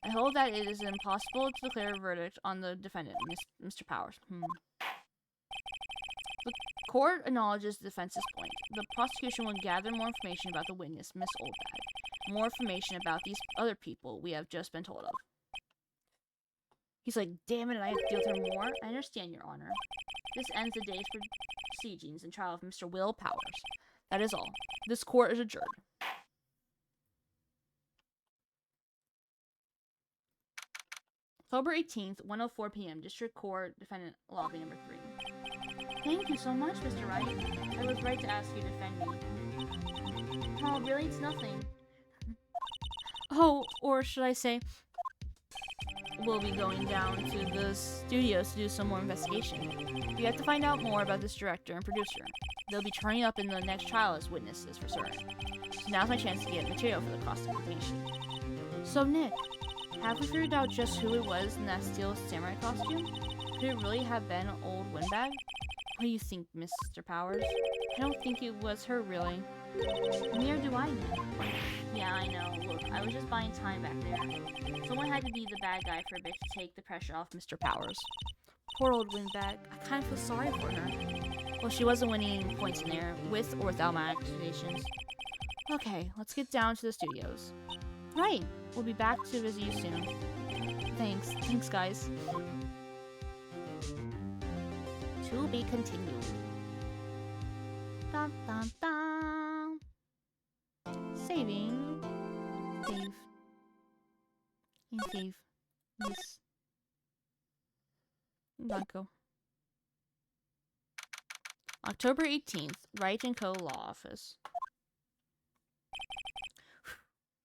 I hold that it is impossible to declare a verdict on the defendant, Mr. Powers. The court acknowledges the defense's point. The prosecution will gather more information about the witness, Miss Oldbag. More information about these other people we have just been told of. He's like, damn it, I have to deal with her more? I understand, Your Honor. This ends the day's proceedings and trial of Mr. Will Powers. That is all. This court is adjourned. October 18th, 1:04 p.m. District Court, Defendant Lobby number 3. Thank you so much, Mr. Wright. I was right to ask you to defend me. Oh, really? It's nothing. Oh, or should I say, we'll be going down to the studios to do some more investigation. We have to find out more about this director and producer. They'll be turning up in the next trial as witnesses for certain. So now's my chance to get material for the cross-examination. So, Nick, have we figured out just who it was in that steel samurai costume? Could it really have been Old Windbag? What do you think, Mr. Powers? I don't think it was her, really. Neither do I, Nick. Yeah, I know. Look, I was just buying time back there. Someone had to be the bad guy for a bit to take the pressure off Mr. Powers. Poor Old Windbag. I kind of feel sorry for her. Well, she wasn't winning points in there, with or without my accusations. Okay, let's get down to the studios. Right. We'll be back to visit you soon. Thanks. Thanks, guys. To be continued. Dun, dun, dun. Saving. Save. And save. Yes. Go. October 18th, Wright & Co. Law Office.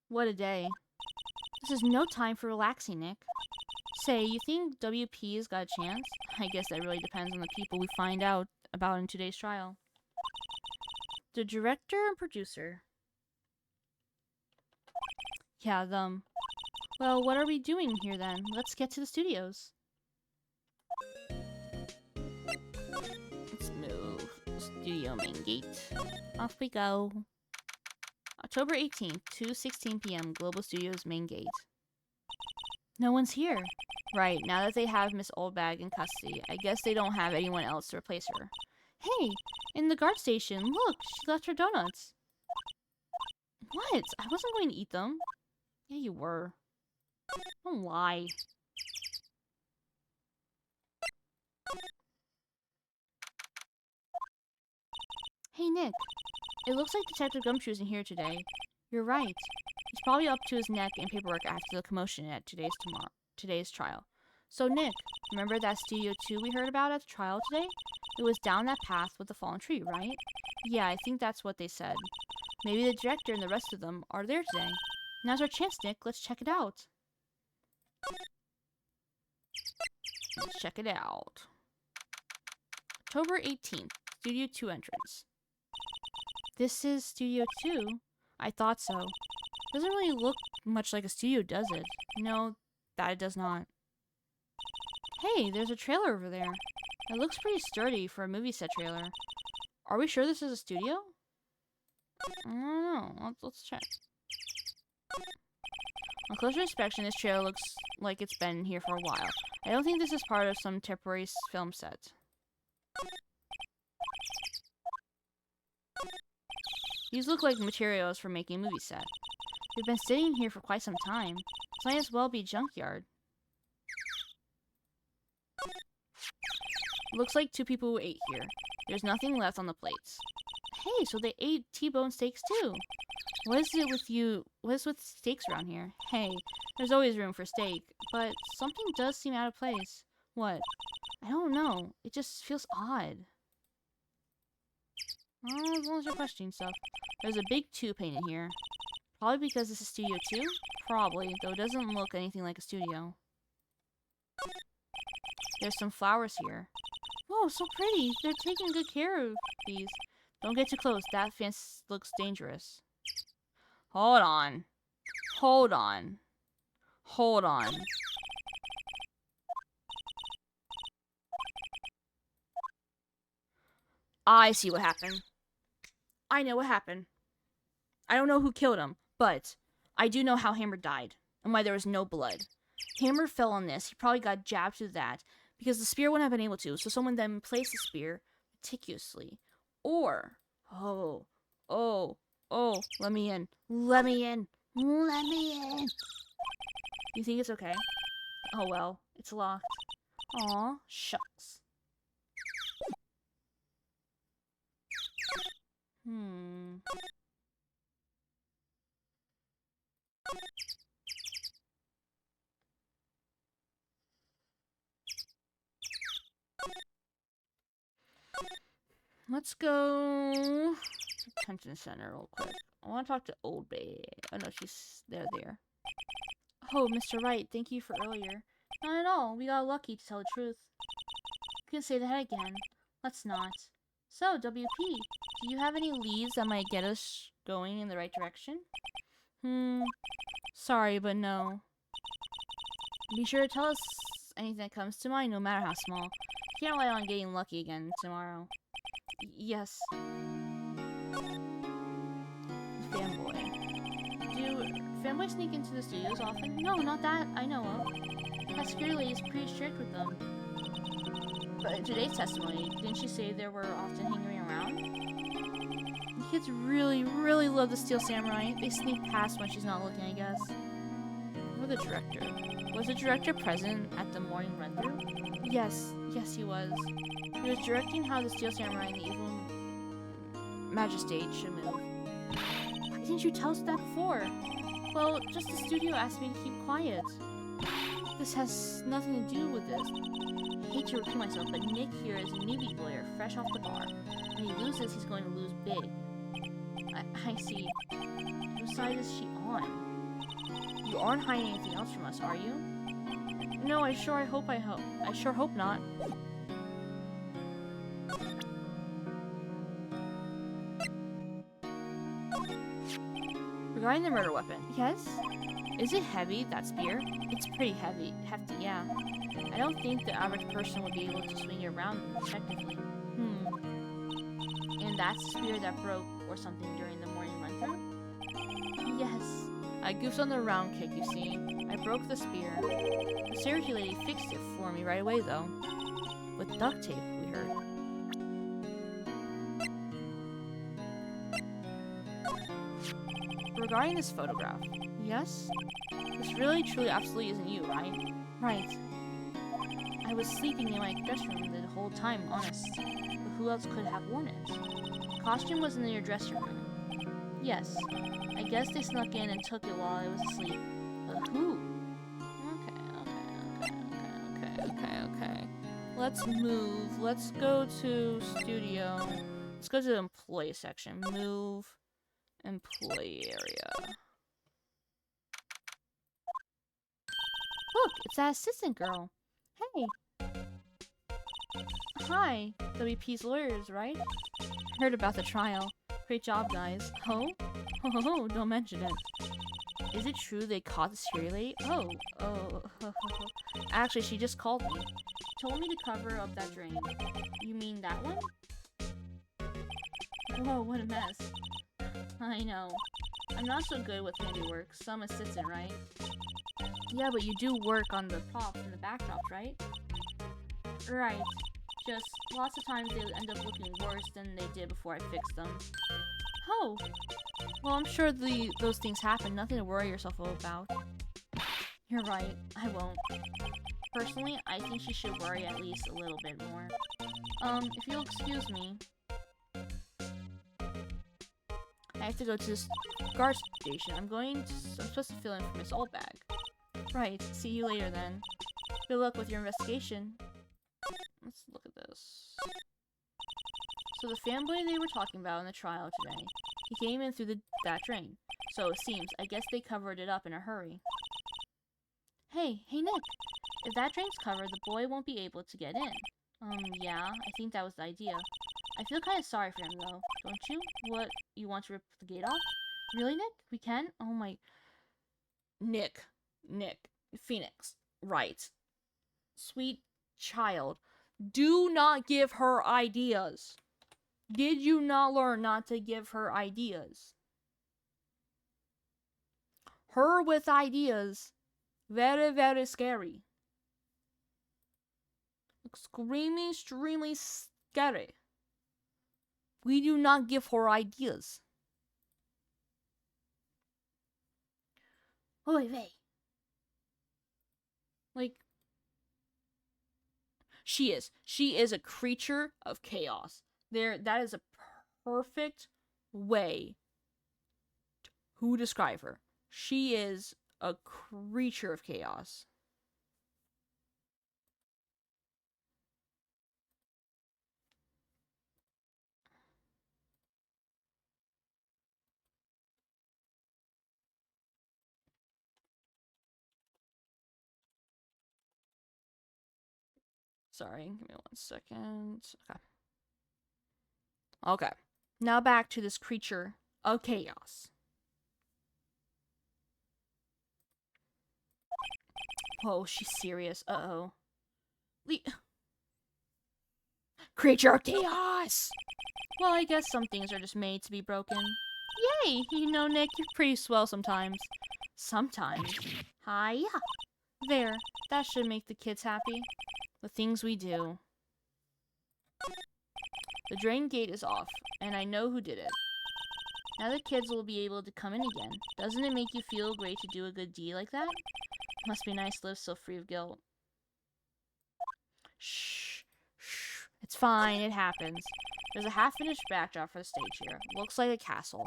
What a day. This is no time for relaxing, Nick. Say, you think WP's got a chance? I guess that really depends on the people we find out about in today's trial. The director and producer. Yeah, them. Well, what are we doing here then? Let's get to the studios. Let's move. Studio main gate. Off we go. October 18th, 2:16 p.m. Global Studios main gate. No one's here. Right, now that they have Miss Oldbag in custody, I guess they don't have anyone else to replace her. Hey, in the guard station, look, she left her donuts. What? I wasn't going to eat them. Yeah, you were. Don't lie. Hey, Nick. It looks like Detective Gumshoe isn't here today. You're right. He's probably up to his neck in paperwork after the commotion at today's trial. So, Nick, remember that Studio 2 we heard about at the trial today? It was down that path with the fallen tree, right? Yeah, I think that's what they said. Maybe the director and the rest of them are there today. Now's our chance, Nick. Let's check it out. Let's check it out. October 18th, Studio 2 entrance. This is Studio 2? I thought so. Doesn't really look much like a studio, does it? No, that it does not. Hey, there's a trailer over there. It looks pretty sturdy for a movie set trailer. Are we sure this is a studio? I don't know. Let's check. On closer inspection, this trailer looks like it's been here for a while. I don't think this is part of some temporary film set. These look like materials for making a movie set. They've been sitting here for quite some time. This might as well be a junkyard. Looks like 2 people ate here. There's nothing left on the plates. Hey, so they ate T-bone steaks too. What is with steaks around here? Hey, there's always room for steak, but something does seem out of place. What? I don't know. It just feels odd. Oh, as long as you're questioning stuff. There's a big 2 painted here. Probably because this is Studio 2? Probably, though it doesn't look anything like a studio. There's some flowers here. Whoa, so pretty. They're taking good care of these. Don't get too close. That fence looks dangerous. Hold on. Hold on. Hold on. I see what happened. I know what happened. I don't know who killed him, but I do know how Hammer died and why there was no blood. Hammer fell on this. He probably got jabbed through that because the spear wouldn't have been able to, so someone then placed the spear meticulously. Or, let me in. Let me in. Let me in. You think it's okay? Oh well, it's locked. Aw, shucks. Let's go detention center real quick. I want to talk to Old Bay. Oh no, she's there. Oh, Mr. Wright, thank you for earlier. Not at all. We got lucky, to tell the truth. You can say that again. Let's not. So, WP, do you have any leads that might get us going in the right direction? Sorry, but no. Be sure to tell us anything that comes to mind, no matter how small. Can't rely on getting lucky again tomorrow. Yes. Fanboy. Do fanboys sneak into the studios often? No, not that I know of. That security lady is pretty strict with them. But in today's testimony, didn't she say they were often hanging around? The kids really, really love the Steel Samurai. They sneak past when she's not looking, I guess. with the director. Was the director present at the morning run-through? Yes, he was. He was directing how the Steel Samurai and the evil Magistrate should move. Why didn't you tell us that before? Well, just the studio asked me to keep quiet. This has nothing to do with this. I hate to repeat myself, but Nick here is a newbie lawyer, fresh off the bar. When he loses, he's going to lose big. I see. Whose side is she on? You aren't hiding anything else from us, are you? No, I sure hope not. Regarding the murder weapon, yes? Is it heavy, that spear? It's pretty hefty, yeah. I don't think the average person would be able to swing it around effectively. And that's the spear that broke or something during the morning run-through? Yes. I goofed on the round kick, you see. I broke the spear. The security lady fixed it for me right away, though. With duct tape, we heard. Regarding this photograph, yes? This really, truly, absolutely isn't you, right? Right. I was sleeping in my dressing room the whole time, honest. But who else could have worn it? The costume was in your dressing room. Yes. I guess they snuck in and took it while I was asleep. But who? Okay. Let's move. Let's go to studio. Let's go to the employee section. Move. Employee area. Look, it's that assistant girl. Hey. Hi, WP's lawyers, right? Heard about the trial. Great job, guys. Oh? Oh, don't mention it. Is it true they caught the security lady? Oh. Actually, she just called me. Told me to cover up that drain. You mean that one? Whoa, what a mess. I know. I'm not so good with handiwork. Some assistant, right? Yeah, but you do work on the props and the backdrops, right? Right. Just lots of times they end up looking worse than they did before I fixed them. Oh! Well, I'm sure those things happen. Nothing to worry yourself about. You're right. I won't. Personally, I think she should worry at least a little bit more. If you'll excuse me. I have to go to this guard station. I'm supposed to fill in for Miss Oldbag. Right. See you later then. Good luck with your investigation. Let's look at this. So the fanboy they were talking about in the trial today, he came in through that drain. So it seems. I guess they covered it up in a hurry. Hey Nick! If that drain's covered, the boy won't be able to get in. Yeah, I think that was the idea. I feel kind of sorry for him, though. Don't you? What, you want to rip the gate off? Really, Nick? We can? Oh my... Nick. Phoenix. Right. Sweet child. Do not give her ideas. Did you not learn not to give her ideas? Her with ideas. Very, very scary. Extremely scary. We do not give her ideas. Oy vey. Like, she is a creature of chaos. That is a perfect way to describe her. She is a creature of chaos. Sorry, give me 1 second. Okay. Now back to this creature of chaos. Whoa, she's serious. Uh-oh. Creature of chaos! Well, I guess some things are just made to be broken. Yay! You know, Nick, you're pretty swell sometimes. Sometimes. Hiya! There. That should make the kids happy. The things we do. The drain gate is off, and I know who did it. Now the kids will be able to come in again. Doesn't it make you feel great to do a good deed like that? Must be nice to live so free of guilt. Shh. Shh. It's fine, it happens. There's a half-finished backdrop for the stage here. Looks like a castle.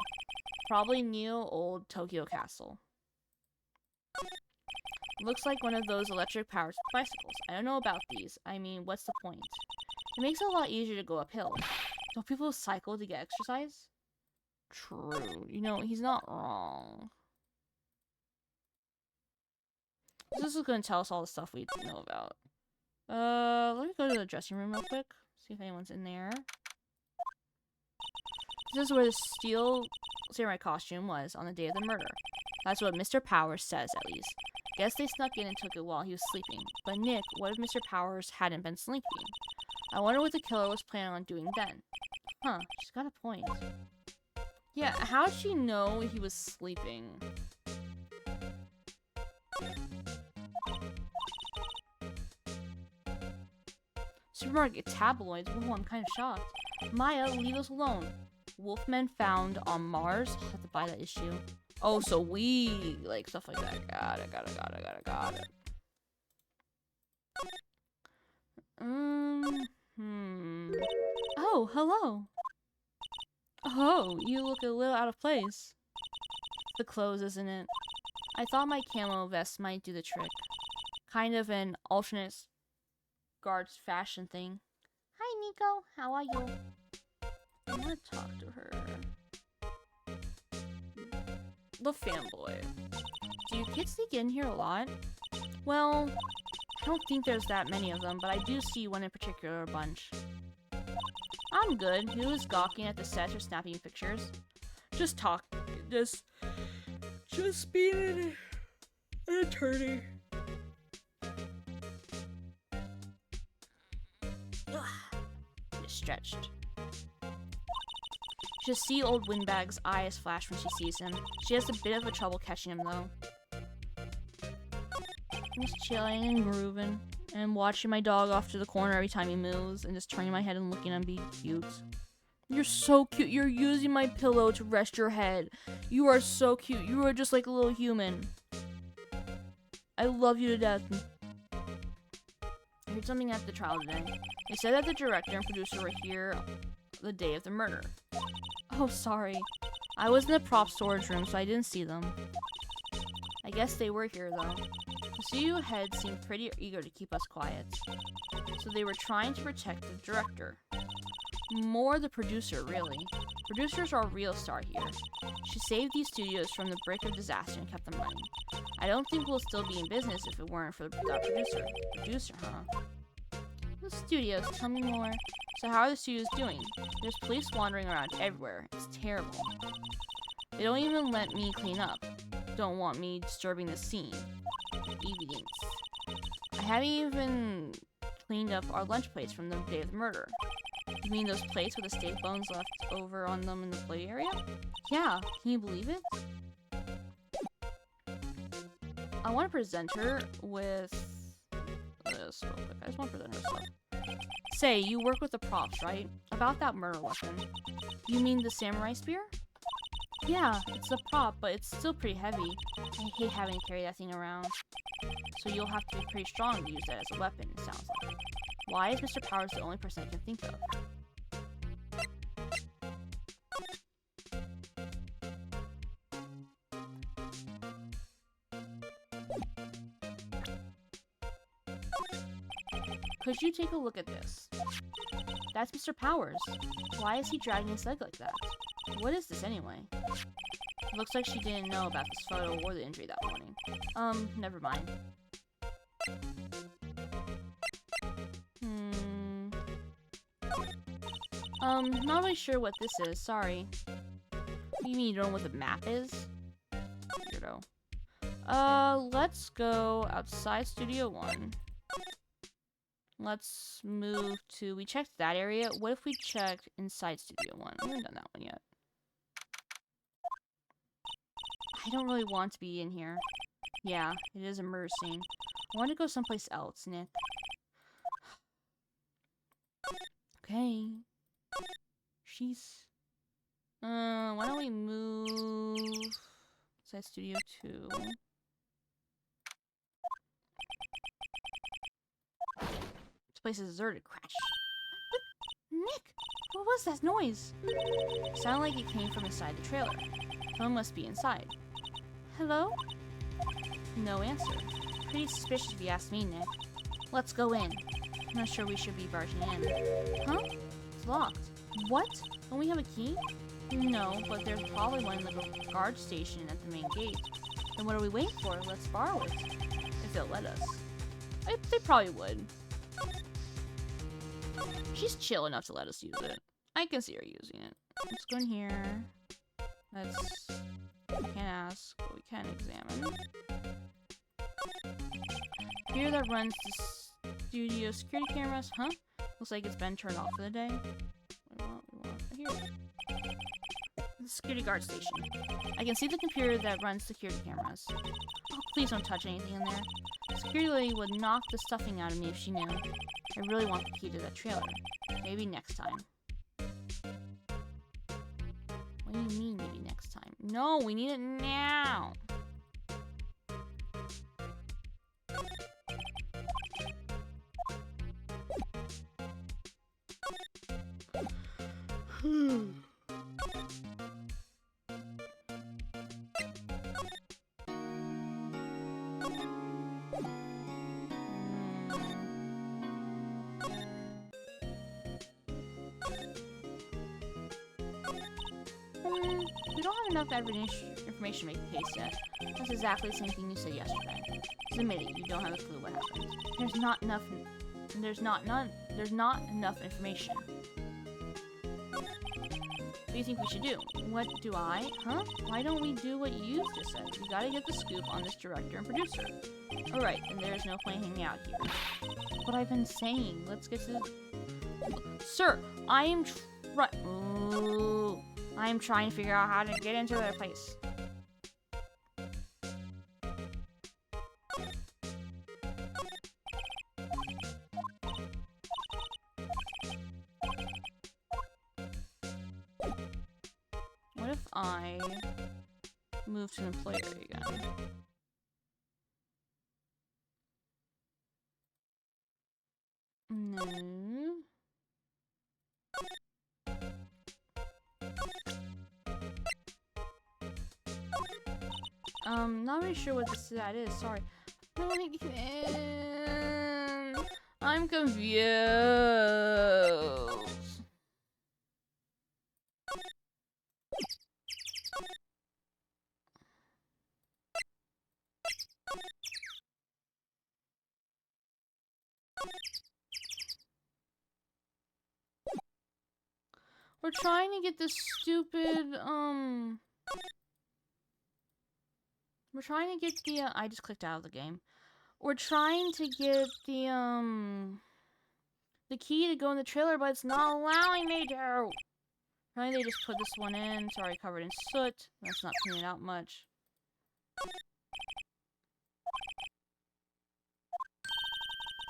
Probably new old Tokyo castle. Looks like one of those electric-powered bicycles. I don't know about these. I mean, what's the point? It makes it a lot easier to go uphill. Don't people cycle to get exercise? True. You know, he's not wrong. This is going to tell us all the stuff we know about. Let me go to the dressing room real quick. See if anyone's in there. This is where the steel samurai costume was on the day of the murder. That's what Mr. Powers says, at least. Guess they snuck in and took it while he was sleeping. But Nick, what if Mr. Powers hadn't been sleeping? I wonder what the killer was planning on doing then. Huh, she's got a point. Yeah, how did she know he was sleeping? Supermarket tabloids? Whoa, I'm kind of shocked. Maya, leave us alone. Wolfmen found on Mars? I'll have to buy that issue. Oh, so we like stuff like that. Got it. Oh, hello. Oh, you look a little out of place. The clothes, isn't it? I thought my camo vest might do the trick. Kind of an alternate guard's fashion thing. Hi, Nico. How are you? I want to talk to her. The fanboy. Do you kids sneak in here a lot? Well, I don't think there's that many of them, but I do see one in particular a bunch. I'm good. Who is gawking at the sets or snapping pictures? Just talk. Just being an attorney. Just stretched. Just see old Windbag's eyes flash when she sees him. She has a bit of a trouble catching him, though. I'm just chilling and grooving. And watching my dog off to the corner every time he moves. And just turning my head and looking and being cute. You're so cute. You're using my pillow to rest your head. You are so cute. You are just like a little human. I love you to death. I heard something at the trial today. They said that the director and producer were here the day of the murder. Oh, sorry. I was in the prop storage room, so I didn't see them. I guess they were here, though. The studio head seemed pretty eager to keep us quiet. So they were trying to protect the director. More the producer, really. Producers are a real star here. She saved these studios from the brink of disaster and kept them running. I don't think we'll still be in business if it weren't for that producer. Producer, huh? The studios, tell me more. So how are the studios doing? There's police wandering around everywhere. It's terrible. They don't even let me clean up. Don't want me disturbing the scene. Evidence. I haven't even cleaned up our lunch plates from the day of the murder. You mean those plates with the steak bones left over on them in the play area? Yeah, can you believe it? I want to present her with this real quick. I just want to present her stuff. Say, you work with the props, right? About that murder weapon. You mean the samurai spear? Yeah, it's a prop, but it's still pretty heavy. I hate having to carry that thing around. So you'll have to be pretty strong to use that as a weapon, it sounds like. Why is Mr. Powers the only person I can think of? Could you take a look at this? That's Mr. Powers. Why is he dragging his leg like that? What is this anyway? Looks like she didn't know about this photo or the injury that morning. Never mind. Not really sure what this is, sorry. What do you mean you don't know what the map is? Weirdo. Let's go outside Studio 1. Let's move to... We checked that area. What if we checked inside Studio 1? We haven't done that one yet. I don't really want to be in here. Yeah, it is a murder scene. I want to go someplace else, Nick. Okay. She's... why don't we move... inside Studio 2? place is deserted. Crash. Nick, what was that noise? It sounded like it came from inside the trailer. Someone must be inside. Hello? No answer. Pretty suspicious if you ask me, Nick. Let's go in. I'm not sure we should be barging in. Huh? It's locked. What? Don't we have a key? No, but there's probably one in the guard station at the main gate. Then what are we waiting for? Let's borrow it. If they'll let us. They probably would. She's chill enough to let us use it. I can see her using it. Let's go in here. We can't ask, but we can examine. Here that runs the studio security cameras, huh? Looks like it's been turned off for the day. We want here. The security guard station. I can see the computer that runs security cameras. Oh, please don't touch anything in there. The security lady would knock the stuffing out of me if she knew. I really want the key to that trailer. Maybe next time. What do you mean, maybe next time? No, we need it now! We don't have enough information to make the case yet. That's exactly the same thing you said yesterday. Just admit it, you don't have a clue what happened. There's not enough information. What do you think we should do? What do I? Huh? Why don't we do what you just said? We gotta get the scoop on this director and producer. Alright, and there's no point hanging out here. What I've been saying. Let's get to Sir, I am trying to figure out how to get into that place. What if I move to employer again? No. Not really sure what that is, sorry. I'm confused. We're trying to get this stupid, we're trying to get the, I just clicked out of the game. We're trying to get the key to go in the trailer, but it's not allowing me to. Apparently they just put this one in. It's already covered in soot. That's not cleaning out much.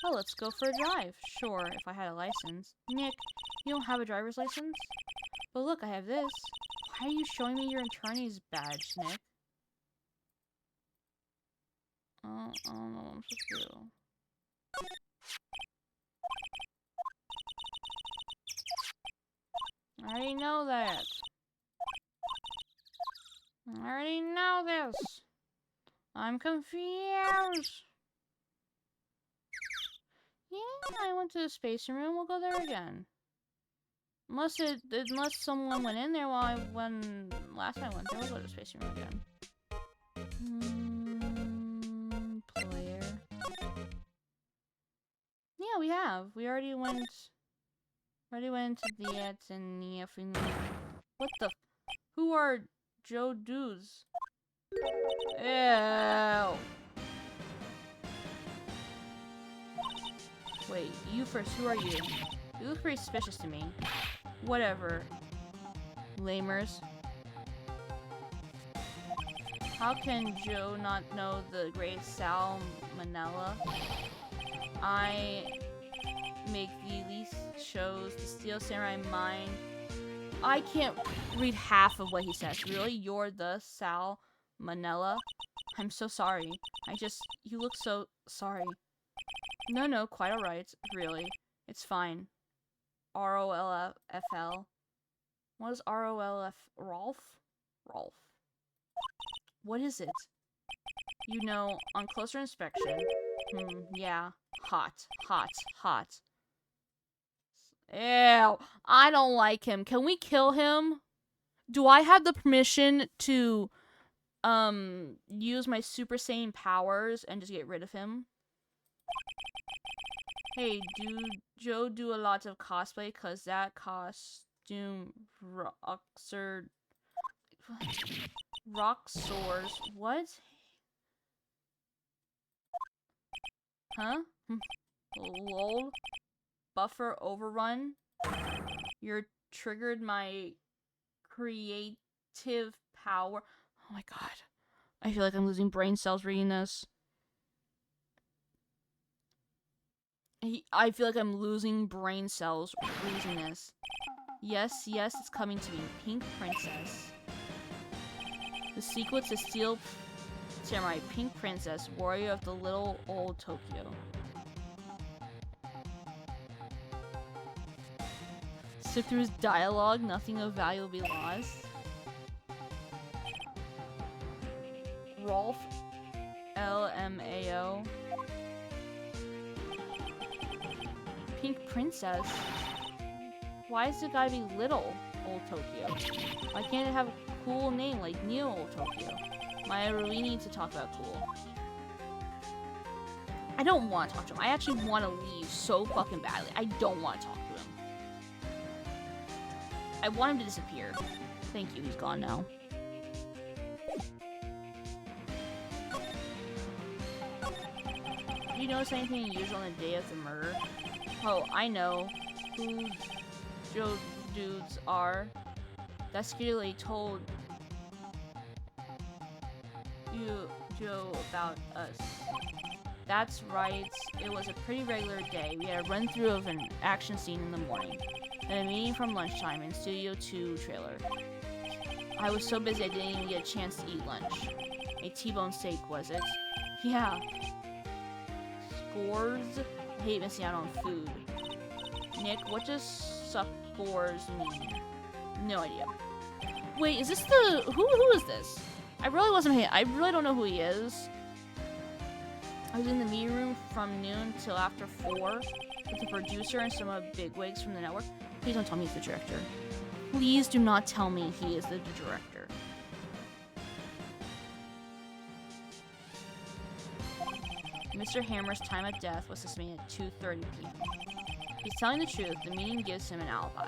Oh, let's go for a drive. Sure, if I had a license. Nick, you don't have a driver's license? But look, I have this. Why are you showing me your attorney's badge, Nick? I don't know what I'm supposed to do. I already know that. I already know this. I'm confused. Yeah, I went to the space room. We'll go there again. Unless someone went in there while last time I went there, we'll go to the space room again. Player. Yeah, we have. We already went to the and what the? Who are Joe Doos? Ew. Wait, you first. Who are you? You look pretty suspicious to me. Whatever. Lamers. How can Joe not know the great salmonella? I make the least shows to steal samurai mind. I can't read half of what he says. Really? You're the salmonella? I'm so sorry. You look so sorry. No, quite alright. Really. It's fine. ROLFL. What is ROLF? Rolf? Rolf. What is it? You know, on closer inspection. Yeah. Hot. Hot. Hot. Ew. I don't like him. Can we kill him? Do I have the permission to, use my Super Saiyan powers and just get rid of him? Hey, do Joe do a lot of cosplay? Cause that costume Roxor... Roxors... What? Huh? Lol. Buffer overrun? You're triggered my creative power. Oh my god. I feel like I'm losing brain cells reading this. I feel like I'm losing brain cells reading this. Yes, it's coming to me. Pink Princess. The sequel to Steel Samurai, Pink Princess, warrior of the little old Tokyo. Sift through his dialogue, nothing of value will be lost. Rolf LMAO. Pink Princess? Why is it gotta be little old Tokyo? Why can't it have a cool name like Neo Old Tokyo? Maya really need to talk about cool. I don't want to talk to him. I actually want to leave so fucking badly. I don't want to talk to him. I want him to disappear. Thank you, he's gone now. Do you notice anything unusual on the day of the murder? Oh, I know who Joe dudes are. That's clearly told you, Joe, about us. That's right. It was a pretty regular day. We had a run-through of an action scene in the morning, then a meeting from lunchtime in Studio 2 trailer. I was so busy I didn't even get a chance to eat lunch. A T-bone steak, was it? Yeah. Scores? I hate missing out on food. Nick, what does scores mean? No idea. Wait, is this the... Who is this? I really wasn't paying... I really don't know who he is. I was in the meeting room from noon till after 4 with the producer and some of the bigwigs from the network. Please don't tell me he's the director. Please do not tell me he is the director. Mr. Hammer's time of death was estimated at 2:30 p.m. He's telling the truth. The meeting gives him an alibi.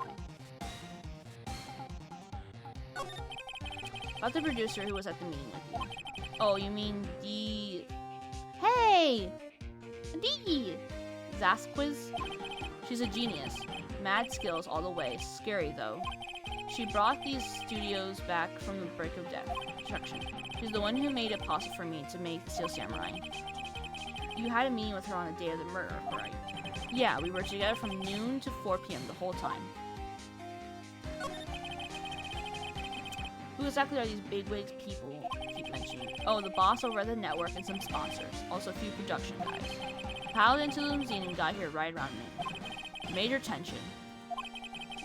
About the producer who was at the meeting with you. Oh, you mean the... Hey! Dee! Zasquiz? She's a genius. Mad skills all the way. Scary, though. She brought these studios back from the brink of destruction. She's the one who made it possible for me to make Steel Samurai. You had a meeting with her on the day of the murder, right? Yeah, we were together from noon to 4 p.m. the whole time. Who exactly are these bigwigs people keep mentioning? Oh, the boss over at the network and some sponsors. Also a few production guys. Piled into the limousine and got here right around noon. Major tension.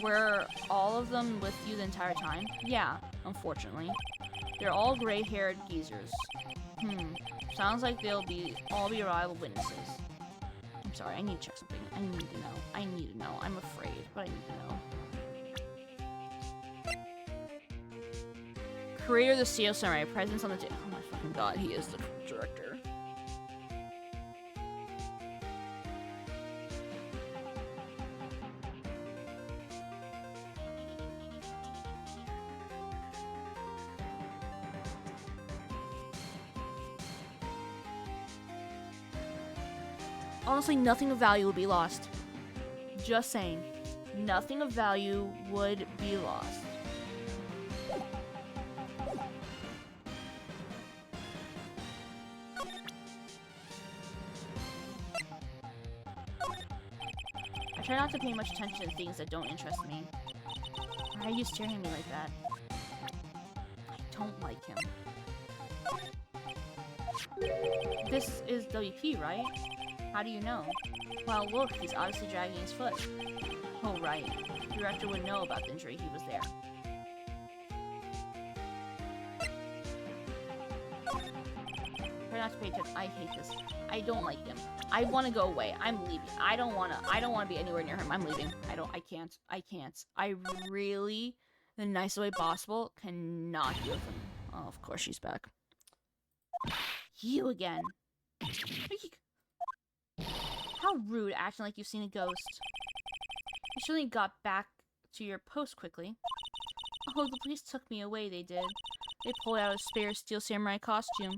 Were all of them with you the entire time? Yeah, unfortunately. They're all gray-haired geezers. Sounds like they'll all be reliable witnesses. I'm sorry, I need to check something. I need to know. I need to know. I'm afraid, but I need to know. Creator of the Steel Samurai, presence on the table. Oh my fucking god, he is the director. Honestly, nothing of value will be lost. Just saying. Nothing of value would be lost. I try not to pay much attention to things that don't interest me. Why are you staring at me like that? I don't like him. This is WP, right? How do you know? Well, look, he's obviously dragging his foot. Oh, right. The director would know about the injury. He was there. Try not to pay attention. I hate this. I don't like him. I want to go away. I'm leaving. I don't want to be anywhere near him. I'm leaving. I can't. I really, the nicest way possible, cannot deal with him. Oh, of course she's back. You again. How rude, acting like you've seen a ghost. You surely got back to your post quickly. Oh, the police took me away, they did. They pulled out a spare Steel Samurai costume.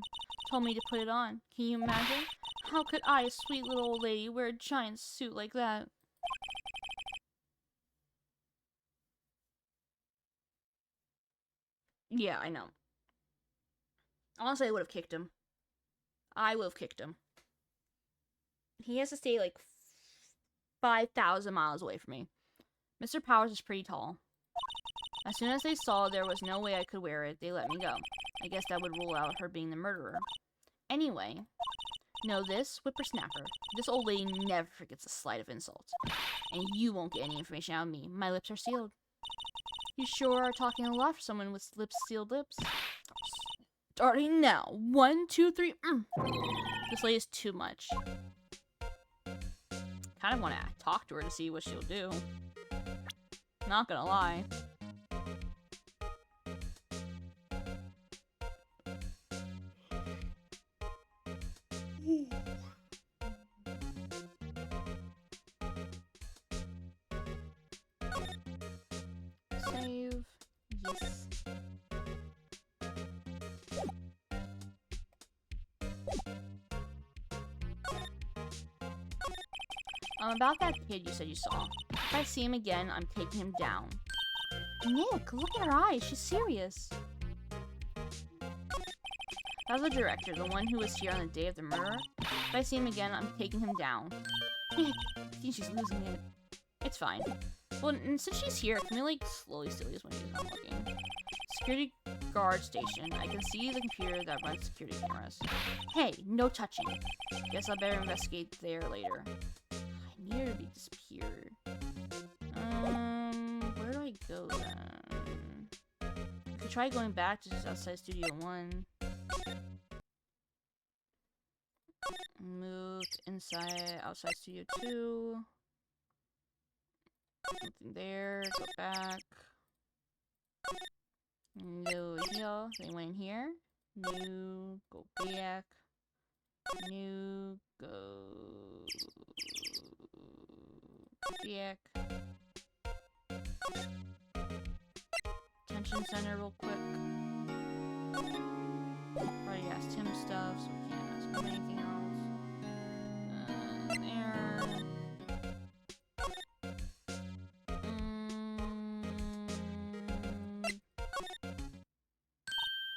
Told me to put it on. Can you imagine? How could I, a sweet little old lady, wear a giant suit like that? Yeah, I know. Honestly, I would have kicked him. I would have kicked him. He has to stay like 5,000 miles away from me. Mr. Powers is pretty tall. As soon as they saw there was no way I could wear it, they let me go. I guess that would rule out her being the murderer. Anyway, know this, whippersnapper. This old lady never forgets a slight of insult. And you won't get any information out of me. My lips are sealed. You sure are talking a lot for someone with sealed lips. Starting now. 1, 2, 3. This lady is too much. Kind of want to talk to her to see what she'll do. Not gonna lie. Save. Yes. About that kid you said you saw. If I see him again, I'm taking him down. Nick, look at her eyes. She's serious. That's the director, the one who was here on the day of the murder. If I see him again, I'm taking him down. Nick, I think she's losing it. It's fine. Well, and since she's here, can we, like, slowly steal these when she's not looking? Security guard station. I can see the computer that runs security cameras. Hey, no touching. Guess I better investigate there later. I need her to disappear. Where do I go then? I could try going back to just outside Studio 1. Moved inside, outside Studio 2. Nothing there, go back. Go here, they went in here. New, go back. New, go back. Tension center real quick. Already asked him stuff, so we can't ask him anything else. There.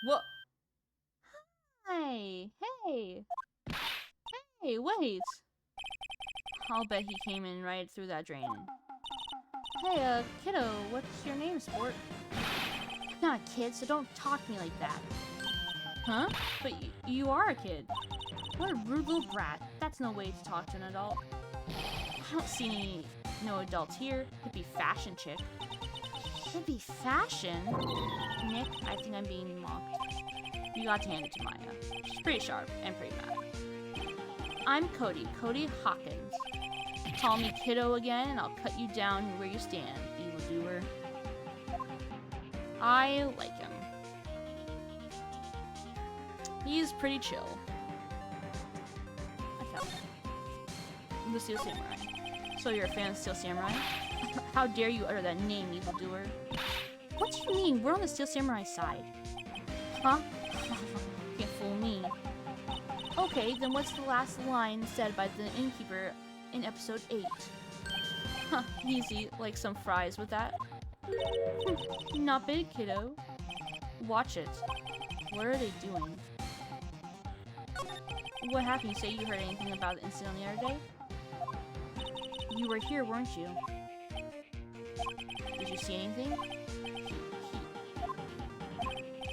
What? Hi! Hey! Hey, wait! I'll bet he came in right through that drain. Hey, kiddo, what's your name, sport? I'm not a kid, so don't talk to me like that. Huh? But you are a kid. What a rude little brat. That's no way to talk to an adult. I don't see no adults here. Hippie fashion chick. Hippie fashion? Nick, I think I'm being mocked. You got to hand it to Maya. She's pretty sharp and pretty mad. I'm Cody Hawkins. Call me kiddo again and I'll cut you down where you stand, evildoer. I like him. He's pretty chill. Okay. The Steel Samurai. So you're a fan of Steel Samurai? How dare you utter that name, evildoer? What do you mean? We're on the Steel Samurai side. Huh? Can't fool me. Okay, then what's the last line said by the innkeeper in episode 8? Huh, easy, like some fries with that. Not big, kiddo. Watch it. What are they doing? What happened? You say you heard anything about the incident the other day? You were here, weren't you? Did you see anything?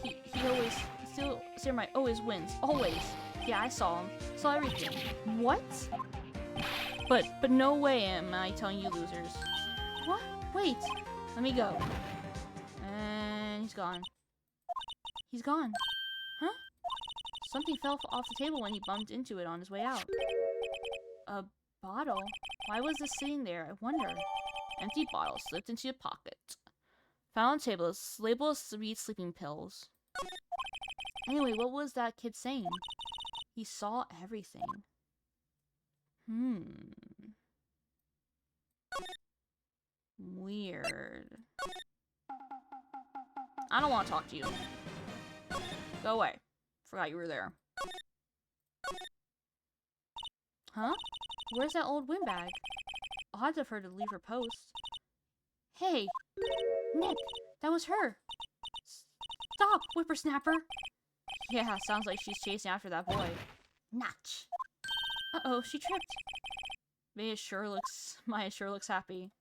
He always, Steel Samurai always wins. Always. Yeah, I saw him. Saw everything. What? But no way am I telling you losers. What? Wait. Let me go. And he's gone. He's gone. Huh? Something fell off the table when he bumped into it on his way out. A bottle? Why was this sitting there? I wonder. Empty bottle slipped into your pocket. Found on table, labeled sweet sleeping pills. Anyway, what was that kid saying? He saw everything. Weird. I don't want to talk to you. Go away. Forgot you were there. Huh? Where's that old windbag? Odd of her to leave her post. Hey! Nick! That was her! Stop, whippersnapper! Yeah, sounds like she's chasing after that boy. Notch! Uh-oh, she tripped. Maya sure looks happy.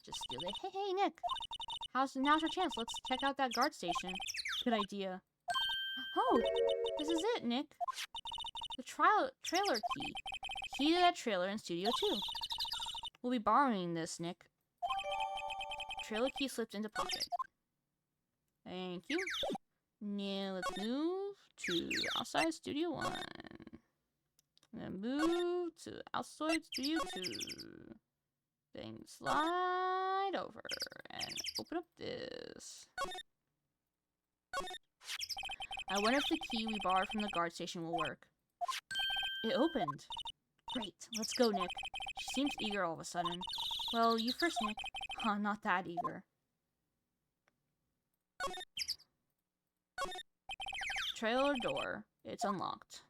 Just steal it. Hey, Nick! Now's your chance. Let's check out that guard station. Good idea. Oh! This is it, Nick. The trailer key. Key to that trailer in Studio 2. We'll be borrowing this, Nick. Trailer key slipped into pocket. Thank you. Now let's move to outside Studio 1. Then move to outside Studio 2. Then slide over and open up this. I wonder if the key we borrowed from the guard station will work. It opened. Great, let's go, Nick. She seems eager all of a sudden. Well, you first, Nick. Huh, not that eager. Trailer door. It's unlocked.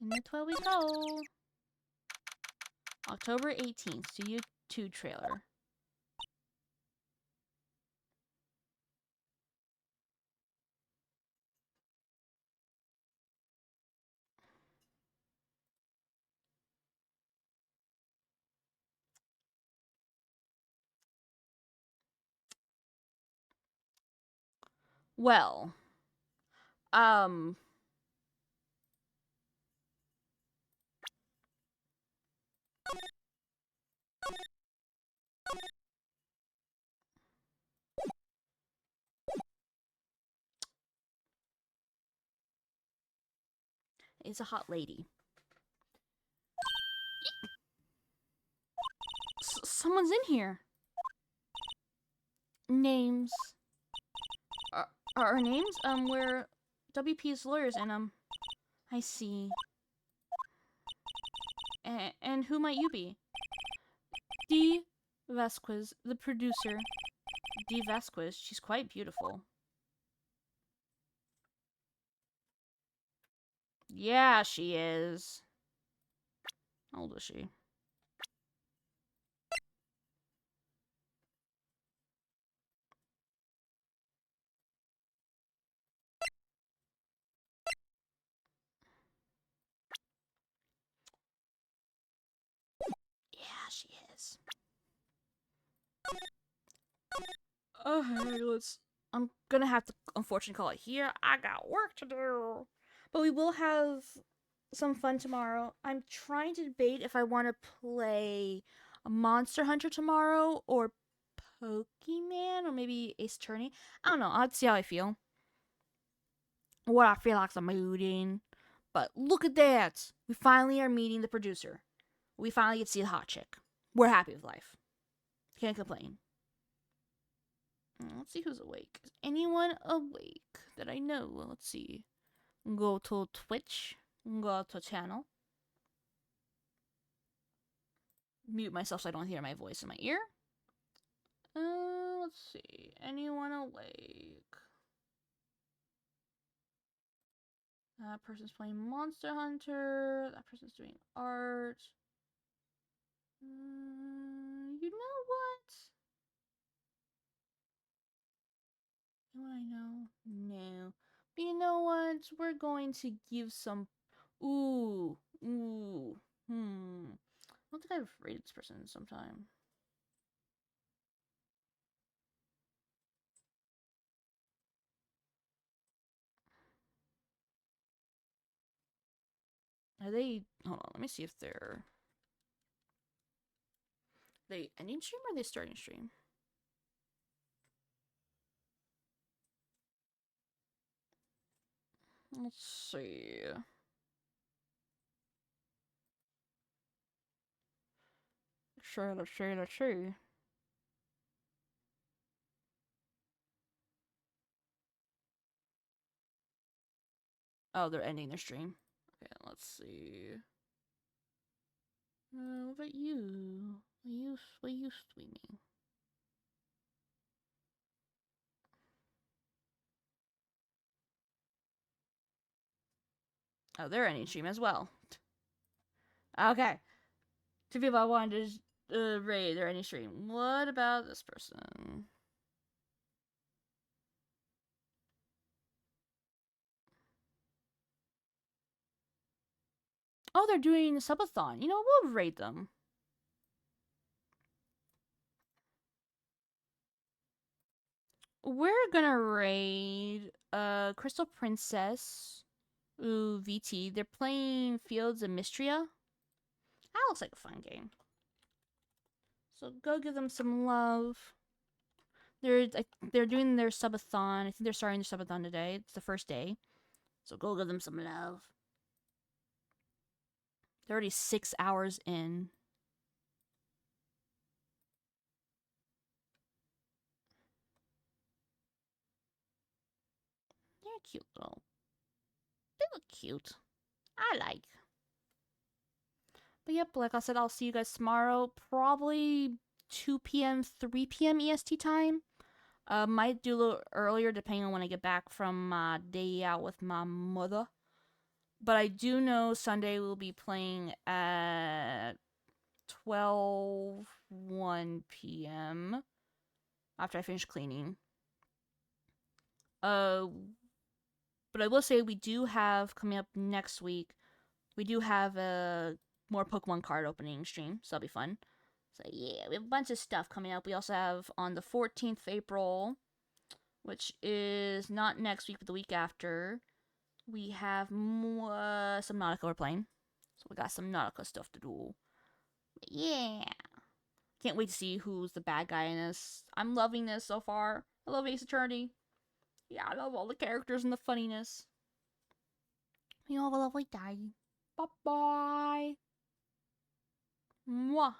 In the 12 we go. October 18th, Studio 2 trailer. Well, it's a hot lady. Someone's in here. Names. Our names? We're WP's lawyers, and, I see. And who might you be? Dee Vasquez, the producer. Dee Vasquez, she's quite beautiful. Yeah, she is. How old is she? Yeah, she is. Okay, I'm gonna have to, unfortunately, call it here. I got work to do. But we will have some fun tomorrow. I'm trying to debate if I want to play Monster Hunter tomorrow or Pokemon or maybe Ace Attorney. I don't know. I'll see how I feel. What I feel like I'm mooding. But look at that. We finally are meeting the producer. We finally get to see the hot chick. We're happy with life. Can't complain. Let's see who's awake. Is anyone awake that I know? Let's see. Go to Twitch. Go to channel. Mute myself so I don't hear my voice in my ear. Let's see. Anyone awake? That person's playing Monster Hunter. That person's doing art. You know what? Do I know? No. But you know what? We're going to give some... Ooh. I don't think I've rated this person in some time. Are they... Hold on, let me see if they're... They ending stream or are they starting stream? Let's see. Let's see. Oh, they're ending their stream. Okay, let's see. What about you? What you streaming? Oh, they're ending stream as well. Okay. Two people I wanted to raid their ending stream. What about this person? Oh, they're doing a subathon. You know, we'll raid them. We're gonna raid Crystal Princess. Ooh, VT. They're playing Fields of Mystria. That looks like a fun game. So go give them some love. They're doing their subathon. I think they're starting their subathon today. It's the first day. So go give them some love. They're already 6 hours in. They're cute little. They look cute. I like. But yep, like I said, I'll see you guys tomorrow. Probably 2 p.m., 3 p.m. EST time. Might do a little earlier depending on when I get back from my day out with my mother. But I do know Sunday we'll be playing at 1 p.m. after I finish cleaning. But I will say we do have coming up next week. We do have a more Pokemon card opening stream, so that'll be fun. So yeah, we have a bunch of stuff coming up. We also have on the 14th of April, which is not next week but the week after. We have more some Nautica we're playing, so we got some Nautica stuff to do. But yeah, can't wait to see who's the bad guy in this. I'm loving this so far. I love Ace Attorney. Yeah, I love all the characters and the funniness. You all have a lovely day. Bye bye. Mwah.